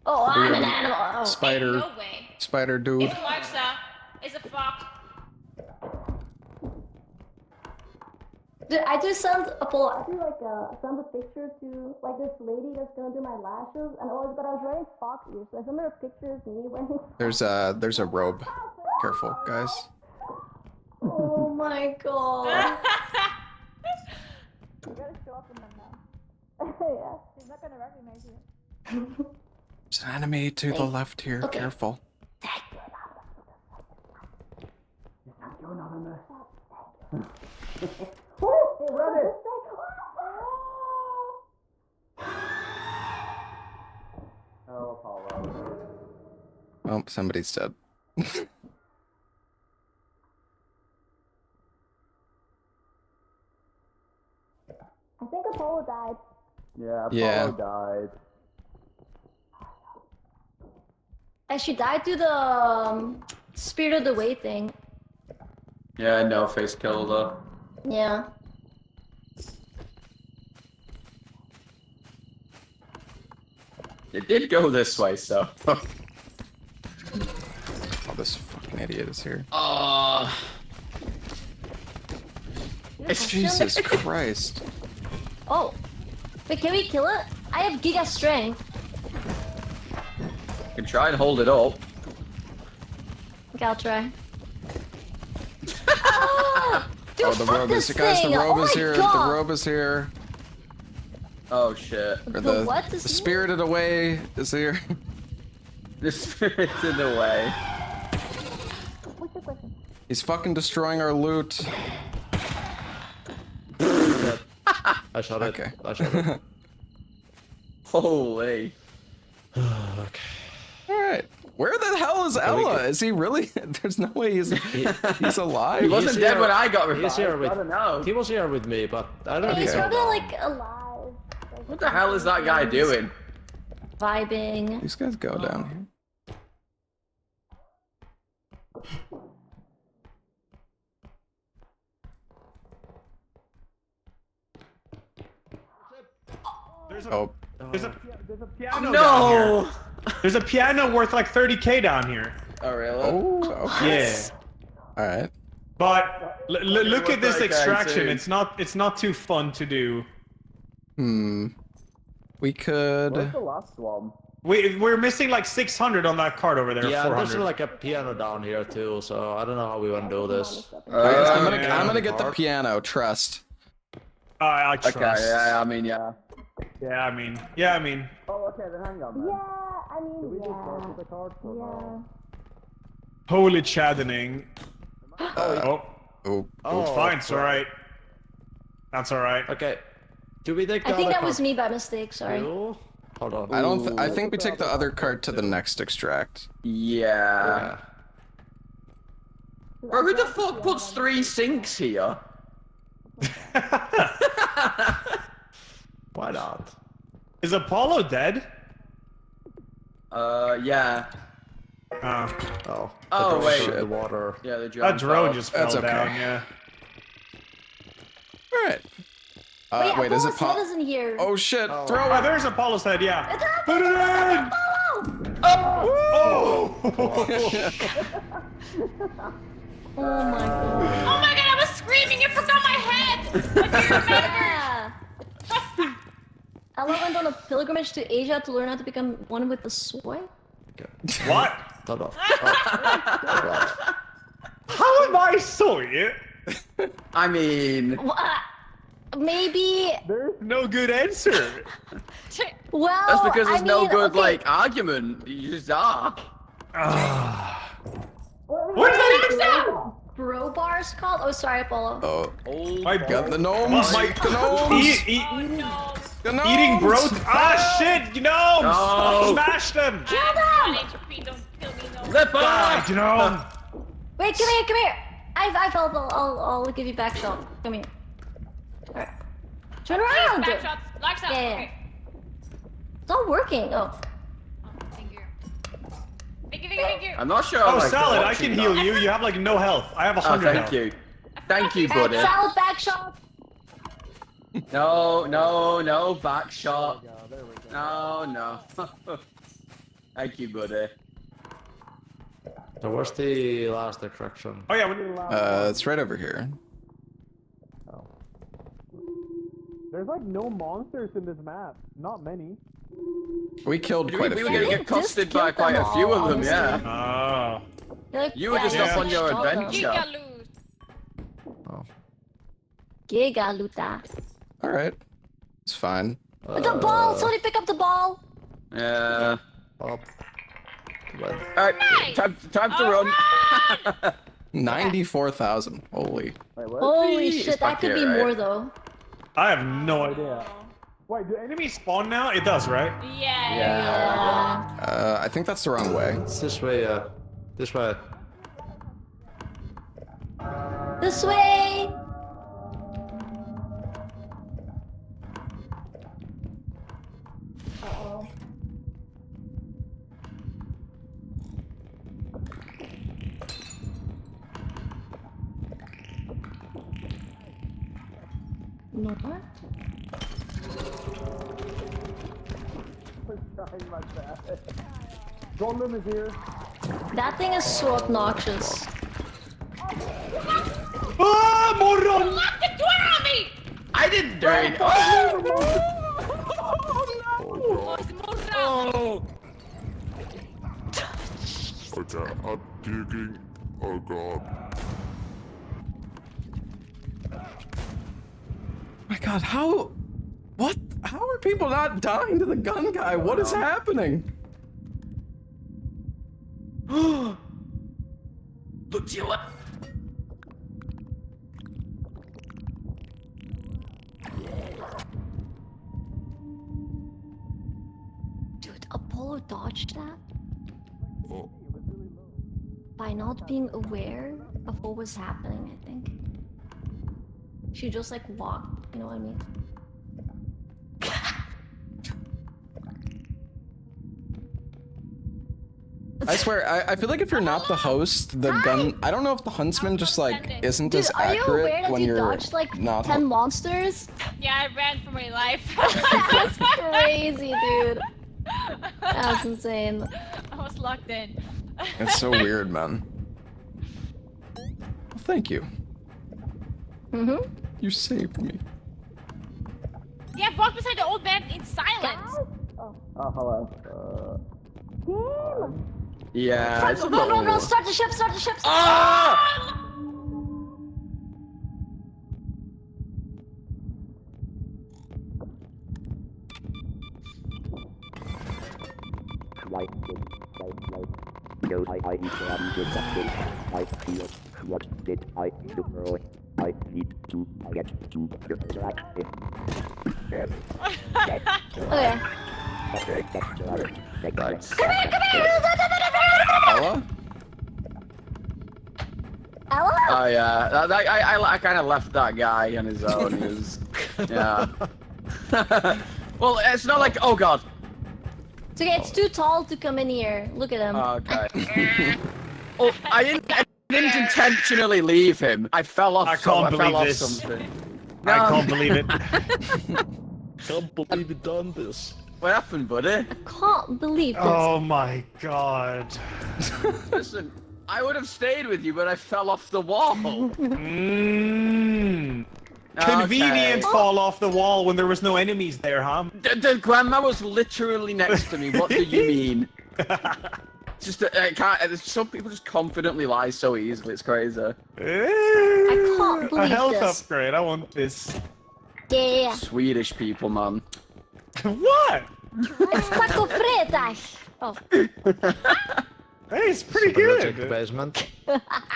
Oh, I'm Weird. an animal. Oh. Spider. No way. Spider dude. It's Larsa. It's a fuck. Dude, I do send Apollo. I do like send a picture to like this lady that's gonna do my lashes, and but I was wearing fox ears, so I sent her a picture of me wearing. There's a robe. Careful, guys. Oh my god. You gotta show up in them now. Yeah. She's not gonna recognize you. There's an enemy to the left here. Okay. Careful. Oh, Apollo. Oh, somebody's dead. I think Apollo died. Yeah, Apollo Yeah. died. And she died to the Spirit of the Way thing. Yeah, no face killed her. Yeah. It did go this way, so. Oh, this fucking idiot is here. It's Jesus Christ. Oh. Wait, can we kill it? I have Giga Strength. You can try and hold it up. Okay, I'll try. Ah! Dude, Oh, the fuck robe this is guys. The thing! robe Oh is my here. God. The robe is here. Oh shit. Or The what is the here? spirited away is here. The spirit's in the way. What's your question? He's fucking destroying our loot. I shot it. Okay. I shot it. Holy. Okay. All right. Where the hell is Ella? Is he really? There's no way he's alive. He wasn't He's dead here- when I got He's revived. here with. I don't know. He was here with me, but I don't He's know. probably like alive. Like, What the hell is that guy doing? Vibing. These guys go down here. There's a, Oh, there's a piano down here. No! There's a piano worth like 30k down here. Oh, really? oh, okay. Yeah. All right. But look at this What that guy extraction. said. It's not too fun to do. We could. Where's the last one? We're missing like 600 on that card over there. Yeah, 400. there's like a piano down here too, so I don't know how we want to do this. I'm gonna get the piano. Trust. I trust. Okay, yeah, I mean, yeah. Yeah, I mean. Oh, okay, then hang on, man. Yeah, I mean, yeah. the card for Yeah. Holy chaddening. Oh, Oh. it's fine. It's all right. That's all right. Okay. Do we take the I think other that was card me by mistake, sorry. too? Hold on. I don't. I think we take the other card to the next extract. Yeah. Bro, who the fuck puts 3 sinks here? Why not? Is Apollo dead? Yeah. Oh. Oh, drone wait. fell in the water. Yeah, the drone. That drone fell. just fell That's okay. down, yeah. All right. Wait, Wait, is it Apollo's head isn't here. Oh shit! Oh. Throw Oh, it. there's Apollo's head, yeah. It's Put it in! Apollo! Oh! Oh my god. Oh my god, I was screaming, you forgot my head! I do remember! Yeah. Ella went on a pilgrimage to Asia to learn how to become one with the soy. What? Hold on. How am I soy? I mean, Maybe. There's no good answer. Well, that's because there's I no mean, good, okay. like, argument. You just are. What is that? Bro bars called? Oh, sorry, Apollo. Oh, My got the gnomes. My- The gnomes. Oh no! The gnomes. Eating bro. Ah, shit, gnomes! No. Smash them! I'm running, Repeat, don't kill me, no. Let Die, by! gnome! Wait, come here, come here. I felt. I'll give you back shot. Come here. Alright. Turn around. Back shots, back shots, Yeah. okay. It's not working. Oh. Thank you. Thank you. I'm not sure. Oh, like, Salad, I watching can heal that. you. You have like no health. I have Oh, 100 thank health. you. Thank you, buddy. Salad back shot. No, back shot. No. Thank you, buddy. So where's the last attraction? Oh yeah, we need a last. It's right over here. There's like no monsters in this map. Not many. We killed quite a We few. were gonna get costed by killed quite them a few all, of them, yeah. Ah. You were just off on your shot them. adventure. Giga loot. Giga luta. Alright. It's fine. The ball! Somebody pick up the ball! Yeah. Up. Alright, time to run. 94,000. Holy. Holy shit, that could be more though. I have no idea. Wait, do enemies spawn now? It does, right? Yeah. I think that's the wrong way. It's this way, this way. This way! Uh-oh. No what? Gondom is here. That thing is so obnoxious. Ah, moron! Lock the door on me! I didn't do it. Oh, it's more Oh. Okay, I'm digging. Oh god. My god, how? What? How are people not dying to the gun guy? What is happening? Look to your left. Dude, Apollo dodged that? Oh, By not being aware of what was happening, I think. She just like walked, you know what I mean? I swear, I feel like if you're not the host, the gun. I don't know if the huntsman just like isn't Dude, as are you aware accurate that when you you're dodged like not. 10 monsters? Yeah, I ran for my life. That's crazy, dude. That's insane. I was locked in. It's so weird, man. Well, thank you. Mm-hmm. You saved me. Yeah, walk beside the old man in silence. Oh. Hello. Team! Yeah. It's a Go, go, go, little... start the ship, start the ship! Ah! Right. No, I need to get something. I feel what did I do wrong? I need to get to the right. Okay. Thanks. Ella? Ella? Oh yeah, I kind of left that guy on his own. He was, yeah. Well, it's not like, oh god. It's okay, it's too tall to come in here. Look at him. Okay. Oh, I didn't intentionally leave him. I fell off. I can't believe this. Something. I No. can't believe it. Can't believe you done this. What happened, buddy? I can't believe this. Oh my god. Listen, I would have stayed with you, but I fell off the wall. Mmm. Convenient fall off the wall when there was no enemies there, huh? The grandma was literally next to me. What do you mean? Just some people just confidently lie so easily. It's crazy. I can't A believe health this. upgrade. I want this. Yeah. Swedish people, man. What? It's taco fredag. Oh. Hey, it's pretty Check the good. basement.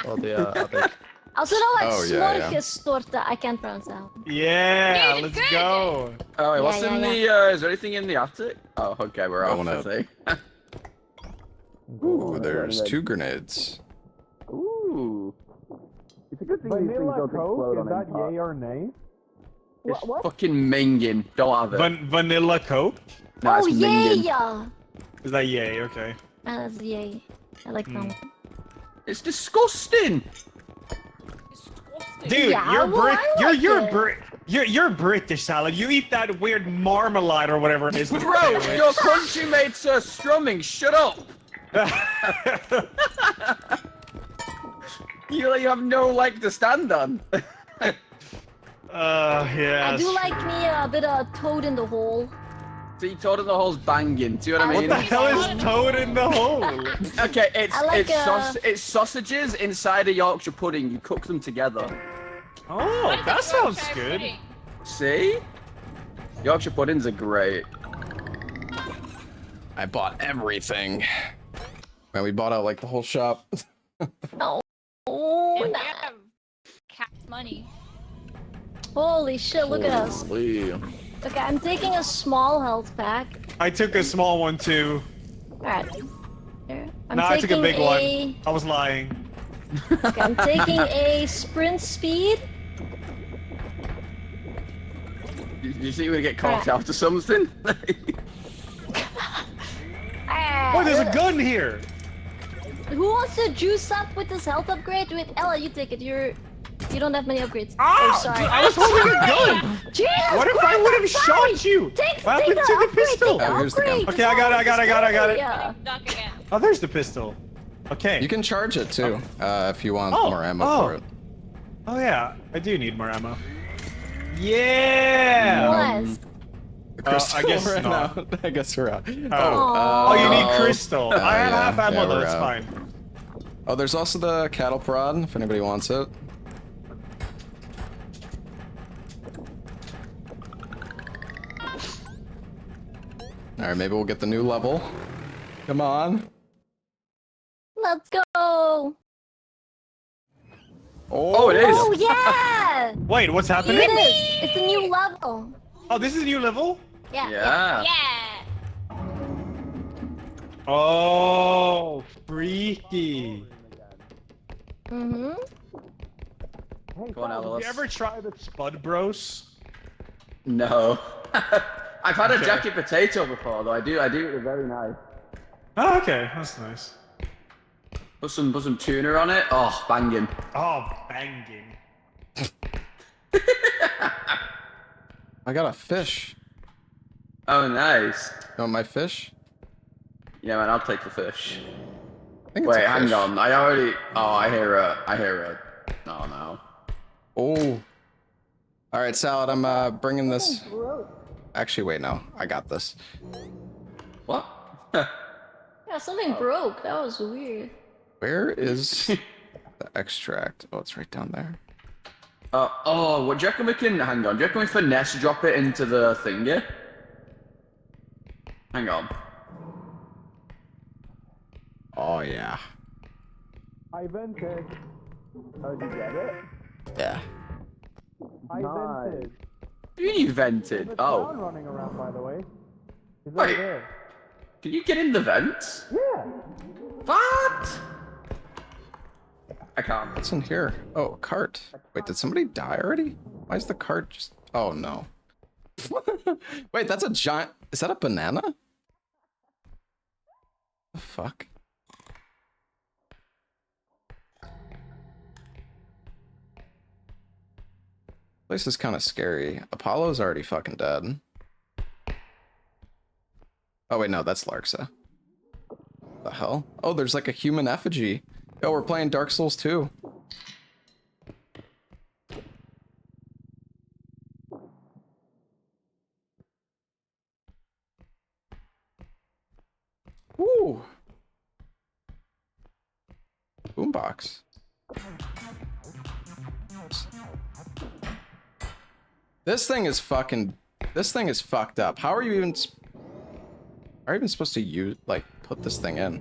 Oh, the attic. Also, no, like Oh, yeah, yeah. smorgastorta. I can't pronounce that. Yeah, Good, let's good. go. Oh, wait, what's Yeah, in yeah, the? Is there anything in the attic? Oh, okay, we're Going off. I up. think. Ooh, there's 2 grenades. Ooh. It's a good thing Vanilla Coke, is that yay or nay? It's What? fucking minging. Don't have it. Vanilla Coke? No, Oh, it's yay! minging. Yeah. Is that yay? Okay. That's yay. I like that one. It's disgusting. tasty. Dude, Yeah, you're well, Brit. I like You're British salad. You eat that weird marmalade or whatever it is. Bro, your country mates are strumming. Shut up. You have no leg to stand on. Yeah. I do like me a bit of toad in the hole. See, Toad in the Hole's banging. See what I mean? What the hell is Toad in the hole? Okay, it's I like, it's sausages inside a Yorkshire pudding. You cook them together. Oh, What is that a sounds Yorkshire good. pudding? See? Yorkshire puddings are great. I bought everything. Man, we bought out like the whole shop. Oh, Yeah, we nah. have cat money. Holy shit, look at us. Holy. Okay, I'm taking a small health pack. I took a small one too. Alright. Here. I'm No, I took a taking big one. I was lying. Okay, I'm taking a sprint speed. You think we're gonna get caught out or something? Oh, there's a gun here. Who wants to juice up with this health upgrade? Wait, Ella, you take it. You don't have many upgrades. Ah, oh, sorry. dude, I was holding a gun. Jesus What if I Christ, would I'm have sorry. shot you? Take What happened the to the upgrade, pistol? take the Oh, here's the gun. upgrade. Okay, I got it. Yeah. Duck again. Oh, there's the pistol. Okay. You can charge it too, if you want Oh, more ammo for it. Oh yeah, I do need more ammo. Yeah. What? The crystal I guess ran not. out. I guess we're out. Oh, you need crystal. I have yeah, half ammo yeah, though, we're it's out. fine. Oh, there's also the cattle prod, if anybody wants it. Alright, maybe we'll get the new level. Come on. Let's go. Oh, it is. Oh yeah. Wait, what's happening? It is. It's a new level. Oh, this is a new level? Yeah. Yeah. Yeah. Oh, freaky. Mhm. Go on, Have Alice. you ever tried the Spud Bros? No. I've had a jacket potato before, though. I do. They're very nice. Oh, okay, that's nice. Put some tuna on it. Oh, banging. Oh, banging. I got a fish. Oh, nice. You want my fish? Yeah, man, I'll take the fish. I think it's Wait, a hang fish. on. I hear a. Oh no. Oh. Alright, Salad, I'm bringing this. Actually, wait, no. I got this. What? Yeah, something broke. That was weird. Where is the extract? Oh, it's right down there. What do you reckon we can... Hang on. Do you reckon we finesse drop it into the thingy? Hang on. Oh, yeah. I vented. Oh, did you get it? Yeah. I vented. You vented? Oh. Running around, by the way. Is Wait. there? Can you get in the vents? Yeah. What? I can't. What's in here? Oh, a cart. Wait, did somebody die already? Why is the cart just... Oh, no. Wait, that's a giant... Is that a banana? The fuck? Place is kind of scary. Apollo's already fucking dead. Oh wait, no, that's Larxa. The hell? Oh, there's like a human effigy. Yo, we're playing Dark Souls 2. Ooh. Boombox. This thing is fucking... This thing is fucked up. How are you even... Are you even supposed to use... Like, put this thing in?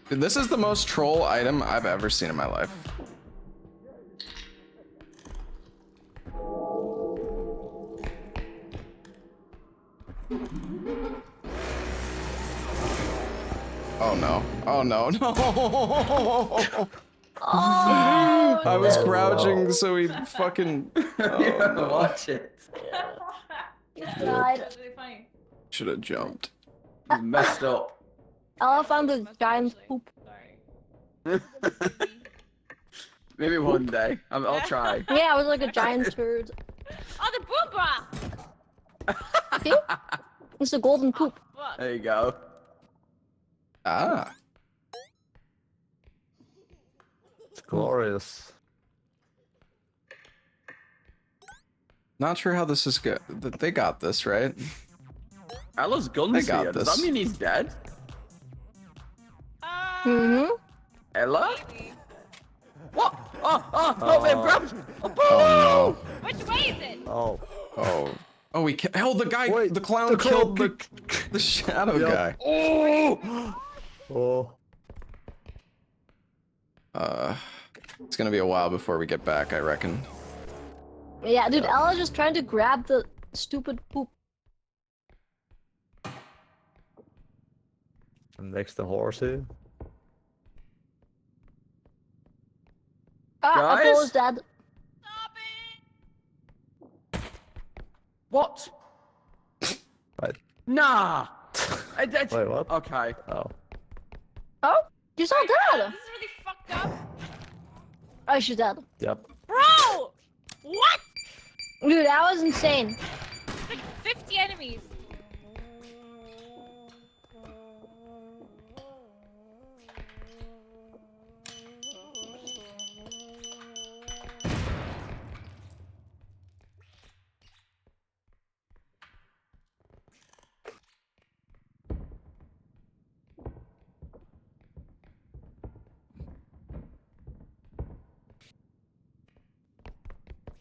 Dude, this is the most troll item I've ever seen in my life. Oh no. Oh no, no. Oh, I was Oh, crouching so he'd fucking. Oh, Watch it. you tried. That's really funny. should have jumped. You messed up. I found the Must giant actually. poop. Sorry. Maybe one day. I'll try. Yeah, I was like a giant turd. Oh, the boom bra! See? It's a golden poop. Fuck. There you go. Ah. It's glorious. Not sure how this is good. They got this, right? Ella's They gun's got here. Does this. that mean he's dead? Mm-hmm. Ella? What? Oh, they've grabbed! Oh Which way is it? Oh. no. Oh, we held the guy. Wait, the clown the killed clown the shadow Yep. guy. Oh. Oh. It's gonna be a while before we get back, I reckon. Yeah, dude, Ella's just trying to grab the stupid poop. And next to horsey. Ah, Guys? Apollo's dead. Stop it! What? Right. Nah! Wait, what? Okay. Oh. Oh, you saw This that? is really fucked up. Oh, she's dead. Yep. Bro! What? Dude, that was insane. Like 50 enemies.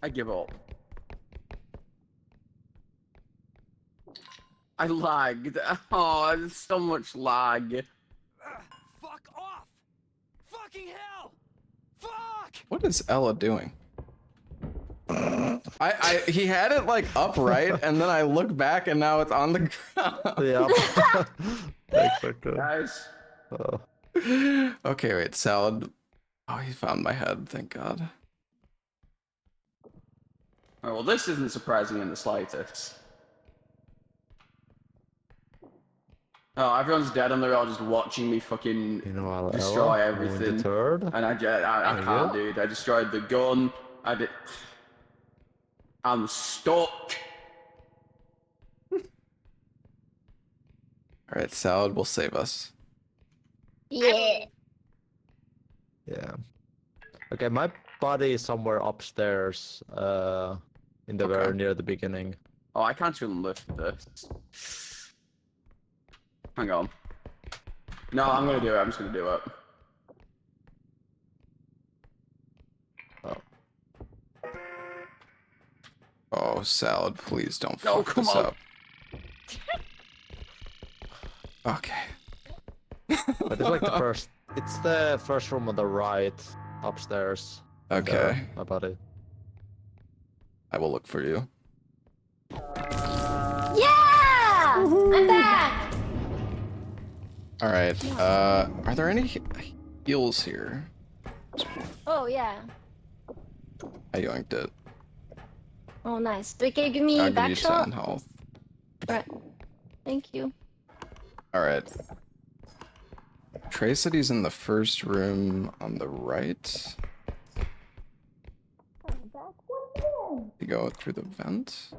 I give up. I lagged. Oh, there's so much lag. Fuck off! Fucking hell! Fuck! What is Ella doing? He had it like upright, and then I look back, and now it's on the ground. Yep. Exactly. Guys. Oh. Okay, wait, Salad. Oh, he found my head, thank God. Oh, well, this isn't surprising in the slightest. Oh, everyone's dead and they're all just watching me fucking You know, Ella, destroy Ella, everything. the third. And I can't, dude. I destroyed the gun. I'm stuck. Alright, Salad will save us. Yeah. Yeah. Okay, my body is somewhere upstairs. In the very near the beginning. Oh, I can't even lift this. Hang on. No, I'm gonna do it. I'm just gonna do it. Oh, Salad, please don't No, fuck come this on. up. Okay. But it's like the first. It's the first room on the right, upstairs. Okay. My body. I will look for you. Yeah! I'm back! Alright, are there any heals here? Oh, yeah. I yoinked it. Oh, nice. Okay, give me I'll give back you shot. 10 health. Alright. Thank you. Alright. Trey said he's in the first room on the right. You go through the vent.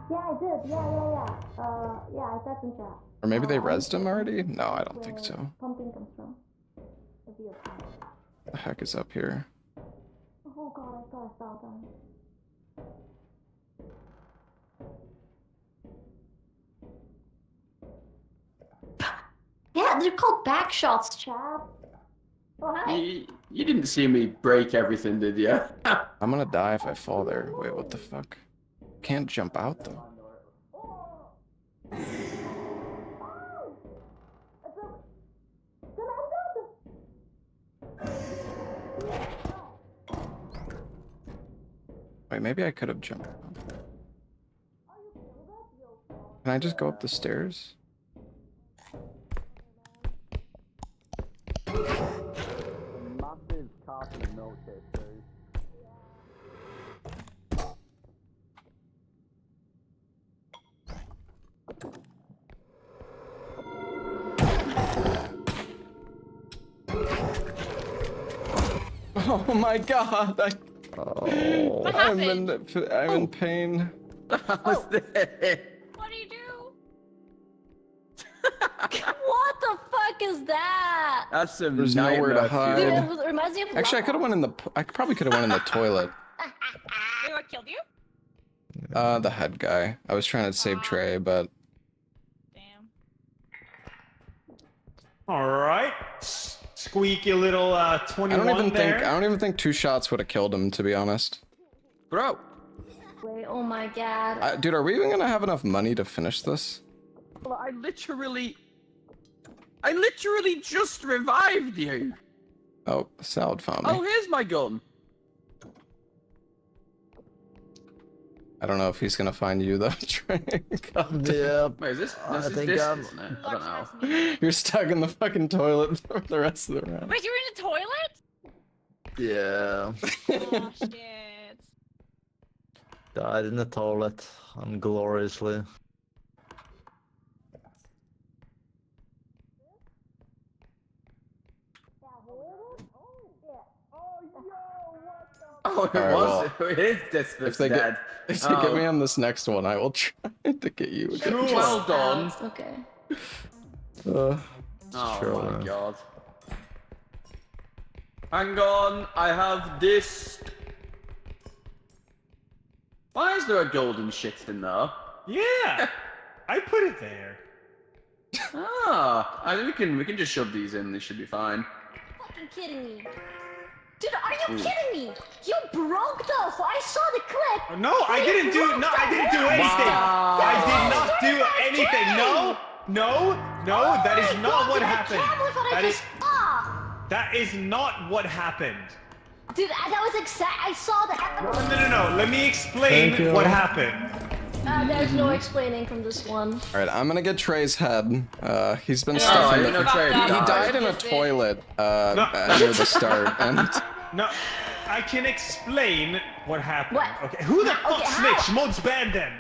Yeah, I did. Yeah. Yeah, I typed in chat. Or maybe they rezzed him already? No, I don't think so. Pumpkin comes from. If you have time. The heck is up here? Oh god, I thought I fell down. Yeah, they're called back shots, chap. Oh, hi. You didn't see me break everything, did you? I'm gonna die if I fall there. Wait, what the fuck? Can't jump out though. Wait, maybe I could have jumped out. Can I just go up the stairs? Oh my god! What I'm happened? in pain. How's this? What do you do? What the fuck is that? That's some There's nowhere to nightmare hide. Dude, fuel. it reminds me of. Actually, I could have went in the. I probably could have went in the toilet. Wait, what killed you? The head guy. I was trying to save Trey, but Damn. All right. Squeaky little 21 I there. don't even think 2 shots would have killed him, to be honest. Bro. Wait, oh my god. Dude, are we even gonna have enough money to finish this? Well, I literally just revived you. Oh, Salad found me. Oh, here's my gun. I don't know if he's gonna find you though, Trey. Yeah. Wait, is this? I This is think this, I'm- isn't it? I don't know. You're stuck in the fucking toilet for the rest of the round. Wait, you were in the toilet? Yeah. Oh shit. Died in the toilet ungloriously. Oh, it Alright, was. well, It is this If they dead. if they get me on this next one, I will try to get you again. Cool. Well done. Okay. Oh Sure, my man. god. Hang on, I have this. Why is there a golden shit in there? Yeah. I put it there. Ah, I think we can just shove these in. They should be fine. Fucking kidding me. Dude, are you kidding me? You broke those. I saw the clip. No, I didn't do anything. Wow. I did not do anything. No, that is not what happened. That is not what happened. Dude, that was exact. I saw that. No. Let me explain Thank you. what happened. There's no explaining from this one. Alright, I'm gonna get Trey's head. He's been Oh, stuck I in didn't the... know Trey He died. died in a toilet near the start, and... No, I can explain what happened. What? Okay, who the fuck Okay, snitched? how? Mods banned them.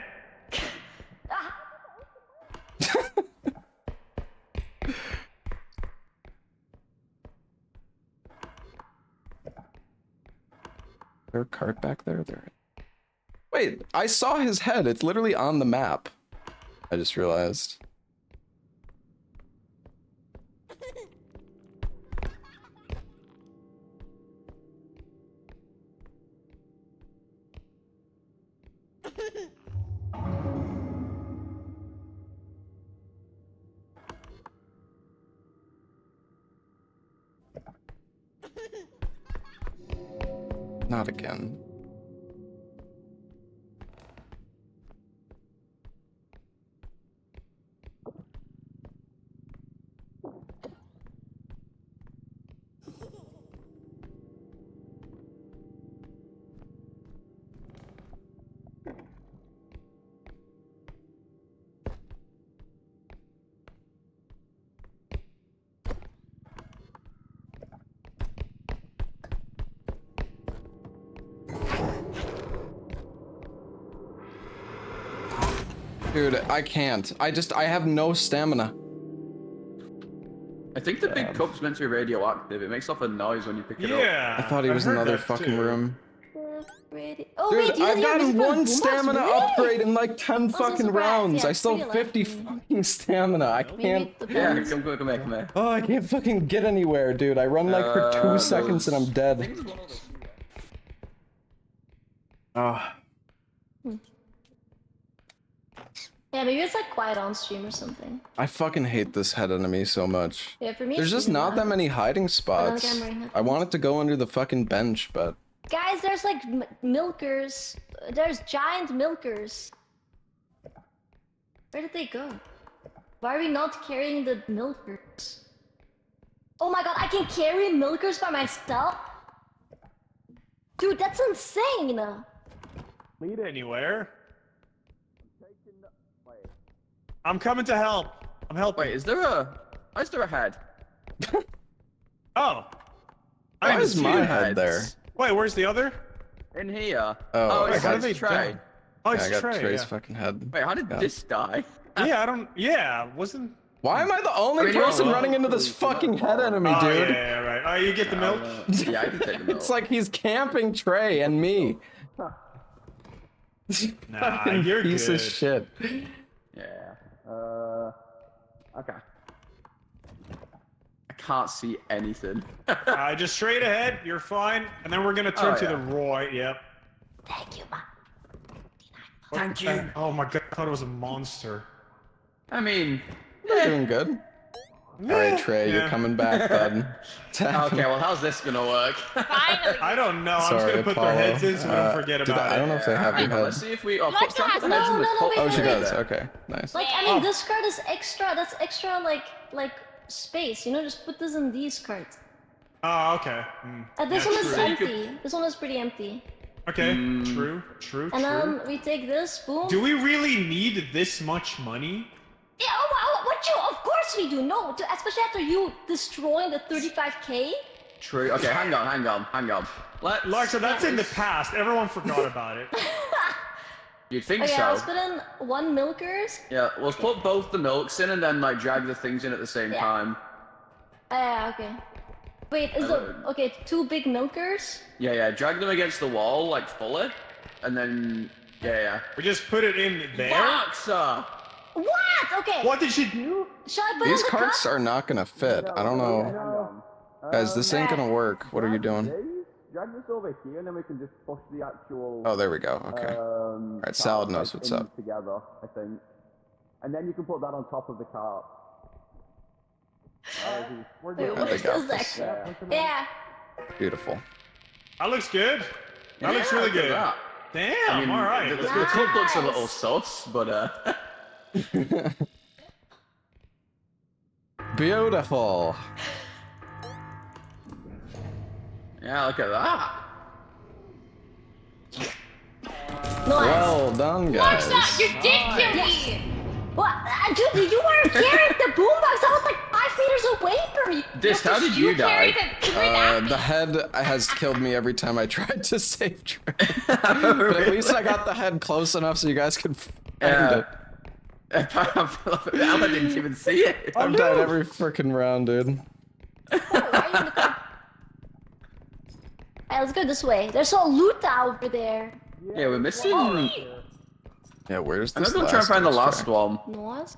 Is there a cart back there? Wait, I saw his head. It's literally on the map. I just realized. Not again. Dude, I can't. I have no stamina. I think the big cup's meant to be radioactive. It makes off a noise when you pick it up. Yeah. I thought he was in heard another that fucking too. room. Oh, Dude, wait, I've gotten one stamina really? upgrade in like 10 so fucking surprised. rounds. Yeah, I still pretty have 50 lucky. fucking stamina. I can't. Maybe the Yeah, bones. come here. Oh, I can't fucking get anywhere, dude. I run like for 2 seconds and I'm dead. Oh. Yeah, maybe it's like quiet on stream or something. I fucking hate this head enemy so much. Yeah, for me. There's it's just really not bad. that many hiding spots. I'm I wanted to go under the fucking bench, but Guys, there's like milkers. There's giant milkers. Where did they go? Why are we not carrying the milkers? Oh my god, I can carry milkers by myself? Dude, that's insane! Lead anywhere. I'm coming to help. I'm helping. Wait, is there a head? Oh. why I is didn't see my it. head there? Wait, where's the other? In here. Oh, it's I got- did they Trey. die? Oh, Yeah, it's I got Trey. Trey's Yeah. fucking head. Wait, how did Yeah. this die? Yeah, I don't. Yeah, wasn't. Why am I the only person running into this fucking head enemy, Oh, dude? yeah, right. Oh, you get the milk? Yeah, I can take the milk. It's like he's camping Trey and me. Nah, Fucking you're piece good. of shit. Yeah. Okay. I can't see anything. Just straight ahead, you're fine. And then we're gonna turn to the right, yep. Thank you, Mom. Thank you. Oh my god, I thought it was a monster. I mean, You're doing good. Alright, Trey, you're coming back, bud. Okay, well, how's this gonna work? Finally. I don't know, I'm just Sorry, gonna put Apollo. their heads in so we don't forget Do about I don't know it. if they have your Hang on, let's head. see if we. Oh, Like put, try and put the that. heads in the No, cup. wait, Oh, she wait, does. wait. Okay, nice. Like, I mean, this card is extra. That's extra, like space. You know, just put this in these cards. Oh, okay. This Yeah, one is true. empty. This one is pretty empty. Okay, true. And then we take this. Boom. Do we really need this much money? Yeah. Oh, what you? Of course we do. No, especially after you destroying the 35K. True. Okay, hang on. Larsa, that's in the past. Everyone forgot about it. You'd think Okay, so. let's put in 1 milkers. Yeah, let's put both the milks in and then like drag the things in at the same time. Yeah, okay. Wait, is okay, 2 big milkers? Yeah, drag them against the wall like fully, and then yeah. We just put it in there? Boxer! What? Okay. What did she do? Shall I put These in the carts cup? are not gonna fit. I don't know. Guys, this ain't gonna work. What are you doing? Drag this over here and then we can just push the actual. Oh, there we go. Okay. Alright, Salad knows what's up. Together, I think. And then you can put that on top of the cart. We're Wait, good. what they is got this this. extra? Yeah. Beautiful. That looks good. That looks really look at good. that. Damn, I mean, alright. the cup looks a little sus, but Beautiful. yeah, look at that. Nice. Well done, guys. Larsa, you did kill me! What? Dude, you weren't carrying the boombox. I was like 5 meters away from you. Disc, how did you die? The head has killed me every time I tried to save Trey. But at least I got the head close enough so you guys could find it. I didn't even see it. I've died every freaking round, dude. Alright, let's go this way. There's a loot over there. Yeah, we're missing. Yeah, where's I'm this gonna try and find the last one. one. Noise?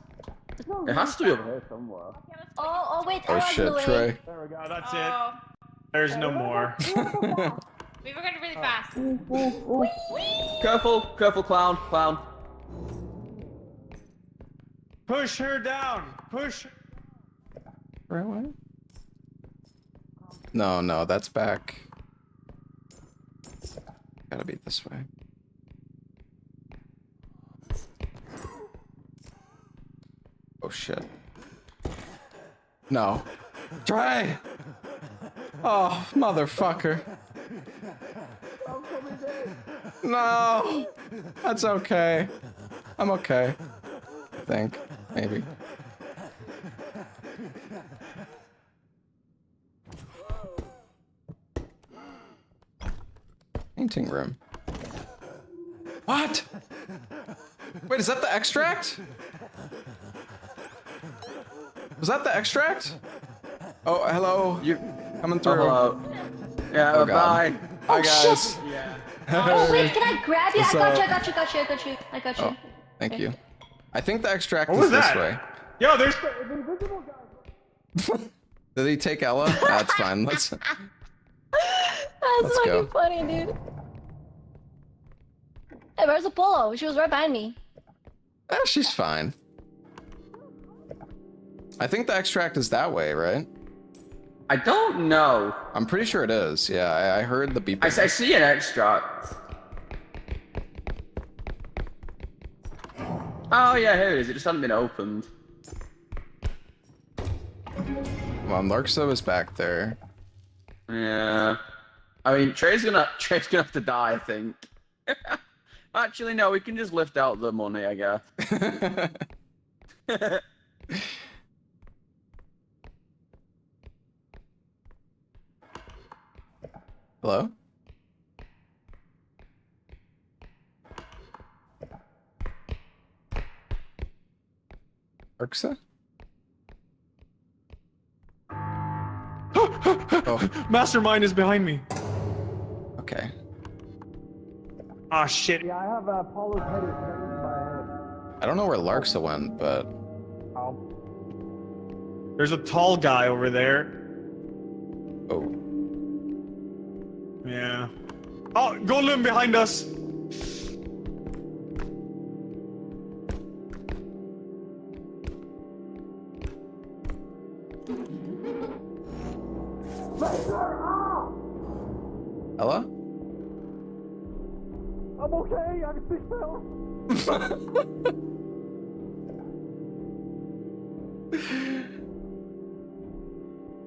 It has to be over here somewhere. Oh, wait. Oh I was in the shit, way. Trey. There we go, that's it. There's no more. We were going really fast. Careful, clown. Push her down. Push. Right way? No, that's back. Gotta be this way. Oh shit. No. Try! Oh, motherfucker. No! That's okay. I'm okay. I think. Maybe. Painting room. What? Wait, is that the extract? Was that the extract? Oh, hello. You coming through? Hello. Yeah, Oh, bye. God. Oh, Hi, guys. shit. Yeah. Oh, wait, can I grab you? What's I got up? you. I got you. Oh, thank you. I think the extract What is was this that? way. Yo, there's the invisible guy. Did he take Ella? That's fine. Let's. That's Let's fucking go. funny, dude. Hey, where's Apollo? She was right behind me. She's fine. I think the extract is that way, right? I don't know. I'm pretty sure it is. Yeah, I heard the beeping. I see an extract. Oh yeah, here it is. It just hadn't been opened. Well, Larkso is back there. Yeah. I mean, Trey's gonna have to die, I think. Actually, no. We can just lift out the money, I guess. Hello? Arxa? Mastermind is behind me. Okay. Ah, shit. Yeah, I have Paulo's head is connected by a head. I don't know where Larxa went, but There's a tall guy over there. oh, Yeah. Oh, Golem behind us. Ella? I'm okay, I can see Phil.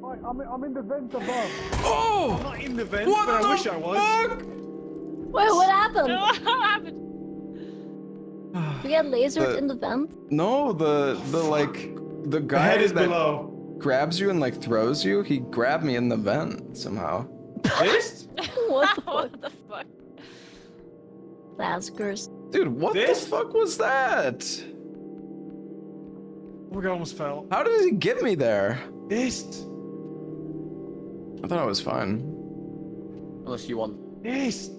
I'm in the vent above. Oh! I'm not in the vent, What but the I wish I was. fuck? Wait, what happened? What happened? We get lasered The- in the vent? No, the The guy head is that below. grabs you and like throws you, he grabbed me in the vent somehow. This? What the fuck? What the fuck? That's cursed. Dude, what This? the fuck was that? Oh my god, I almost fell. How did he get me there? This. I thought I was fine. Unless you want. This.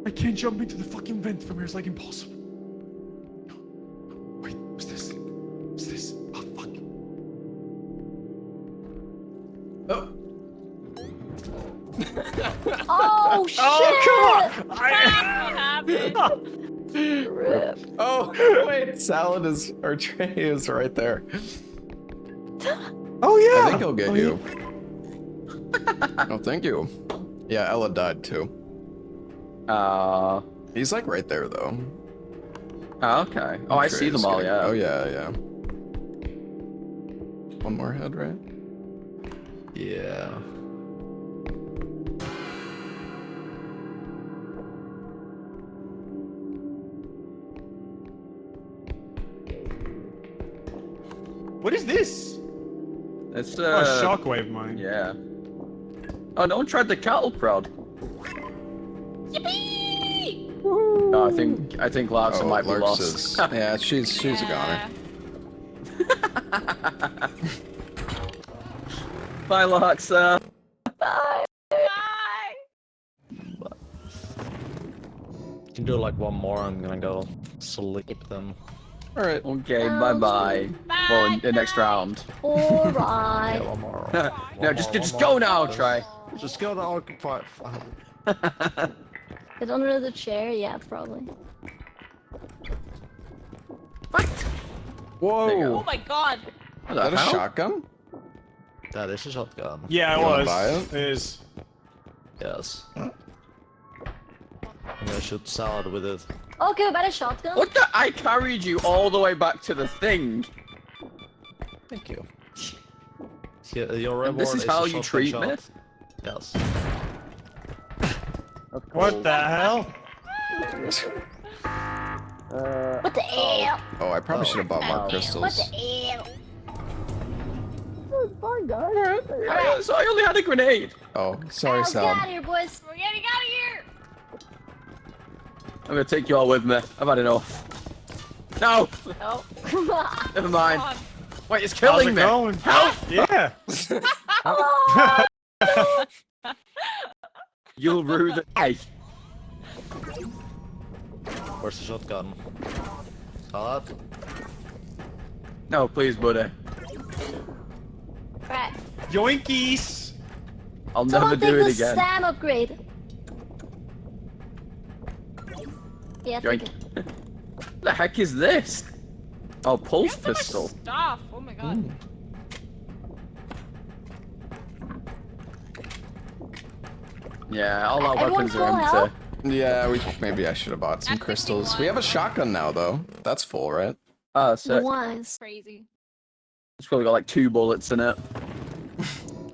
I can't jump into the fucking vent from here. It's like impossible. Wait, what's this? What's this? Oh fuck. Oh. Oh shit! Oh come on! What happened? Rip. Oh, wait, salad is, or tray is right there. Oh yeah! I think he'll get Oh, you. Oh, thank you. Yeah, Ella died too. He's like right there though. Okay. Oh, I see them all, yeah. Oh yeah, yeah. One more head, right? Yeah. What is this? It's Oh, a shockwave mine. Yeah. Oh, no one tried the cattle prod. Yippee! No, I think Larsa might be Larks lost. is- yeah, she's a goner. Bye, Larsa. Bye. Bye! You can do like one more. I'm gonna go sleep then. All right. Okay, bye-bye. Bye, For the next round. Alright. Yeah, one more. No, just go now, try. Just go to occupy. Get under the chair? Yeah, probably. Fight! Whoa. There you go. Oh my god! Is that a hell? shotgun? That is a shotgun. Yeah, it You wanna was. buy it? It is. Yes. I'm gonna shoot salad with it. Okay, about a shotgun? What the? I carried you all the way back to the thing. Thank you. Yeah, your And reward this is a how you shotgun treat shot. me? Yes. What the hell? What the hell? Oh, I probably should have bought more What crystals. the hell? Oh, fine, guys. So I only had a grenade. Oh, sorry, Let's get out of Sal. here, boys. We're getting out of here! I'm gonna take you all with me. I've had enough. No! Oh. Never mind. God. Wait, it's How's killing it me! going? Help! Yeah. You'll rue the day. Where's the shotgun? Salad? No, please, buddy. Right. Yoinkies! I'll Someone never take do the it again. SAM upgrade. Yeah, take Yoink. it. What the heck is this? Oh, pulse There's so much pistol. stuff. Oh my god. Yeah, all our Everyone weapons are full health? empty. Yeah, maybe I should have bought some At crystals. 51. We have a shotgun now, though. That's full, right? Oh, so Wise. Crazy. it's probably got like 2 bullets in it.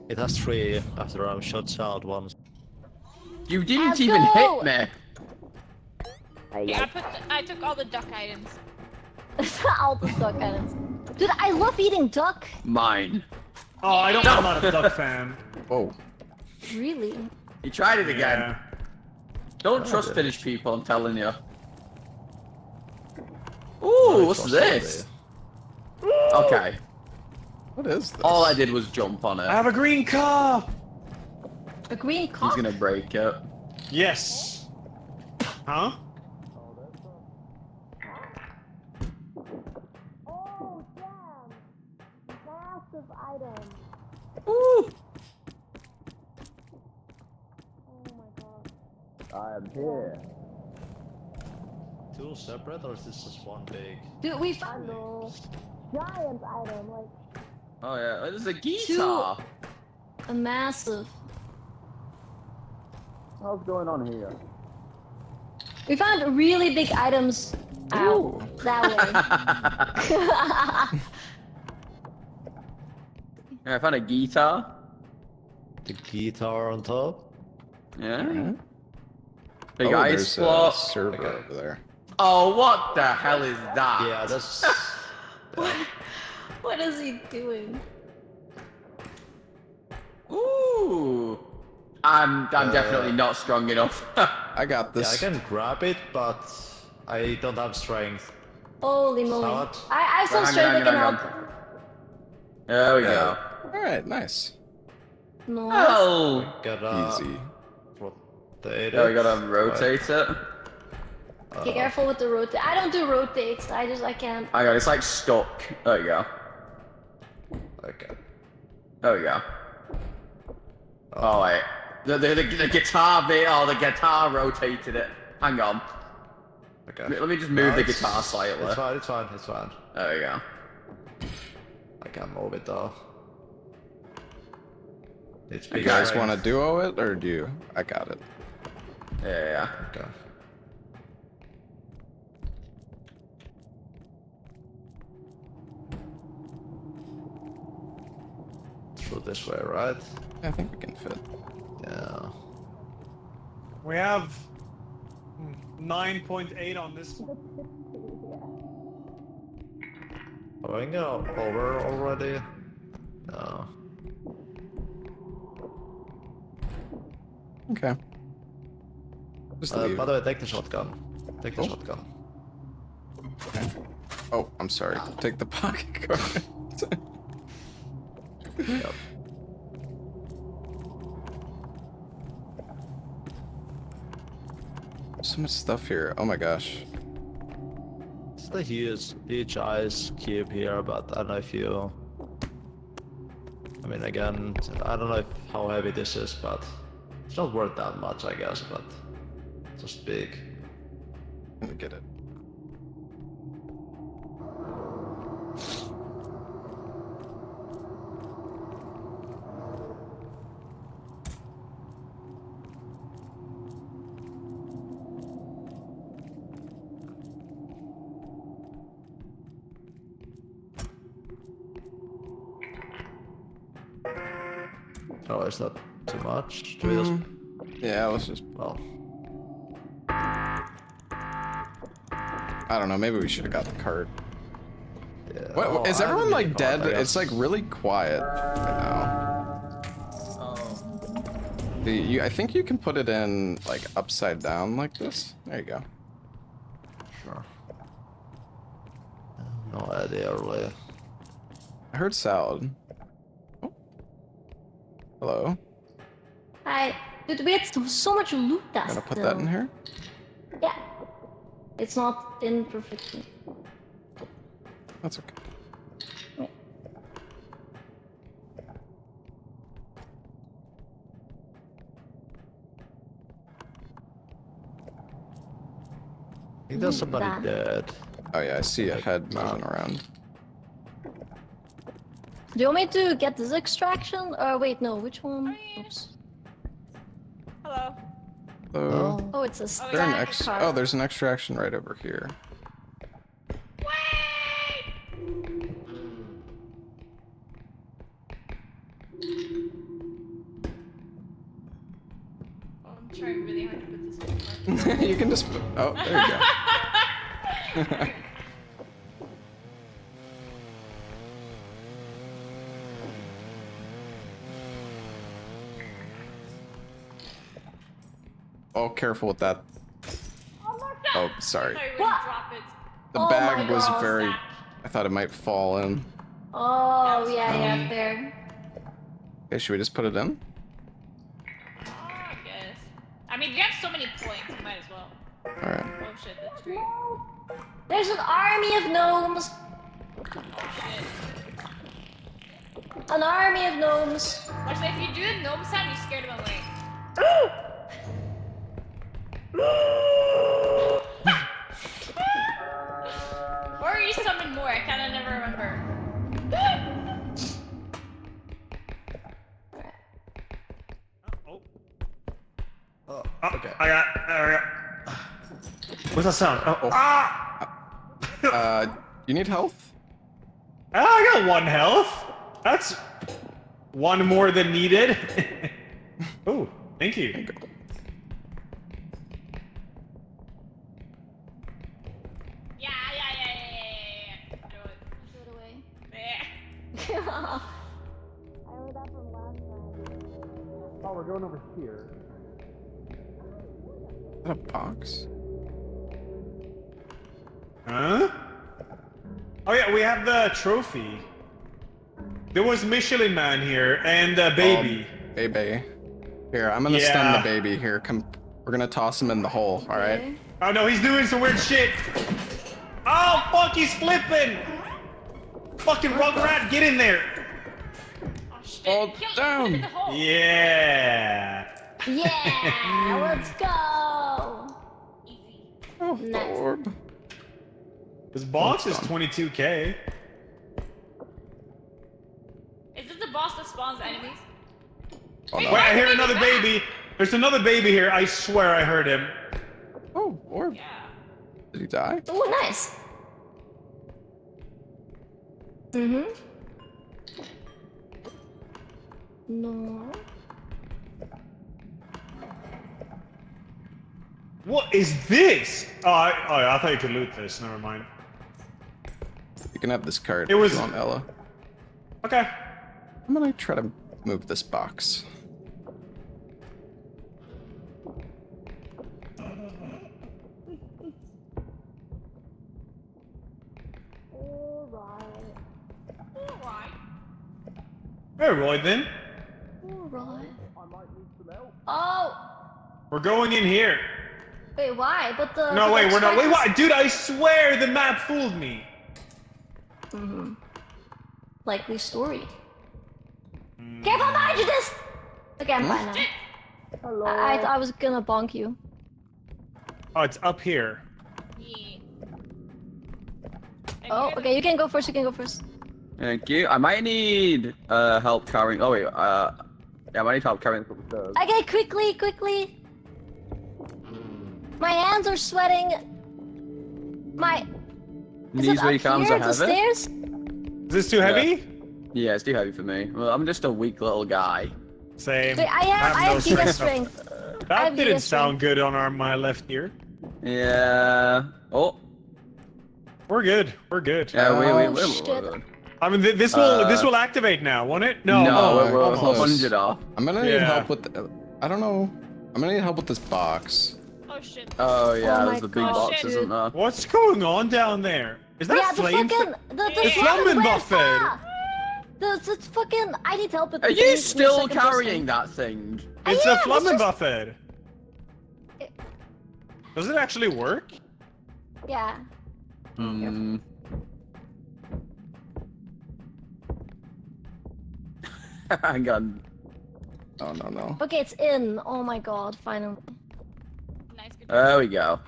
It has 3 after I've shot salad once. You didn't Let's even go! hit me. Yeah, I took all the duck items. All the duck items. Dude, I love eating duck. Mine. Oh, I'm not a duck fan. Whoa. Really? You tried it again. Yeah. Don't I trust did. Finnish people, I'm telling you. No, Ooh, it what's was this? Okay. What is this? All I did was jump on I it. have a green cup. A green He's cock? gonna break it. Yes. Huh? Oh, damn! Massive item. Ooh. Oh my god. I am here. Two separate, or is this just one big? Dude, we found a giant item, like Oh yeah, there's a guitar. a massive. What's going on here? We found really big items out that way. Yeah, I found a guitar. The guitar on top. Yeah. Alright. Big Oh, ice there's a block. server over there. Oh, what the hell is that? Yeah, that's. What is he doing? Ooh. I'm definitely not strong enough. I got Yeah, this. I can grab it, but I don't have strength. Holy moly. Salad. I saw Hang on, straight hang I on, can hang on. help. There we go. Alright, nice. Nice. Oh. Gotta Easy. rotate Yeah, we it. gotta rotate it. Careful with the rotate. I don't do rotates. I can't. Hang on, it's like stuck. There you go. Okay. There we go. Oh wait. The guitar bit, the guitar rotated it. Hang on. Okay. Let me just move the it's- guitar slightly. It's fine, it's fine, it's fine. There we go. I can move it though. It's You big guys strength. want to duo it, or do you? I got it. Yeah. Okay. Through this way, right? I think we can fit. Yeah. We have 9.8 on this. Are we going over already? No. Okay. Just leave. By the way, take the shotgun. Take the Oh. shotgun. Oh, I'm sorry. Take the pocket card. Yep. So much stuff here. Oh my gosh. It's the huge ice cube here, but I don't know if you. I mean, again, I don't know how heavy this is, but it's not worth that much, I guess. But it's just big. Let me get it. Oh, it's not too much. Should we just? Yeah, let's just. Well, I don't know. Maybe we should have got the card. yeah. What Oh, is I everyone didn't like need the card, dead? I It's like guess. really quiet right now. I think you can put it in like upside down like this. There you go. Sure. No idea really. I heard salad. Oh. Hello. Hi. Dude, we had so much loot that Gonna put that in here. Yeah. It's not in perfectly. That's okay. I think there's somebody That. dead. Oh yeah, I see a head moving around. Do you want me to get this extraction? Wait, no. Which one? Oops. Hello. Hello. Oh, it's a Is there an stack card. Oh, there's an extraction right over here. Oh, I'm trying really hard to put this in. You can just put, oh, there you go. Oh, careful with that. Oh, sorry. I thought you were gonna drop it. The Oh bag my was God. very. I thought it might fall in. Oh, yeah, fair. Okay, should we just put it in? Oh, I guess. I mean, you have so many points, you might as well. Alright. Oh shit, the tree. There's an army of gnomes. Oh shit. An army of gnomes. Actually, if you do the gnome sound, you scared them away. Or you summon more, I kinda never remember. Oh, okay. I got. What's that sound? Oh. Ah! You need health? I got 1 health. That's 1 more than needed. Oh, thank you. Yeah. Do it. Throw it away. Yeah. I heard that from last time. Oh, we're going over here. Is that a box? Huh? Oh yeah, we have the trophy. There was Michelin Man here and baby. Oh, baby. Here, I'm gonna stun the baby. Here, come. We're gonna toss him in the hole. All right. Oh no, he's doing some weird shit. Oh fuck, he's flipping. Fucking Rugrat, get in there. Oh shit. Fall Kill down. him in the hole. Yeah. Yeah, let's go. Easy. Oh, Nice. orb. This box is 22k. Is this the boss that spawns enemies? Oh, Wait, no. I hear another baby. There's another baby here. I swear I heard him. Oh, orb. Yeah. Did he die? Oh, nice. No. What is this? Oh, I thought you could loot this. Never mind. You can have this card It was- if you want, Ella. Okay. I'm gonna try to move this box. Alright. Hey, Roy, then. Alright. Oh! We're going in here. Wait, why? But the. No, but wait, the we're not. Wait, extract what? Dude, I swear the map fooled me. is- Likely story. Careful behind you, this! Okay, I'm fine now. Shit. I was gonna bonk you. Oh, it's up here. Yeah. Oh, okay, you can go first, you can go first. Thank you. I might need help carrying. Oh wait, yeah, I might need help carrying a couple of those. Okay, quickly! My hands are sweating. My. Is These it up weekends here, are the heavy. stairs? Is this too heavy? Yeah, it's too heavy for me. Well, I'm just a weak little guy. Same. Wait, I have no Giga strength. strength. I That have didn't Giga sound good on my left ear. Yeah. Oh. We're good. We're good. Yeah, Oh, we're shit. good. I mean, this will activate now, won't it? No. No, we're almost. 100 off. I'm gonna need Yeah. help with. I don't know. I'm gonna need help with this box. Oh shit. Oh yeah, Oh my there's the big God, box, shit. isn't there? What's going on down there? Is that Yeah, the flame? fucking. The Flammen Buffet. It's fucking. I need help with Are the you thing, still second carrying person. that thing? It's Yeah, a it's Flammen just- Buffet. Does it actually work? Yeah. Hmm. Hang on. Oh no. Okay, it's in. Oh my god, finally. Nice, good. There we go.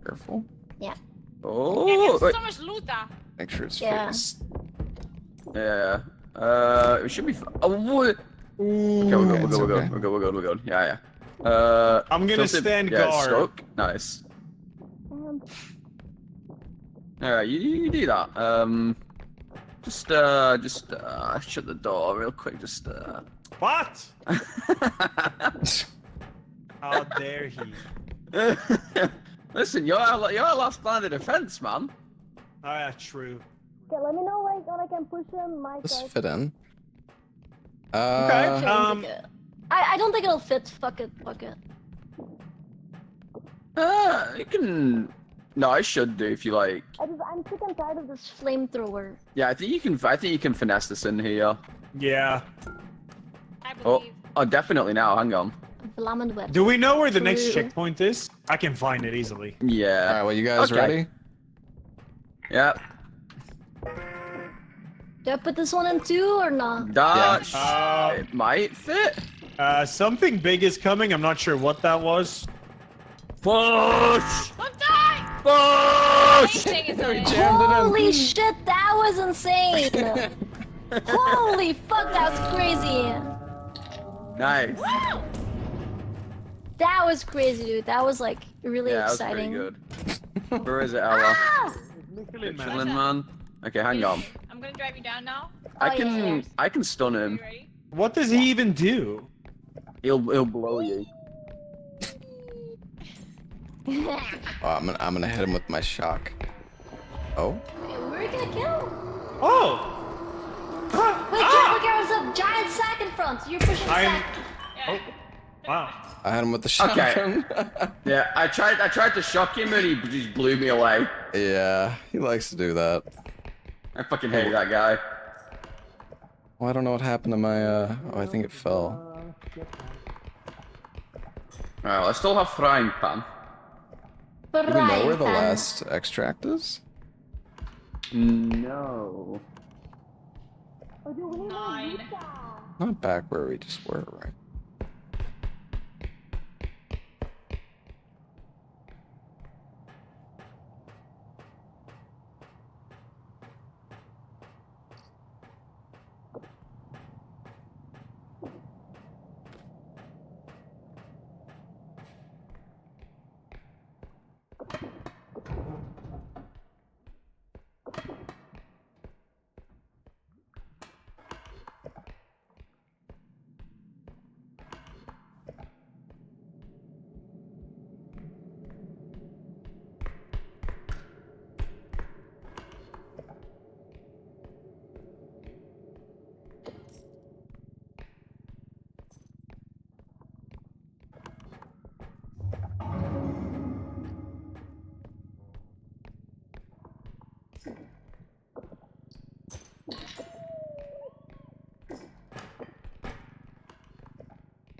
Careful. Yeah. Oh, Yeah, wait. there's so much loot there. Make sure it's Yeah. focused. Yeah. It should be. Oh, what? Okay, we're good. it's We're okay. good. We're good. Yeah. I'm gonna stand yeah, guard. Stuck. Nice. All right, you do that. Just shut the door real quick. Just. What? How dare he? Listen, you're our last line of defense, man. Oh, yeah, true. Okay, let me know when I can push him. My This god. fit in. Okay. I don't think it'll fit. Fuck it. You can. No, I should do if you like. I'm sick and tired of this flamethrower. Yeah, I think you can. I think you can finesse this in here. Yeah. I Oh, believe. oh, definitely now. Hang on. Flammable web. Do we know where the next True. checkpoint is? I can find it easily. Yeah. All right, well, you guys Okay. ready? Yep. Do I put this one in too or not? That it might fit. Something big is coming. I'm not sure what that was. Push! Don't die! Push! Anything is in. Holy shit, that was insane! Holy fuck, that was crazy! Nice. Woo! That was crazy, dude. That was like really Yeah, that was exciting. pretty good. Where is it, Ella? Ah! Michelin, man. Chilling, man. Okay, hang on. I'm gonna drive you down now. I Oh, can yeah. I can stun Are him. you ready? What does he even do? He'll blow you. Oh, I'm gonna hit him with my shock. Oh. We're gonna kill. Oh! Wait, Jack, look, there's a giant sack in front. You're pushing the I'm. sack. Oh. Wow. I hit him with the Okay. shotgun. Yeah, I tried to shock him and he just blew me away. Yeah, he likes to do that. I fucking hate that guy. Well, I don't know what happened to my, oh, I think it fell. Alright, I still have frying pan. Do we know where the Frying pan. last extract is? No. 9. Not back where we just were, right?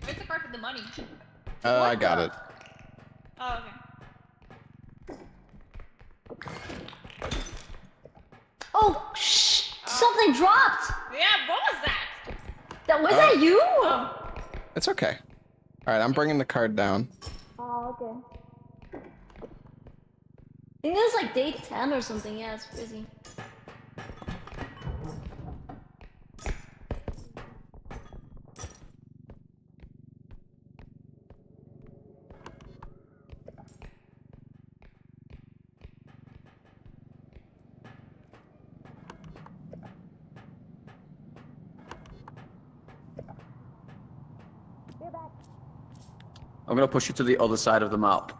Where's the card for the money? I got it. Oh, okay. Oh, shh! Something dropped! Yeah, what was that? Was that you? Oh. It's okay. Alright, I'm bringing the card down. Oh, okay. I think it was like day 10 or something. Yeah, it's crazy. I'm gonna push you to the other side of the map.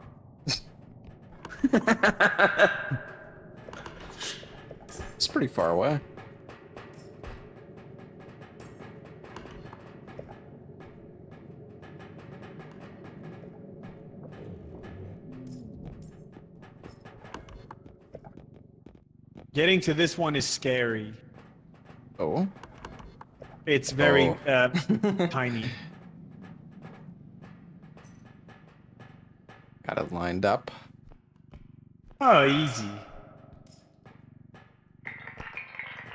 It's pretty far away. Getting to this one is scary. Oh. It's very Oh. tiny. Got it lined up. Oh, easy.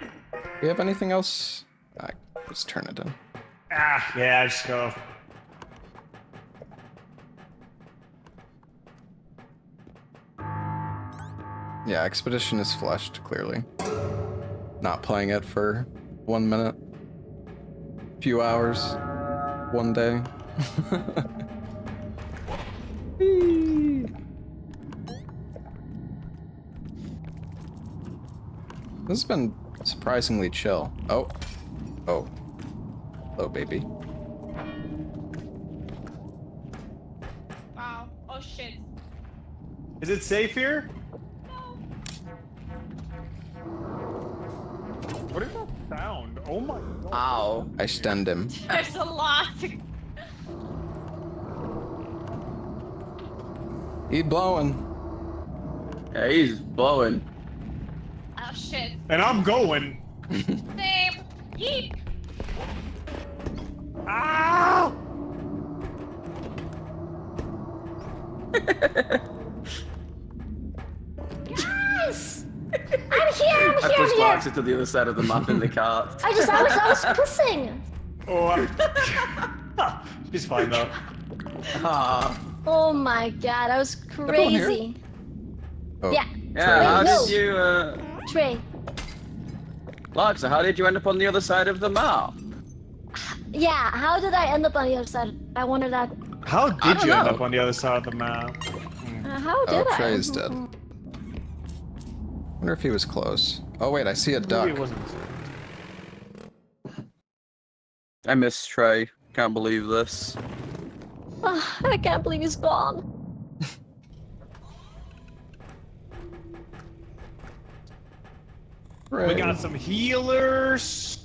Do you have anything else? Let's turn it in. Ah, yeah, just go. Yeah, Expedition is flushed, clearly. Not playing it for 1 minute. Few hours. 1 day. This has been surprisingly chill. Oh. Oh. Hello, baby. Wow. Oh shit. Is it safe here? What is that sound? Oh my god. Ow. I stunned him. There's a lot. He blowing. Yeah, he's blowing. Oh shit. And I'm going. Same. Yeet. Ah! Yes! I'm here, I pushed I'm here! Larks to the other side of the map in the cart. I was pushing! Oh, she's fine though. Ah. Oh my god, that was Everyone here? crazy. Oh. Yeah. Yeah, how no. did you, Trey. Larks, how did you end up on the other side of the map? Yeah, how did I end up on the other side? I wonder that. How I did don't you end know. up on the other side of the map? How did Oh, I? Trey's dead. Wonder if he was close. Oh wait, I see a duck. Maybe it wasn't. I miss Trey. Can't believe this. I can't believe he's gone. We got some healers.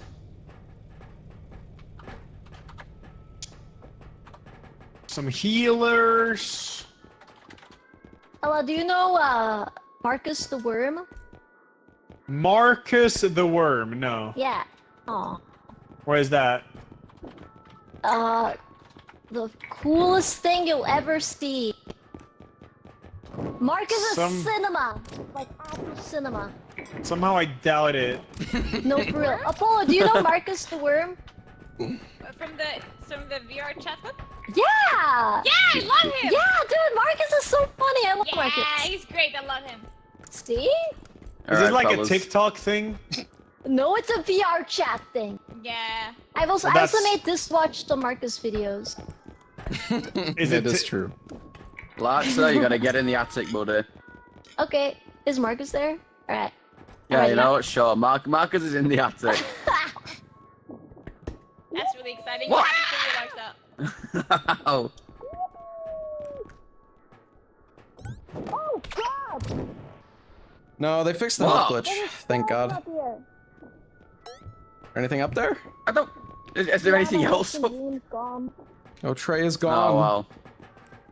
Some healers. Ella, do you know Marcus the Worm? Marcus the Worm, no. Yeah. Aw. Where is that? The coolest thing you'll ever see. Marcus is cinema. Like after cinema. Somehow I doubt it. No, for real. Apollo, do you know Marcus the Worm? From the VR chat book? Yeah! Yeah, I love him! Yeah, dude, Marcus is so funny. I love Yeah, Marcus. he's great. I love him. See? Is this like a TikTok thing? No, it's a VR chat thing. Yeah. I also That's- made this watch the Marcus videos. Is it it is true. Larks, you gotta get in the attic, buddy. Okay, is Marcus there? Alright. Yeah, you know what? Sure. Marcus is in the attic. That's really exciting. What? You have to figure it out. Oh. Oh god! No, they fixed the Wow. health glitch. Thank God. Anything up there? I don't. Is there anything else? Oh, Trey is Oh gone. wow.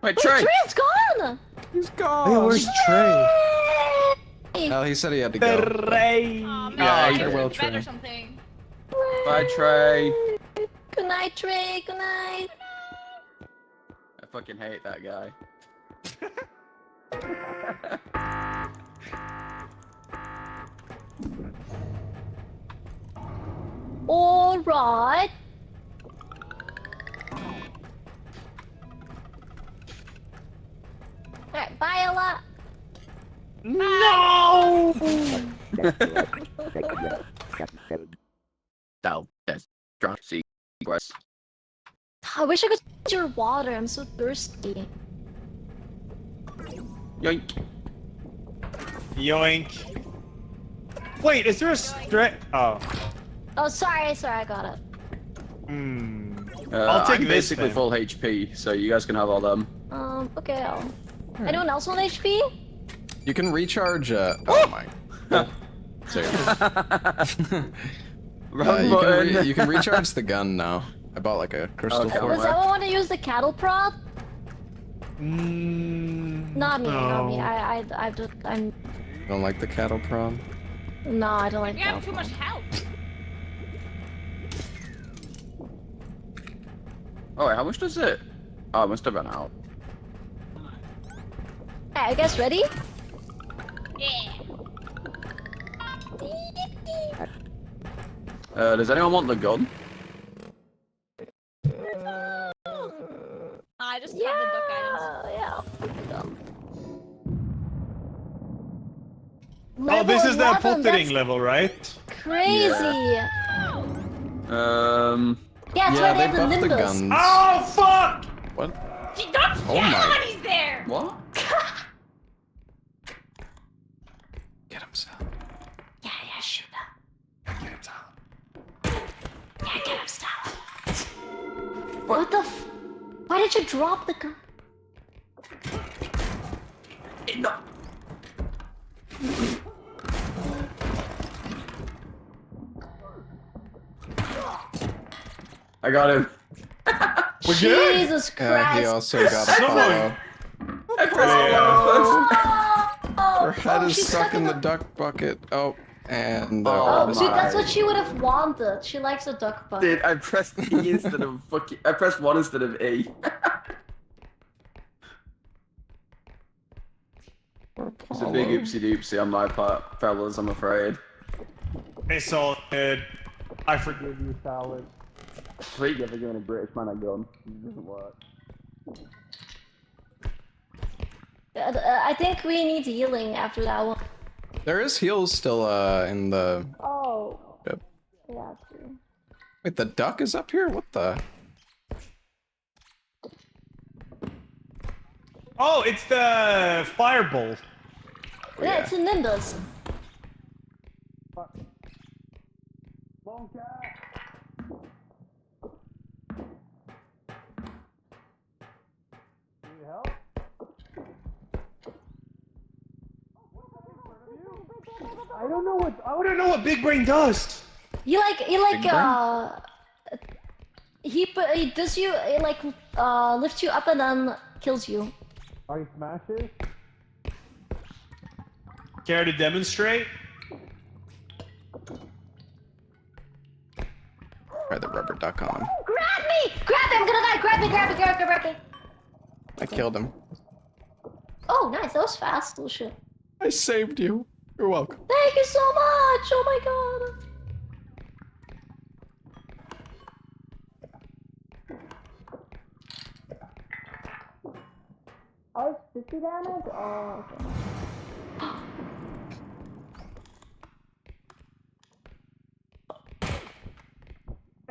Wait, Wait, Trey. Trey's gone! He's gone. Hey, where's Trey? Oh, he said he had to go. Trey. Oh, man, Yeah, he's I will in bed try. or something. Bye, Trey. Good night, Trey. Good night. I fucking hate that guy. Alright. Alright, bye, Ella. No! No, that's drunk sequence. I wish I could touch your water. I'm so thirsty. Yoink. Yoink. Wait, is there a stretch? Oh. Oh, sorry, I got it. I'll take I'm this basically then. full HP, so you guys can have all them. Okay. Anyone else want HP? You can recharge. Oh my. Sorry. You can recharge the gun now. I bought like a crystal Okay. for it. Does anyone want to use the cattle prod? Not me, not me. no. I'm. You don't like the cattle prom? No, I don't like You have cattle too much prod. health. Oh wait, how much does it? Oh, it must have run out. Alright, I guess ready? Yeah. Does anyone want the gun? I just have the duck items. Yeah. I'll pick them. Oh, this is the 11, puttering that's level, right? crazy! Yeah, Yeah, that's Yeah, why they they have the buffed the Nimbus. guns. Oh, fuck! What? Don't kill Oh my. when he's there! what? Get him, Sal. Yeah, shoot him. Get him, Sal. Yeah, get him, stop. What the f- Why did you drop the gun? No. I got him. We're good? Jesus Christ. He also got a follow. I pressed one first. Her head is she's stuck in the the- duck bucket. Oh, and Oh, Oh dude, that's my. what she would have wanted. She likes a duck bucket. Dude, I pressed E instead of fucking. I pressed 1 instead of E. It's a big oopsie doopsie on my part, fellas, I'm afraid. It's all good. I forgive you, Salad. Sweet, ever giving a British man a gun. It doesn't work. I think we need healing after that one. There is heals still in the. Oh. Yep. Yeah, true. Wait, the duck is up here? What the? Oh, it's the firebolt. Yeah, it's in Ninda's. I don't know what. I wouldn't know what Big Brain does. He does you, lifts you up and then kills you. Are you smashes? Care to demonstrate? Try the rubber duck on him. Grab me! Grab me! I'm gonna die! Grab me! I killed him. Oh, nice. That was fast. Oh shit. I saved you. You're welcome. Thank you so much! Oh my god. Oh, it's 50 damage? Oh, okay.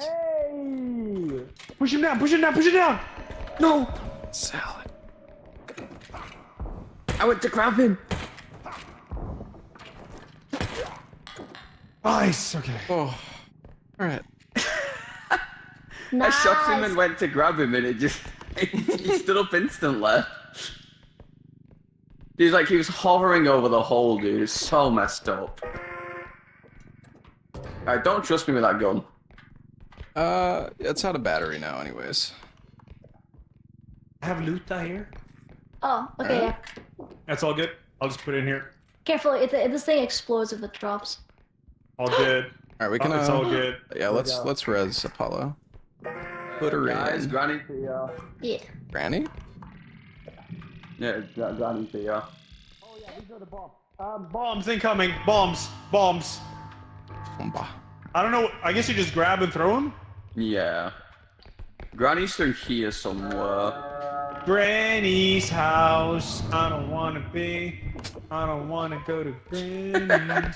Hey! Push him down! Push him down! Push him down! No! Salad. I went to grab him! Nice! Okay. Oh. Alright. I shot him and went to grab him and it just... he stood up instantly. He's like, he was hovering over the hole, dude. It's so messed up. Alright, don't trust me with that gun. It's out of battery now anyways. I have loot here. Oh, okay, yeah. That's all good. I'll just put it in here. Careful, this thing explodes if it drops. All good. Alright, we can It's all good. Yeah, let's res Apollo. Put her Guys, in. Granny for ya. Yeah. Granny? Yeah, Granny for ya. Oh yeah, these are the bombs. Bombs incoming. Bombs. Bombs. Bomba. I don't know. I guess you just grab and throw them? Yeah. Granny's through here somewhere. Granny's house. I don't wanna be. I don't wanna go to Granny's.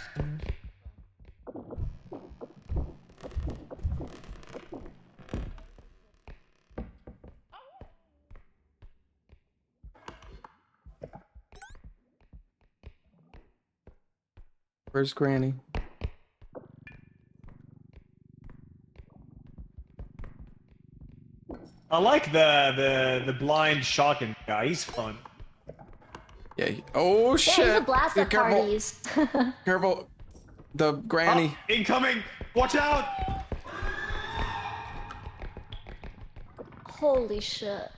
Where's Granny? I like the blind shotgun guy. He's fun. Yeah. Oh Yeah, shit! he's a blast Yeah, at parties. Careful. The Granny. Oh, incoming! Watch out! Holy shit.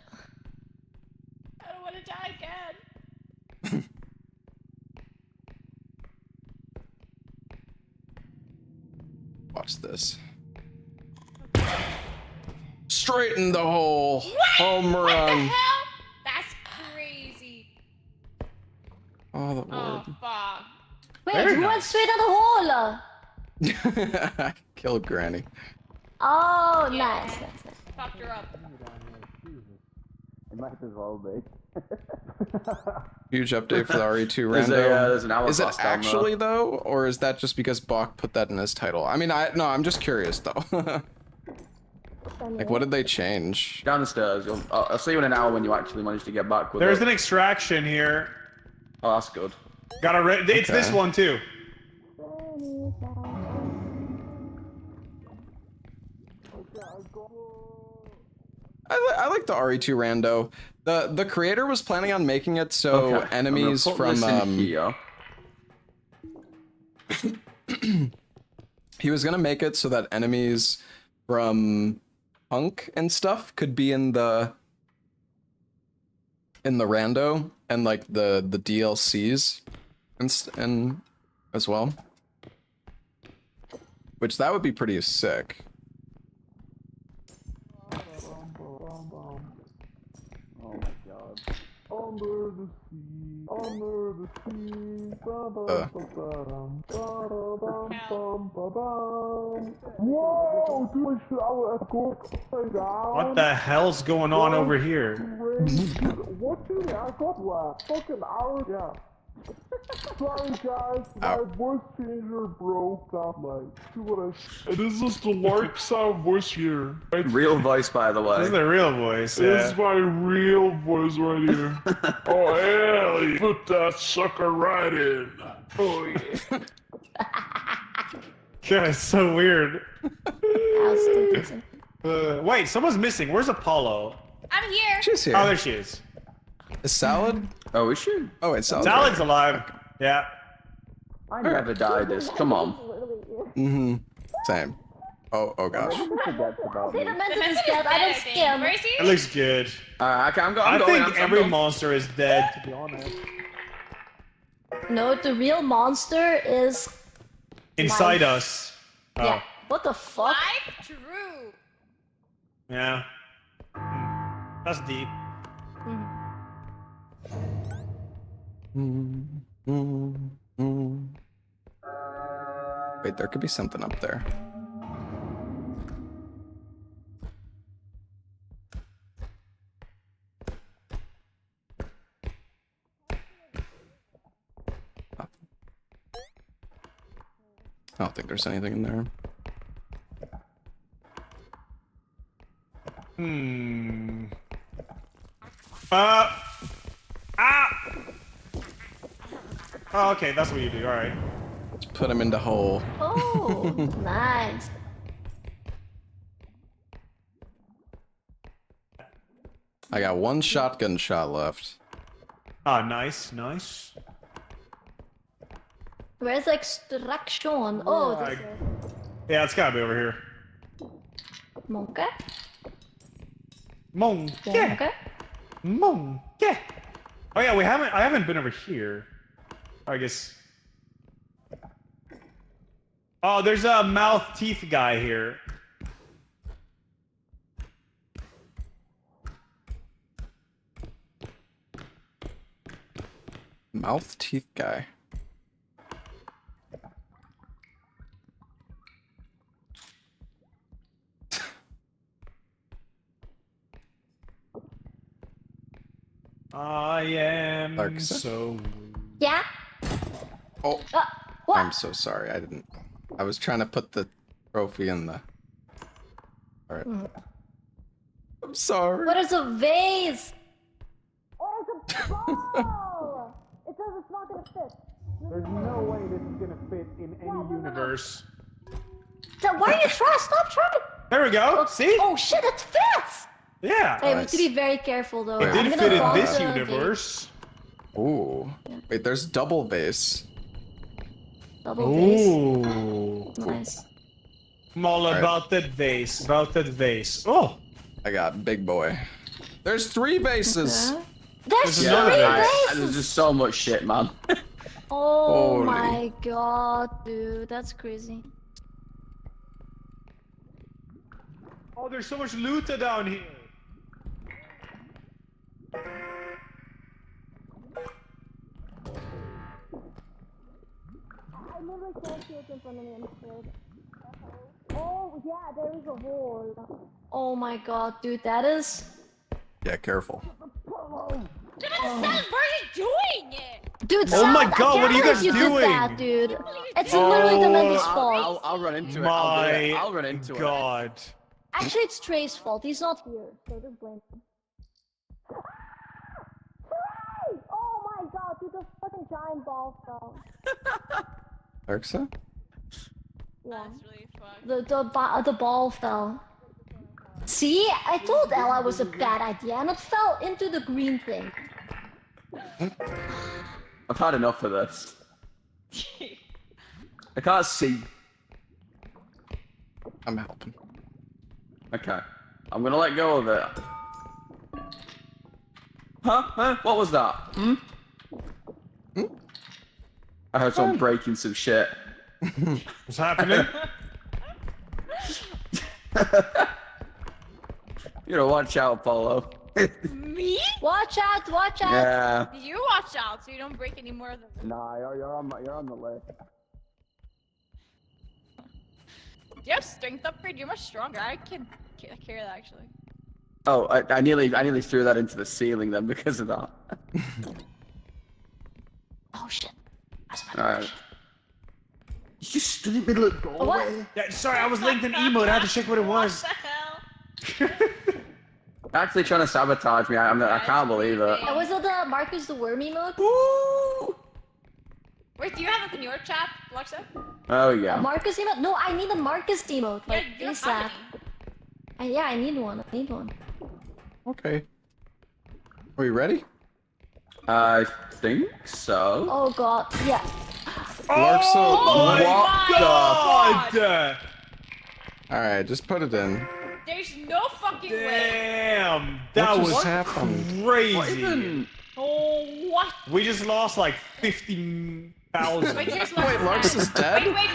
I don't want to die again. Watch this. Straight in the hole. What? Home What the run. hell? That's crazy. Oh, the Oh, word. fuck. Wait, Very who went nice. straight down the hole? Killed Granny. Oh, Yeah. nice. Popped her up. It might as well be. Huge update for the RE2 There's rando. there's an hourglass Is it down there. actually though, or is that just because Bach put that in his title? I mean, I'm just curious though. Like, what did they change? Down the stairs. I'll see you in an hour when you actually manage to get back with There's it. an extraction here. Oh, that's good. Got a it's this Okay. one too. I like the RE2 rando. The creator was planning on making it so Okay, enemies I'm gonna put from this in here. he was gonna make it so that enemies from Punk and stuff could be in the in the rando and like the DLCs and as well. Which that would be pretty sick. Under the sea, under the sea. Whoa, dude, shower at cook upside down. What the hell's going on over here? What did I got last? Fucking hour, yeah. Sorry guys, my voice changer broke. I'm like, see what I. It is just the lark sound voice here. Real voice, by the way. This is the real voice. This is my real voice right here. Oh hell, you put that sucker right in. Oh yeah. God, it's so weird. Wait, someone's missing. Where's Apollo? I'm here. She's here. Oh, there she is. Is Salad? Oh, is she? Oh, it's Salad. Salad's alive. Yeah. I never died this. Come on. Mm-hmm. Same. Oh gosh. See, the message is dead. I don't scam. Where is he? It looks good. Alright, I'm I going. think every monster is dead, to be honest. No, the real monster is Inside us. Oh. yeah. What the fuck? Life true. Yeah. That's deep. Wait, there could be something up there. I don't think there's anything in there. Oh, okay, that's what you do. All right. Let's put him into hole. Oh, nice. I got one shotgun shot left. Ah, nice, nice. Where's extraction? Oh, this is Yeah, it's gotta be over here. monkey. Monkey. Monkey. Oh yeah, I haven't been over here. I guess. Oh, there's a mouth teeth guy here. Mouth teeth guy. I am Larkson? so. Yeah. Oh, What? I'm so sorry. I was trying to put the trophy in the. All right. I'm sorry. What is a vase? What is a ball? It says it's not gonna fit. There's no way this is gonna fit in any universe. So why are you trying? Stop trying. There we go. See? Oh shit, it fits. Yeah. Hey, we have to be very careful though. It I'm did gonna fit in pause this the universe. Ooh. Wait, there's double vase. Double vase. Ooh. Nice. I'm all about that vase. About that vase. Oh. I got big boy. There's 3 vases. Okay. There's There's another three vase. vases. There's just so much shit, man. Oh Holy. my god, dude, that's crazy. Oh, there's so much loot down here. I literally can't see it in front of me, I'm scared. Oh yeah, there is a hole. Oh my god, dude, that is. Yeah, careful. Dude, what are you doing? Dude, Oh my Sal, God, I what are you can't guys believe doing? Did that, dude. It's literally the Mendy's fault. I'll run into it. My I'll run into it. God. Actually, it's Trey's fault. He's not here, so just blame him. Trey! Oh my god, dude, the fucking giant ball fell. Arxa? Yeah. That's really fucked. The ball fell. See, I told Ella it was a bad idea, and it fell into the green thing. I've had enough of this. I can't see. I'm helping. Okay. I'm gonna let go of it. Huh? Huh? What was that? Hmm? I heard someone breaking some shit. What's happening? You know, watch out, Polo. Me? Watch out! Watch out! Yeah. You watch out so you don't break any more of them. Nah, you're on the list. Do you have strength upgrade? You're much stronger. I can carry that actually. Oh, I nearly threw that into the ceiling then because of that. Oh shit! Alright. You just stood in the middle of the doorway. What? Yeah, sorry, I was linked in emote. I had to check what it was. What the hell? Actually trying to sabotage me. I can't believe it. And was it the Marcus the Worm emote? Woo! Wait, do you have it in your chat, Alexa? Oh yeah. Marcus emote? No, I need a Marcus emote. Like you don't ASAP. have any. Yeah, I need one. I need one. Okay. Are you ready? I think so. Oh god, yeah. Larkso, Oh What my god! Alright, just put it in. There's no fucking way. Damn, that What was just happened? crazy. What even? Oh, what? We just lost like 50,000. Wait, there's Wait, Larks is dead? Wait.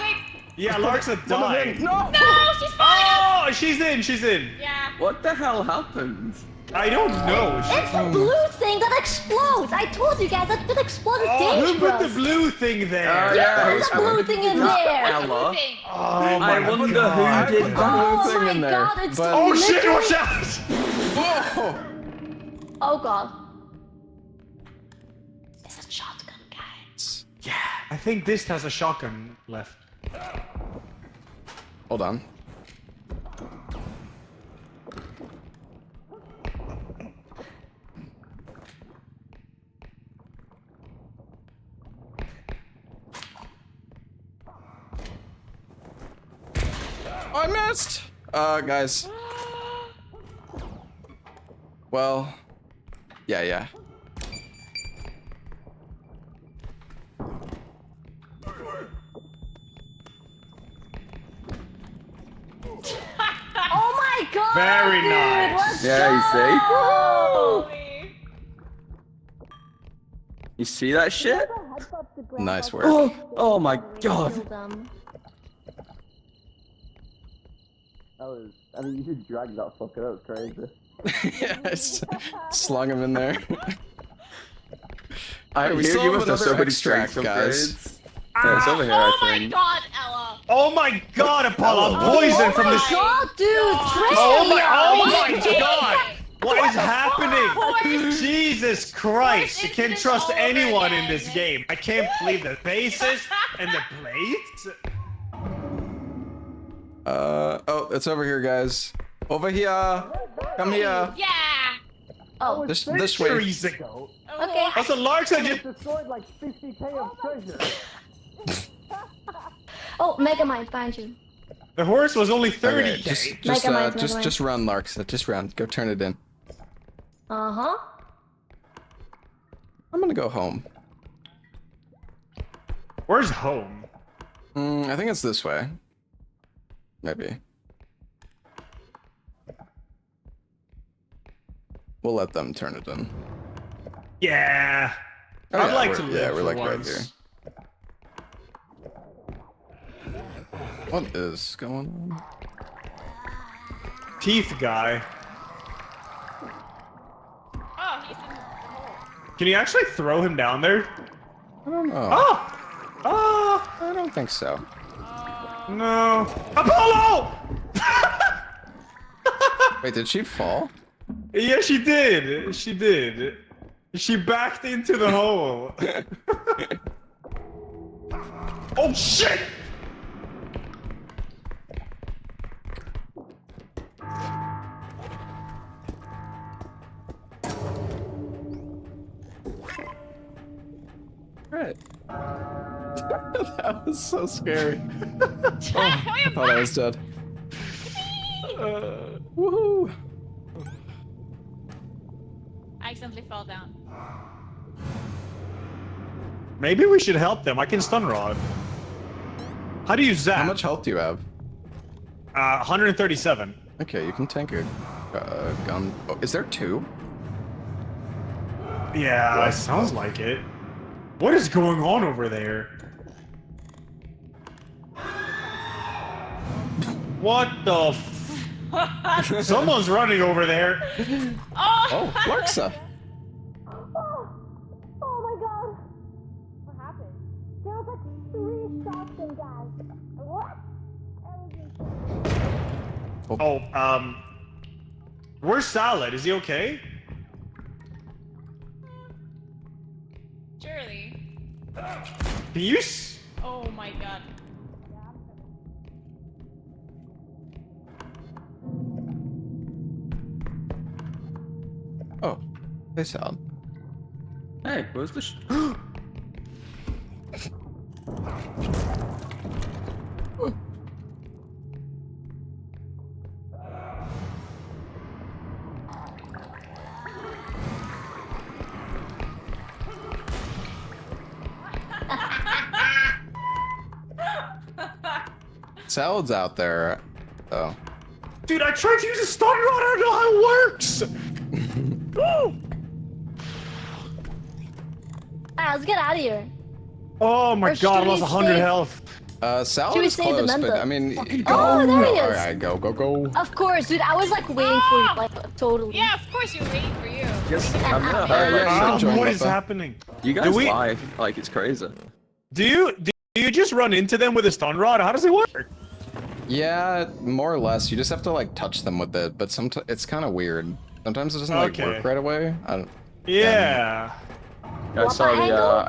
Yeah, Larksa died. No! No, she's fine. Oh, she's in. She's in. Yeah. What the hell happened? I don't know. It's the blue thing that explodes! I told you guys that could explode is Oh, who dangerous! put the blue thing there? Oh, You yeah, put the blue thing in there! Ella. Oh my I wonder god. who did that. Oh thing my in there, god, it's but- Oh shit, literally- watch out! Whoa! Oh god. It's a shotgun, guys. Yeah. I think this has a shotgun left. Hold on. Oh, I missed! Guys. Well, yeah. Oh my god! Very dude, nice. Let's Yeah, you see? go! Holy. You see that shit? Nice work. Oh my god. I mean, you should drag that fucker. That was crazy. Yeah, I slung him in there. I we hear still you have must have so another many strength extract, guys. upgrades. Yeah, it's over here, Oh I my think. god, Ella. Oh my god, Apollo, I'm poisoned from this. God, dude, Trey! Oh my What? god! What is happening? Horse. Jesus Christ! You can't Horse trust incident anyone all in this again. game. I can't believe the faces and the plates. Oh, it's over here, guys. Over here. Come here. Yeah. Oh, This way. Centuries ago. okay. Also, Larksa just. Destroyed like 50k of treasure. Oh, Megamind, find you. The horse was only 30k. Okay, Megamind. just run, Larks. Just run. Go turn it in. Uh-huh. I'm gonna go home. Where's home? I think it's this way. Maybe. We'll let them turn it in. Yeah. Oh, I'd yeah, like we're- to live yeah, we're for like once. right here. What is going on? Teeth guy. Oh, he's in the hole. Can you actually throw him down there? I don't know. Oh! Oh! I don't think so. No. Apollo! Wait, did she fall? Yeah, she did. She did. She backed into the hole. Oh shit! Right. That was so scary. Oh, I thought I was dead. Woohoo! I accidentally fell down. Maybe we should help them. I can stun rod. How do you zap? How much health do you have? 137. Okay, you can tank a gun. Oh, is there two? Yeah, it sounds like it. What is going on over there? What the Someone's running over there. Oh, Larksa. Oh my god! What happened? There was like 3 shots in guys. What? Oh, where's Salad? Is he okay? Surely. Can you Oh my god. Oh, hey Salad. Hey, where's the Salad's out there. Oh. Dude, I tried to use a stun rod. I don't know how it works. Alright, let's get out of here. Oh my Or god, I should lost we 100 stay- health. Salad Should we is save the close, but member? I mean, go. Oh, there he is. Alright, go. Of course, dude. I was like waiting for you, like totally. Yeah, of course you're waiting for you. Yes, I'm gonna yeah, you can join What with is them. happening? You guys lie like it's crazy. Do you just run into them with a stun rod? How does it work? Yeah, more or less. You just have to like touch them with it, but sometimes it's kind of weird. Sometimes it doesn't like Okay. work right away. I don't. Yeah. I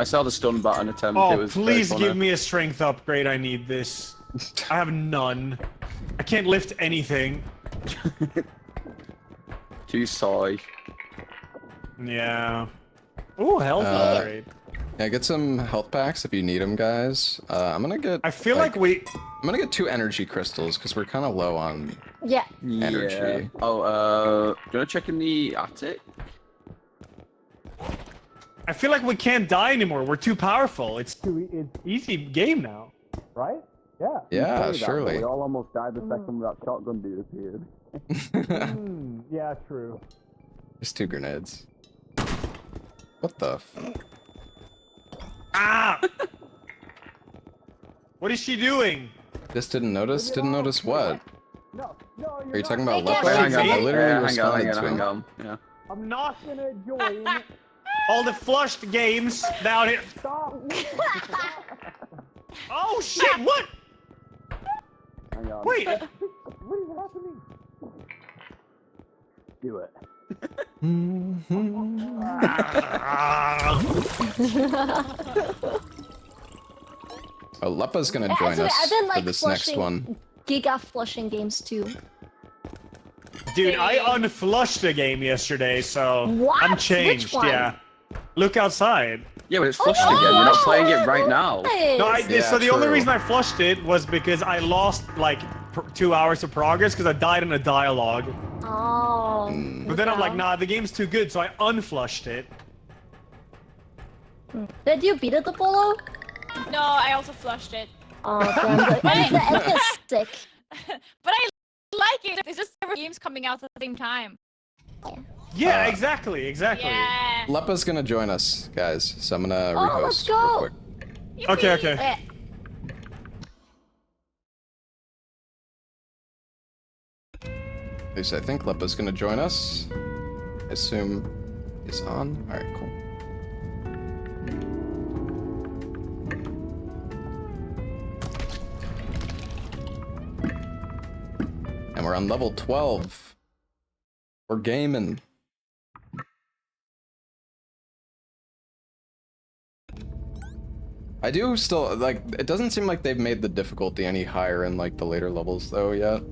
saw the stun button attempt. It Oh, was please very give funny. me a strength upgrade. I need this. I have none. I can't lift anything. Too soy. Yeah. Ooh, health upgrade. Yeah, get some health packs if you need them, guys. I'm gonna get. I feel like we. I'm gonna get 2 energy crystals because we're kind of low on Yeah. energy. Yeah. Oh, do you wanna check in the attic? I feel like we can't die anymore. We're too powerful. It's easy game now, right? Yeah. Yeah, surely. We all almost died the second that shotgun dude appeared. Yeah, true. Just 2 grenades. What the? Ah! What is she doing? Just didn't notice. Didn't notice what? No, Are you talking about Hey, Leopard? hang on, I literally hang on, responded to him. hang on. Yeah. I'm not gonna join all the flushed games down here. Stop! Oh shit! What? Hang on. Wait! What is happening? Do it. Oh, Lepa's gonna join Actually, us I've been for like this next flushing one. Giga flushing games too. Dude, I unflushed the game yesterday, so What? I'm changed. Which one? Yeah. Look outside. Yeah, but it's flushed again. You're not playing it right now. No, Nice. so the only true. reason I flushed it was because I lost like 2 hours of progress because I died in a dialogue. Oh. But then I'm like, nah, the game's too good, so I unflushed it. Did you beat it, the polo? No, I also flushed it. Oh, damn. The end is sick. But I like it. It's just several games coming out at the same time. Yeah, exactly. Yeah. Lepa's gonna join us, guys. So I'm gonna Oh, rehost let's real go. quick. Okay. Eh. At least I think Lepa's gonna join us. I assume he's on. Alright, cool. And we're on level 12. We're gaming. I do still, like, it doesn't seem like they've made the difficulty any higher in, like, the later levels, though, yet.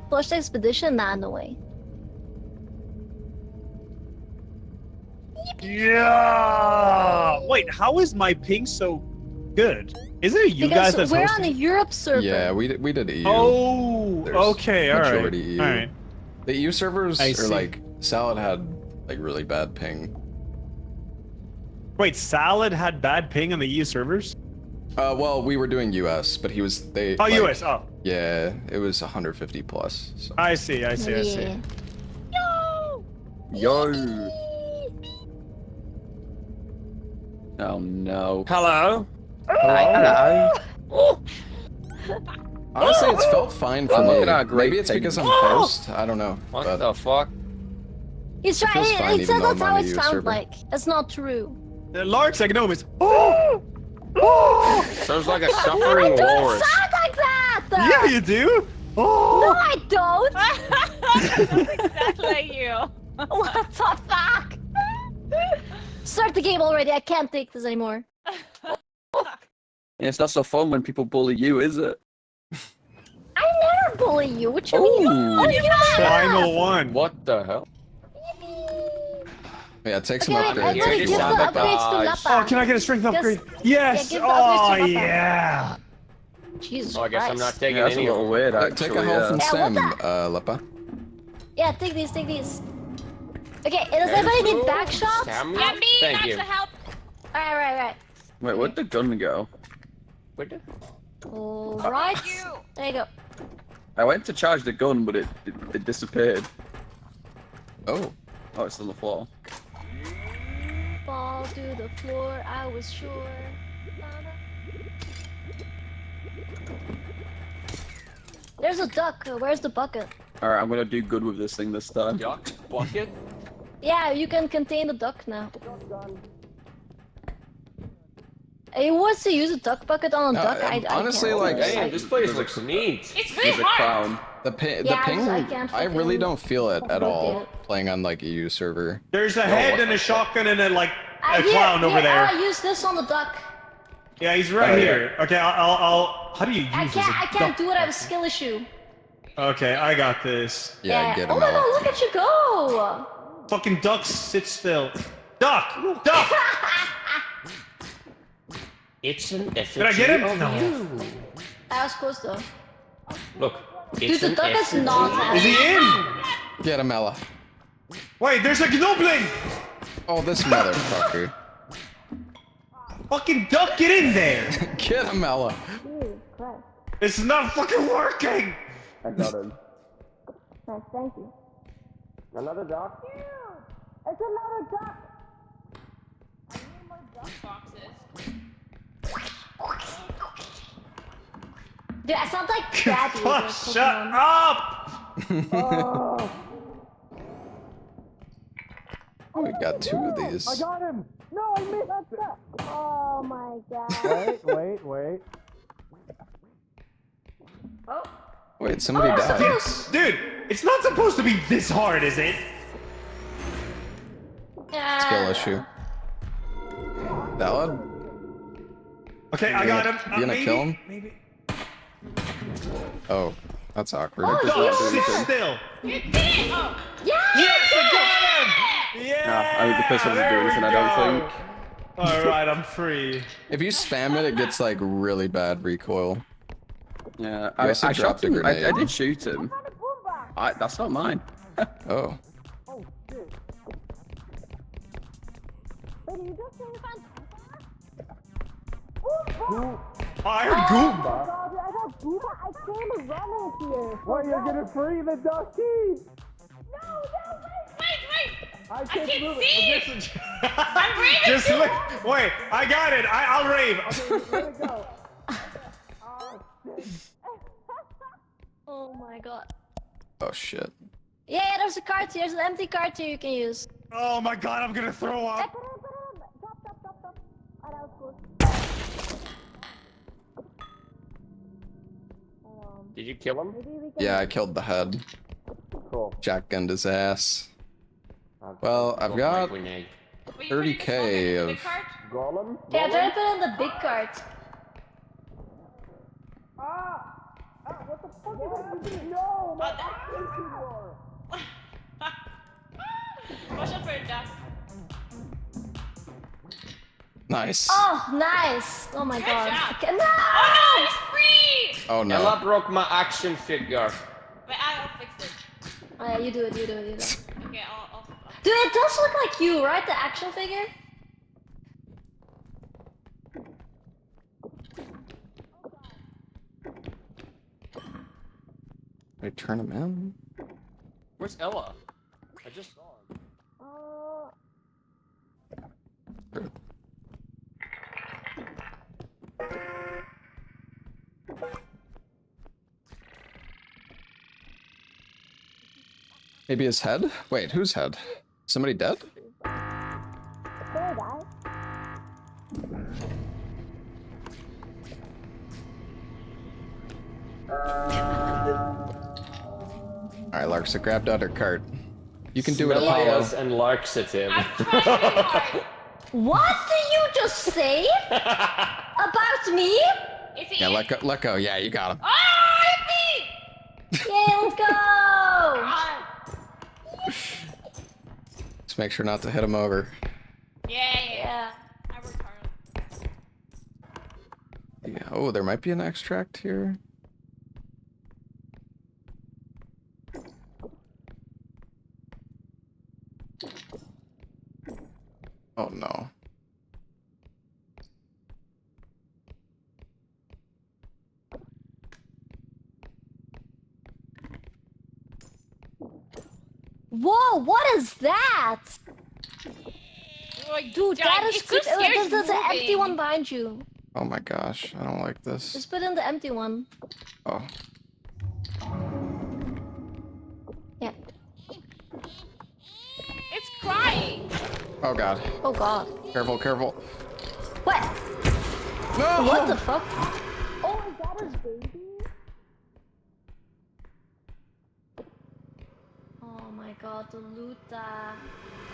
Flushed expedition, nah, no way. Yeah. Wait, how is my ping so good? Is it you guys Because that's we're hosting? on a Europe server. Yeah, we did EU. Oh, There's okay, all right. majority EU. All right. The EU servers I are see. like, Salad had, like, really bad ping. Wait, Salad had bad ping on the EU servers? Well, we were doing US, but they. Oh, like, US. Oh. Yeah, it was 150 plus. So. I see. I see. I see. Yo! Yo. Oh no. Hello. Hello. Honestly, it's felt fine for Look me. at our great Maybe it's thing. because I'm host. I don't know. What but the fuck? He's It feels trying. fine He even said though that's I'm how on a it U sounds server. like. That's not true. The large gnome is. Oh! Oh! Sounds like a I suffering don't walrus. sound like that! Yeah, you do. No, Oh! I don't! That's exactly like you. What the fuck? Start the game already. I can't take this anymore. Yeah, it's not so fun when people bully you, is it? I never bully you. What you mean? Ooh. Oh, you Final one. What the hell? Yeah, take some Okay, wait, upgrades. everybody You're give the sabotage. upgrades to Oh, Lappa. can I get a strength upgrade? Yes. give the upgrades Oh to Lappa. yeah. Jesus Oh, I guess I'm not Christ. taking Yeah, that's a any of little them. weird, actually. Take a health and Yeah, what stem, Lepa. Yeah, take these, take these. Okay, does anybody need back shots? Stamina? Yeah, me! Thank That's you. the help! Alright. Wait, where'd the gun go? Alright. There you go. I went to charge the gun, but it disappeared. Oh. Oh, it's on the floor. Fall to the floor, I was sure. There's a duck. Where's the bucket? Alright, I'm gonna do good with this thing this time. Duck bucket? Yeah, you can contain the duck now. He wants to use a duck bucket on a No, duck. I honestly, can't. like, Damn, this place looks neat. It's really He's a hard! clown. The Yeah, ping, I can't I really fucking don't feel it at all fucking- playing on like EU server. There's a head what and the a shotgun and then like a Here, clown over there. I use this on the duck. Yeah, he's right Oh, yeah. here. Okay, I'll. How do you use I this? can't do it. I have a skill issue. Okay, I got this. Yeah, get Oh him my god, out. look at you go! Fucking ducks, sit still. Duck! Duck! It's an effigy Did I get him? of No. you. I was close though. Look, Dude, it's the an duck is effigy not of happy. Is he in? Get him, Ella. Wait, there's a goblin! Oh, this motherfucker. Fucking duck, get in there! Get him, Ella. Jesus Christ. It's not fucking working! I got him. Nice, thank you. Another duck? It's another duck! Boxes. Dude, I sound like Krabby. Fuck, the shut Pokemon. up! Oh, we got two of these. Got him! No, I missed that! Oh my god. Wait. Oh. Wait, somebody died. Dude, it's not supposed to be this hard, is it? Skill issue. That one? Okay, I got him. You gonna maybe, kill him? Maybe. Oh, that's awkward. Oh, Duck, you sit still. You did it! Oh! Yeah! Yes, I got him! Yeah! Nah, I need the person to do anything, I don't think. Alright, I'm free. If you spam it, it gets like really bad recoil. Yeah, You also I dropped shot a him. I grenade. did shoot him. That's not mine. Oh. Wait, did you just say you found I heard Goomba. God, I got Booba. I came running here. What, you're gonna free the ducky? Wait! I can't move see! it. I'm raving Just too! look. Wait, I got it. I'll rave. Let it go. Oh my god. Oh shit. Yeah, there's a cart here. There's an empty cart here you can use. Oh my god, I'm gonna throw Hey, up. put it in. Drop. Oh, that was cool. Did you kill him? Maybe we can... Yeah, I killed the head. Cool. Shotgunned his ass. Well, I've got Wait, you put it in the 30K small bit, the of... big cart? Golem? Yeah, try to put it in the big cart. No, my Watch out for your duck. Nice. Oh, nice. Oh my Good god. job. Okay, no! Oh no, it's free! Oh no. Ella broke my action figure. Wait, I'll fix it. Oh, yeah, you do it. Okay, I'll Dude, it does look like you, right? The action figure? I turn him in? Where's Ella? I just saw him. Maybe his head? Wait, whose head? Somebody dead? Alright, Larksa, grab the other cart. You can do it, Apollo. Smellius and Larksa, Tim. I'm trying really hard. What did you just say? About me? Is he Yeah, in? let go. Yeah, you got him. R.E.P. Yay, let's go! Just make sure not to hit him over. Yeah. I worked hard. Yeah. Oh, there might be an extract here. Oh no. Whoa, what is that? Like, Dude, that is it's so scary. there's an empty moving. one behind you. Oh my gosh, I don't like this. Just put in the empty one. Oh. Yeah. It's crying. Oh god. Oh god. Careful, careful. What? No! What the fuck? Oh, is that his baby? Oh my god, the loot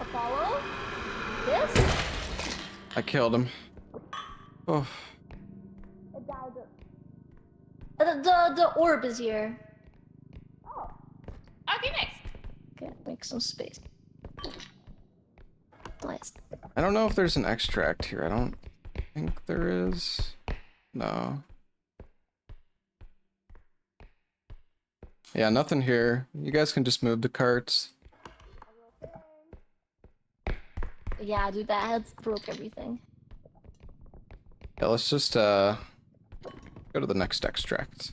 Apollo? This? I killed him. Oh. It died. The orb is here. Oh. Okay, next. Okay, make some space. Nice. I don't know if there's an extract here. I don't think there is. No. Yeah, nothing here. You guys can just move the carts. Yeah, dude, that head broke everything. Yeah, let's just go to the next extract.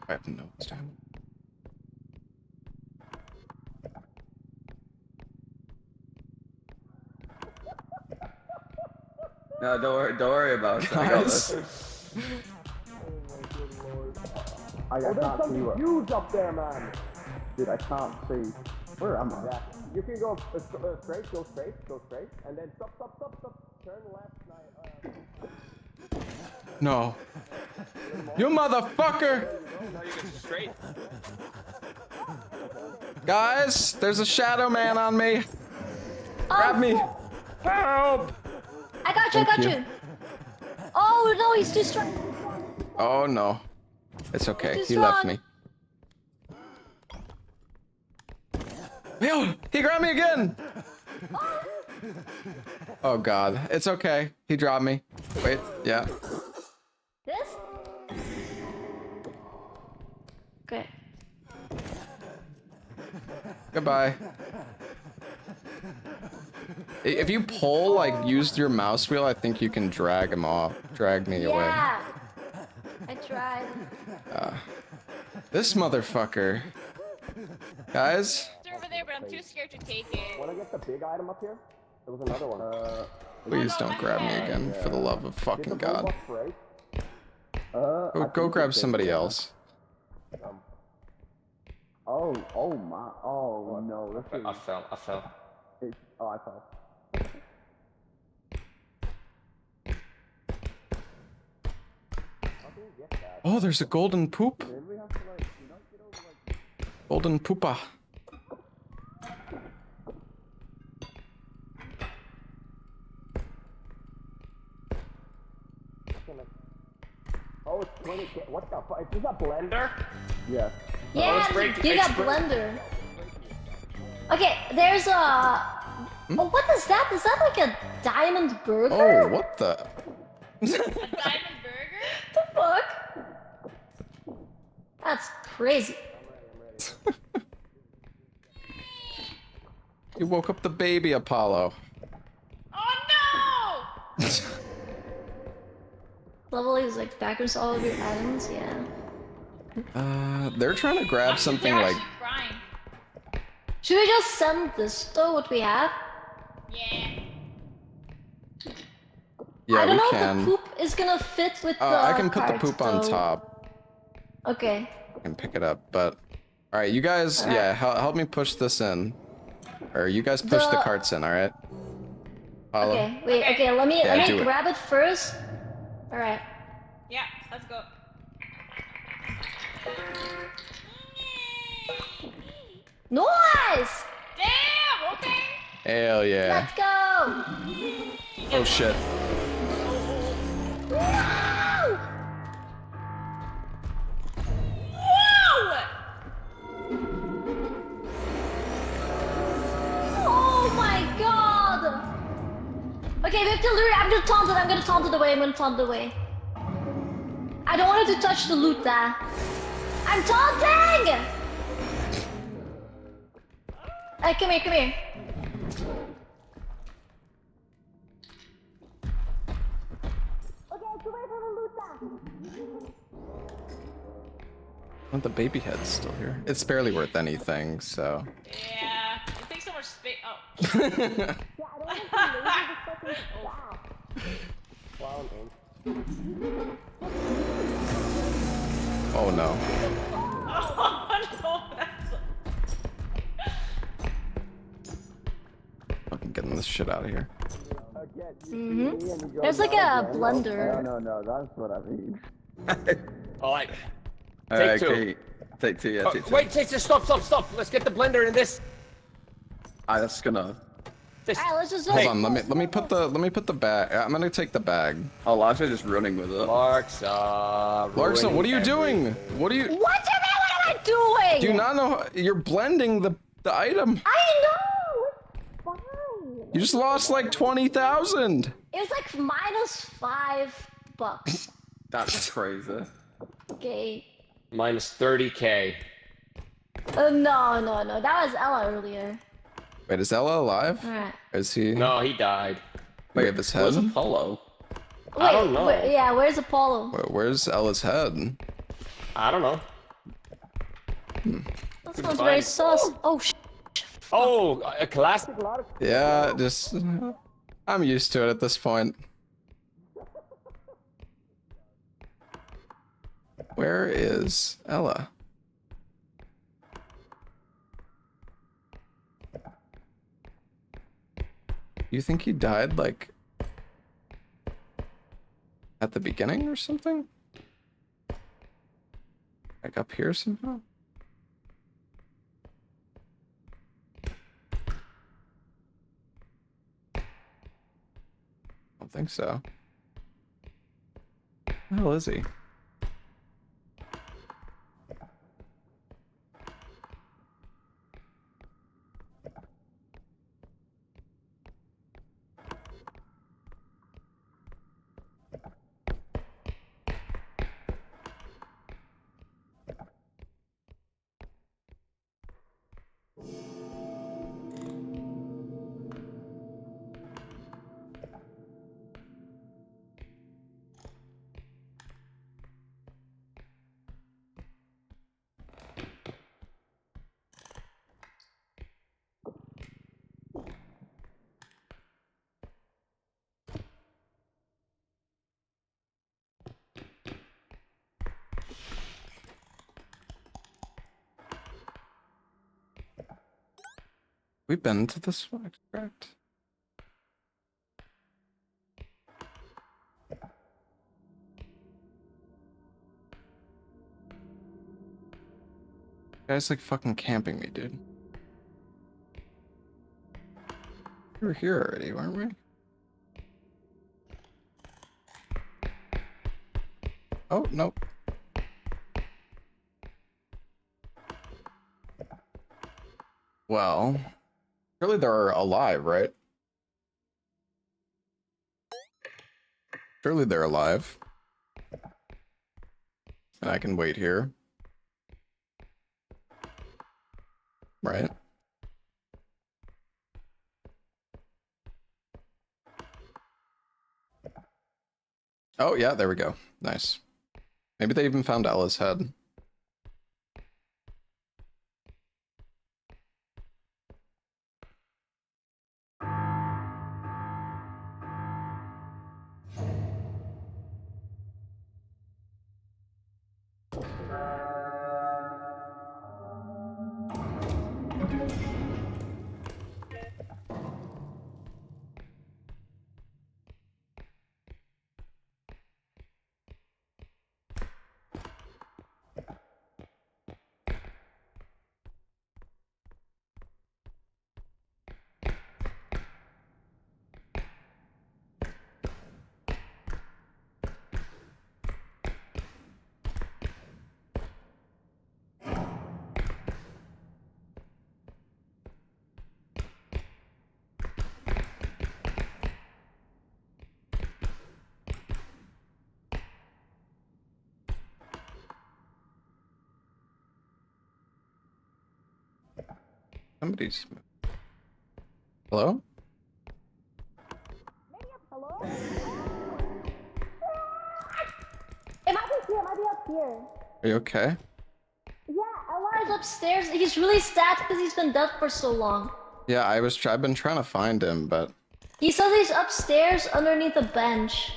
I have no time. No, don't worry about it. I got this. I can't see what. Huge up there, man. Dude, I can't see. Where am I? Yeah. You can go straight, go straight, and then stop. Turn left. No. You motherfucker! No, you go straight. Guys, there's a shadow man on me. Grab me. Help! I got you, Thank you. Oh no, he's too strong. Oh no. It's okay. He's He too left strong. me. Yo, he grabbed me again. Oh god. It's okay. He dropped me. Wait, yeah. This? Okay. Goodbye. If you pull, like, use your mouse wheel, I think you can drag him off. Drag me away. Yeah. I tried. This motherfucker. Guys? It's over there, but I'm too scared to take it. Wanna get the big item up here? There was another one. Please don't grab me again, for the love of fucking God. Go grab somebody else. Oh my. Oh no. This is. I fell. I fell. Oh, there's a golden poop. Golden poopa. Oh, it's 20. What the fuck? Is this a blender? Yes. Yeah, you got blender. Okay, there's a. Oh, what is that? Is that like a diamond burger? Oh, what the? A diamond burger? The fuck? That's crazy. You woke up the baby, Apollo. Oh no! Level is like backwards all of your items, yeah. They're trying to grab something They're like. actually crying. Should we just send this though, what we have? Yeah. Yeah, I don't we know can. if the poop is gonna fit with the I can put the carts, poop on though. top Okay. and pick it up, but. Alright, you guys, yeah, help me push this in. Or you guys push the carts in, alright? Apollo? Okay, wait, okay, let me do grab it first. Alright. Yeah, let's go. Nice! Damn, okay. Hell yeah. Let's go! Oh shit. Whoa! Whoa! Oh my god! Okay, we have to lure. I'm gonna taunt it away. I don't want it to touch the loot there. I'm taunting! Hey, come here. Okay, it's away from the loot there. Oh, the baby head's still here. It's barely worth anything, so. Yeah, it takes so much space. Oh. Yeah, I don't want to laser the fucking staff. Clown Oh no. Oh no, that's... Fucking getting this shit out of here. There's like a blender. No, that's what I mean. Alright. Take two. Take two, yeah, take two. Wait, stop. Let's get the blender in this. That's gonna. Alright, let's just Hold on, let me put the bag. I'm gonna take the bag. Oh, Lark's just running with it. Larksa, what are you doing? What do you? What do you mean? What am I doing? Do you not know? You're blending the item. I know. It's fine. You just lost like 20,000. It was like -$5. That's crazy. Okay. Minus 30k. No. That was Ella earlier. Wait, is Ella alive? Alright. Is he? No, he died. Wait, of his head? Where's Apollo? I don't know. Yeah, where's Apollo? Where's Ella's head? I don't know. That sounds very sus. Oh, Oh, a classic. Yeah, just. I'm used to it at this point. Where is Ella? You think he died, like, at the beginning or something? Like up here somehow? I don't think so. Where the hell is he? We've been to this extract. Guy's like fucking camping me, dude. We were here already, weren't we? Oh, nope. Well, surely they're alive, right? Surely they're alive. And I can wait here. Right? Oh yeah, there we go. Nice. Maybe they even found Ella's head. Somebody's. Hello? Hello? It might be here, it might be up here. Are you okay? Yeah, Ella is upstairs. He's really sad because he's been dead for so long. Yeah, I've been trying to find him, but He says he's upstairs underneath a bench.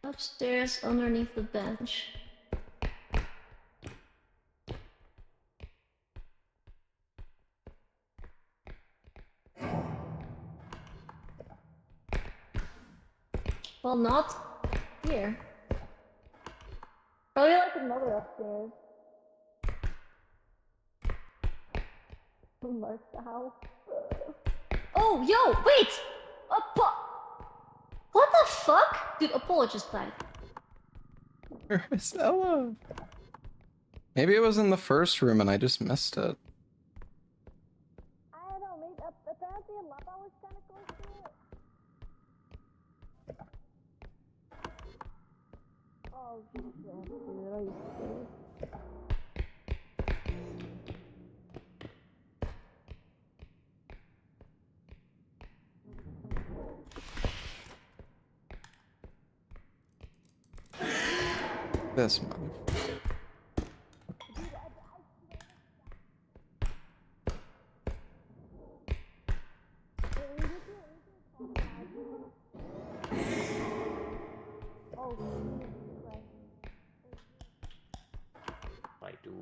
Upstairs underneath the bench. Well, not here. Probably like another upstairs. Marked the house. Oh, yo, wait! What the fuck? Dude, Apollo just died. where is Ella? Maybe it was in the first room and I just missed it. I don't know, maybe apparently Lapa was kind of close to it. Oh shit, dude, are you serious? This mother. My dude.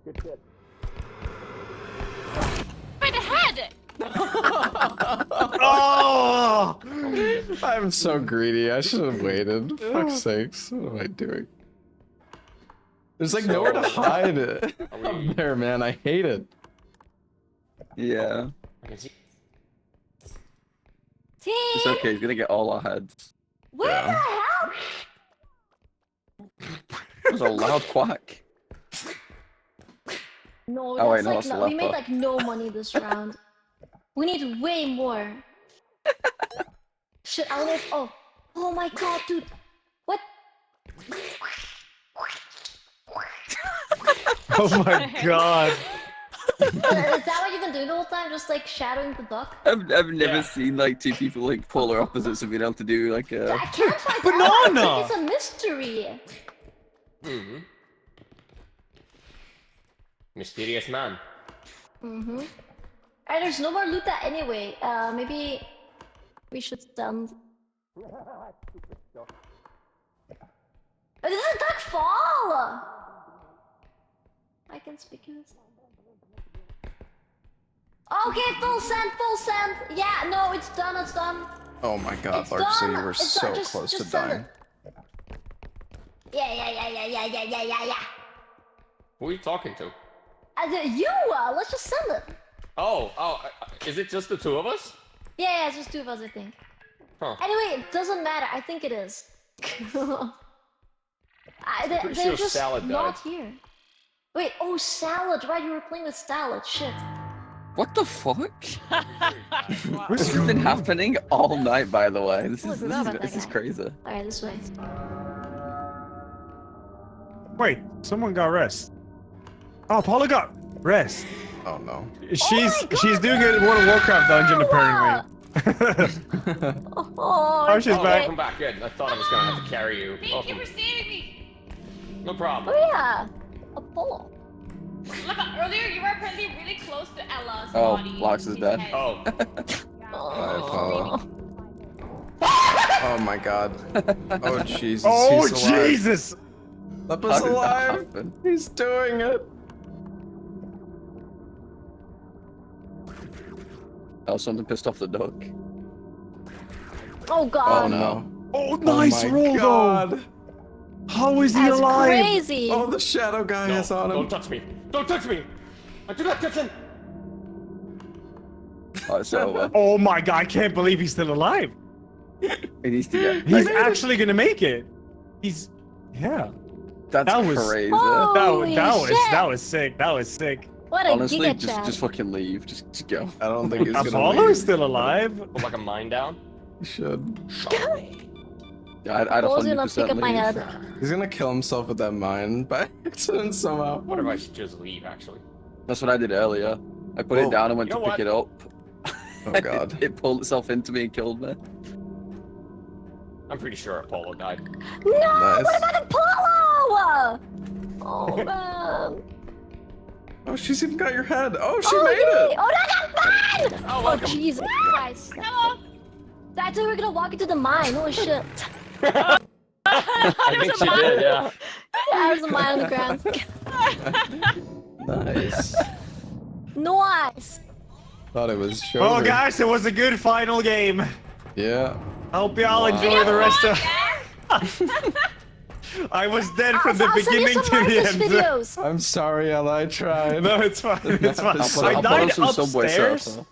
Good shit. Right ahead! Oh! I'm so greedy. I should have waited. Fuck's sakes. What am I doing? There's like nowhere to hide it. Up there, man. I hate it. Yeah. I can see. It's okay, he's gonna get all our heads. Where the hell? It was a loud quack. No, Oh, that's wait, no, like that's the no, we made Lepa. like no money this round. We need way more. Shit, I don't know if, oh my god, dude. What? Oh my god. Is that what you've been doing the whole time? Just like shadowing the duck? I've never seen like two people like polar opposites of being able to do like a. I can't find Banana! out. It's a mystery. Mm-hmm. Mysterious man. Mm-hmm. Alright, there's no more loot that anyway. Maybe we should stand. Oh, did the duck fall? I can speak English. Okay, full send, full send. Yeah, no, it's done, it's done. Oh my god, It's Larkson, done. you were It's so done. Just close to send dying. it. Yeah. Who are you talking to? You, let's just send it. Oh, is it just the two of us? Yeah, it's just two of us, I think. Huh. Anyway, it doesn't matter. I think it is. Pretty They're sure just Salad not died. here. Wait, oh, Salad, right? You were playing with Salad. Shit. What the fuck? Wow. This has been happening all night, by the way. This Oh, I is forgot about this that is guy. crazy. Alright, this way. Wait, someone got rest. Oh, Paula got rest. Oh no. She's doing it in World of Warcraft dungeon apparently. Oh, she's Oh, back. welcome back. Good. I thought I was gonna have to carry you. Thank you for saving me. No problem. Oh yeah, Apollo. Look, earlier you were apparently really close to Ella's Oh, body. Lox is his dead. head. Oh. Oh. Oh my god. Oh Jesus. Oh he's alive. Jesus! Leppa's How did that alive. happen? He's doing it. Oh, something pissed off the duck. Oh god. Oh no. Oh, nice my roll god. though. How is he That's alive? crazy. Oh, the shadow guy No, is on him. don't touch me. Don't touch me. I do not touch him. Oh, it's over. Oh my god! I can't believe he's still alive. He needs to get. He's like, actually gonna make it. He's, yeah. That's that was- crazy. Holy That was shit. sick. That was sick. What a Honestly, giga just chat. fucking leave. Just go. I don't think he's gonna Apollo leave. is still alive. Put like a mine down. He should. Yeah, I'd Apollo's gonna 100% pick up my leave. head. He's gonna kill himself with that mine by accident somehow. What if I should just leave, actually? That's what I did earlier. I put Whoa. it down and went You to know pick what? it up. Oh god. It pulled itself into me and killed me. I'm pretty sure Apollo died. No, Nice. what about Apollo? Oh man. Oh, she's even got your head. Oh, she Oh, made yay. it. Oh, no, that's mine! Oh, Oh, welcome. Jesus Christ. Hello. I thought we were gonna walk into the mine. Holy shit. I think she did, yeah. Yeah, there's a mine on the ground. Nice. Nice. Thought it was show. Oh, guys, it was a good final game. Yeah. I hope y'all Wow. enjoy the rest of. I was dead from the I'll send you beginning some to the Marcus end. videos. I'm sorry, Ella. I tried. No, it's fine. It's fine. I'll put- I I'll put died up some Subway upstairs. surf,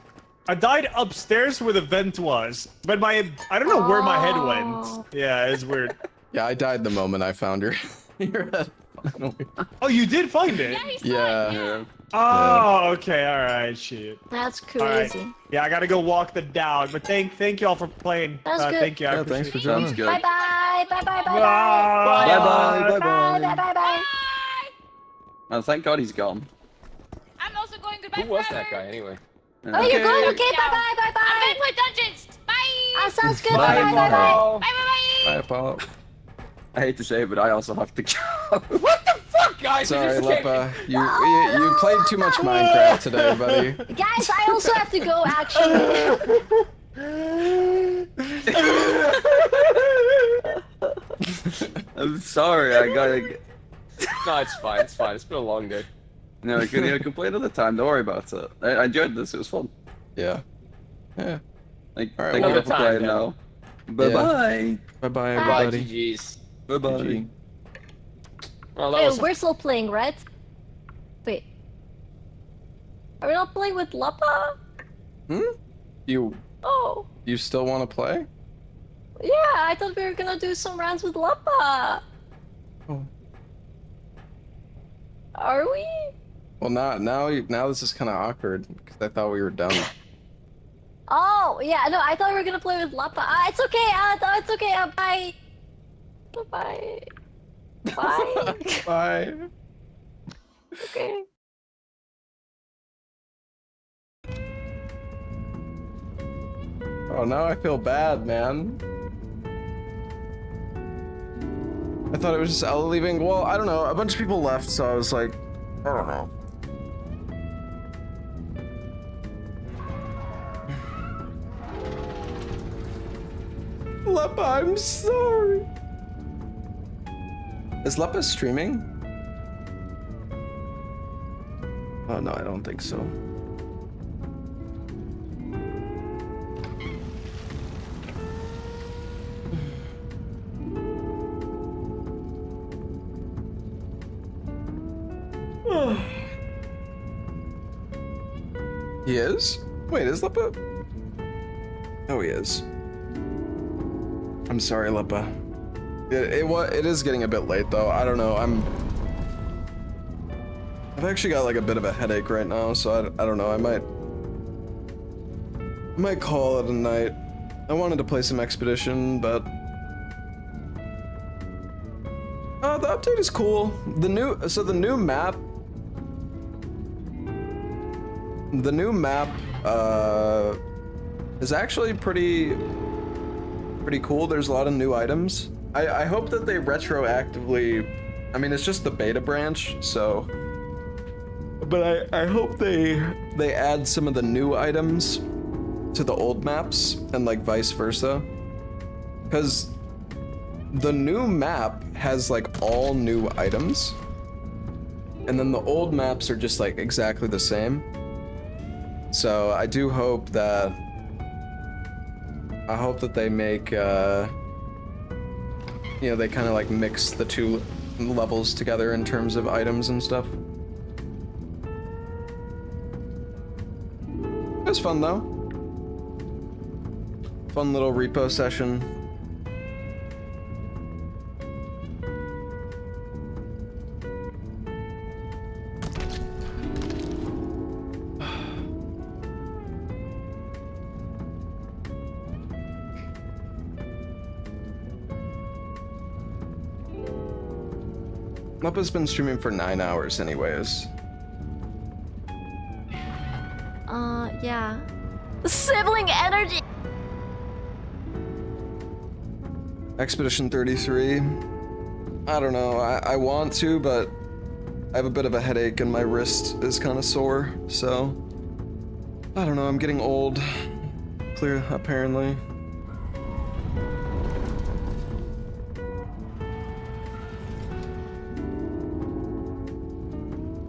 I died upstairs where the vent was, but I don't know where my head Oh. went. Yeah, it's weird. Yeah, I died the moment I found your head. Finally. Oh, you did find it? Yeah, he saw Yeah. it. Yeah. Oh, okay, all right, shit. That's All right. crazy. Yeah, I gotta go walk the dog. But thank y'all for playing. That's good. Thank you. I Yeah, thanks appreciate for it. joining. Sounds good. Bye bye. Bye bye bye bye. Bye. Bye bye. Bye Bye bye. bye bye bye. Oh, thank God he's gone. I'm also going goodbye Who was forever. that guy, anyway? Oh, you're going? Okay, Yeah. bye bye bye I'm bye. going to play dungeons. Bye. Sounds good. Bye, Bye bye bye bye. Apollo. Bye bye Bye, bye. Apollo. I hate to say it, but I also have to go. What the fuck, guys? You Sorry, just came- Leppa. You played too much Minecraft today, buddy. Guys, I also have to go actually. I'm sorry, I gotta get... No, it's fine. It's fine. It's been a long day. No, I can play another time, don't worry about it. I enjoyed this, it was fun. Yeah. Yeah. Like, All right, thank you well- for playing Another now. Bye-bye. Bye-bye, Bye, everybody. GG's. Bye-bye. GG. Well, that Wait, was we're still playing, right? Wait. Are we not playing with Lappa? You Oh. still want to play? Yeah, I thought we were gonna do some rounds with Lappa. Oh. Are we? Well, now this is kind of awkward because I thought we were done. Oh, yeah, no, I thought we were gonna play with Lappa. It's okay, it's okay, bye. Bye. Bye. Bye. Okay. Oh, now I feel bad, man. I thought it was just Ella leaving. Well, I don't know. A bunch of people left, so I was like, I don't know. Leppa, I'm sorry. Is Leppa streaming? Oh, no, I don't think so. He is? Wait, is Leppa? Oh, he is. I'm sorry, Leppa. It is getting a bit late though. I don't know. I've actually got like a bit of a headache right now, so I don't know. I might might call it a night. I wanted to play some Expedition, but the update is cool. The new map is actually pretty cool. There's a lot of new items. I hope that they retroactively, I mean, it's just the beta branch, so, but I hope they add some of the new items to the old maps and like vice versa, because the new map has like all new items, and then the old maps are just like exactly the same. So I do hope that they make you know, they kind of like mix the two levels together in terms of items and stuff. It was fun though. Fun little repo session. Muppa's been streaming for 9 hours anyways. Yeah. Sibling energy! Expedition 33. I don't know, I want to, but I have a bit of a headache and my wrist is kind of sore, so I don't know, I'm getting old. Apparently.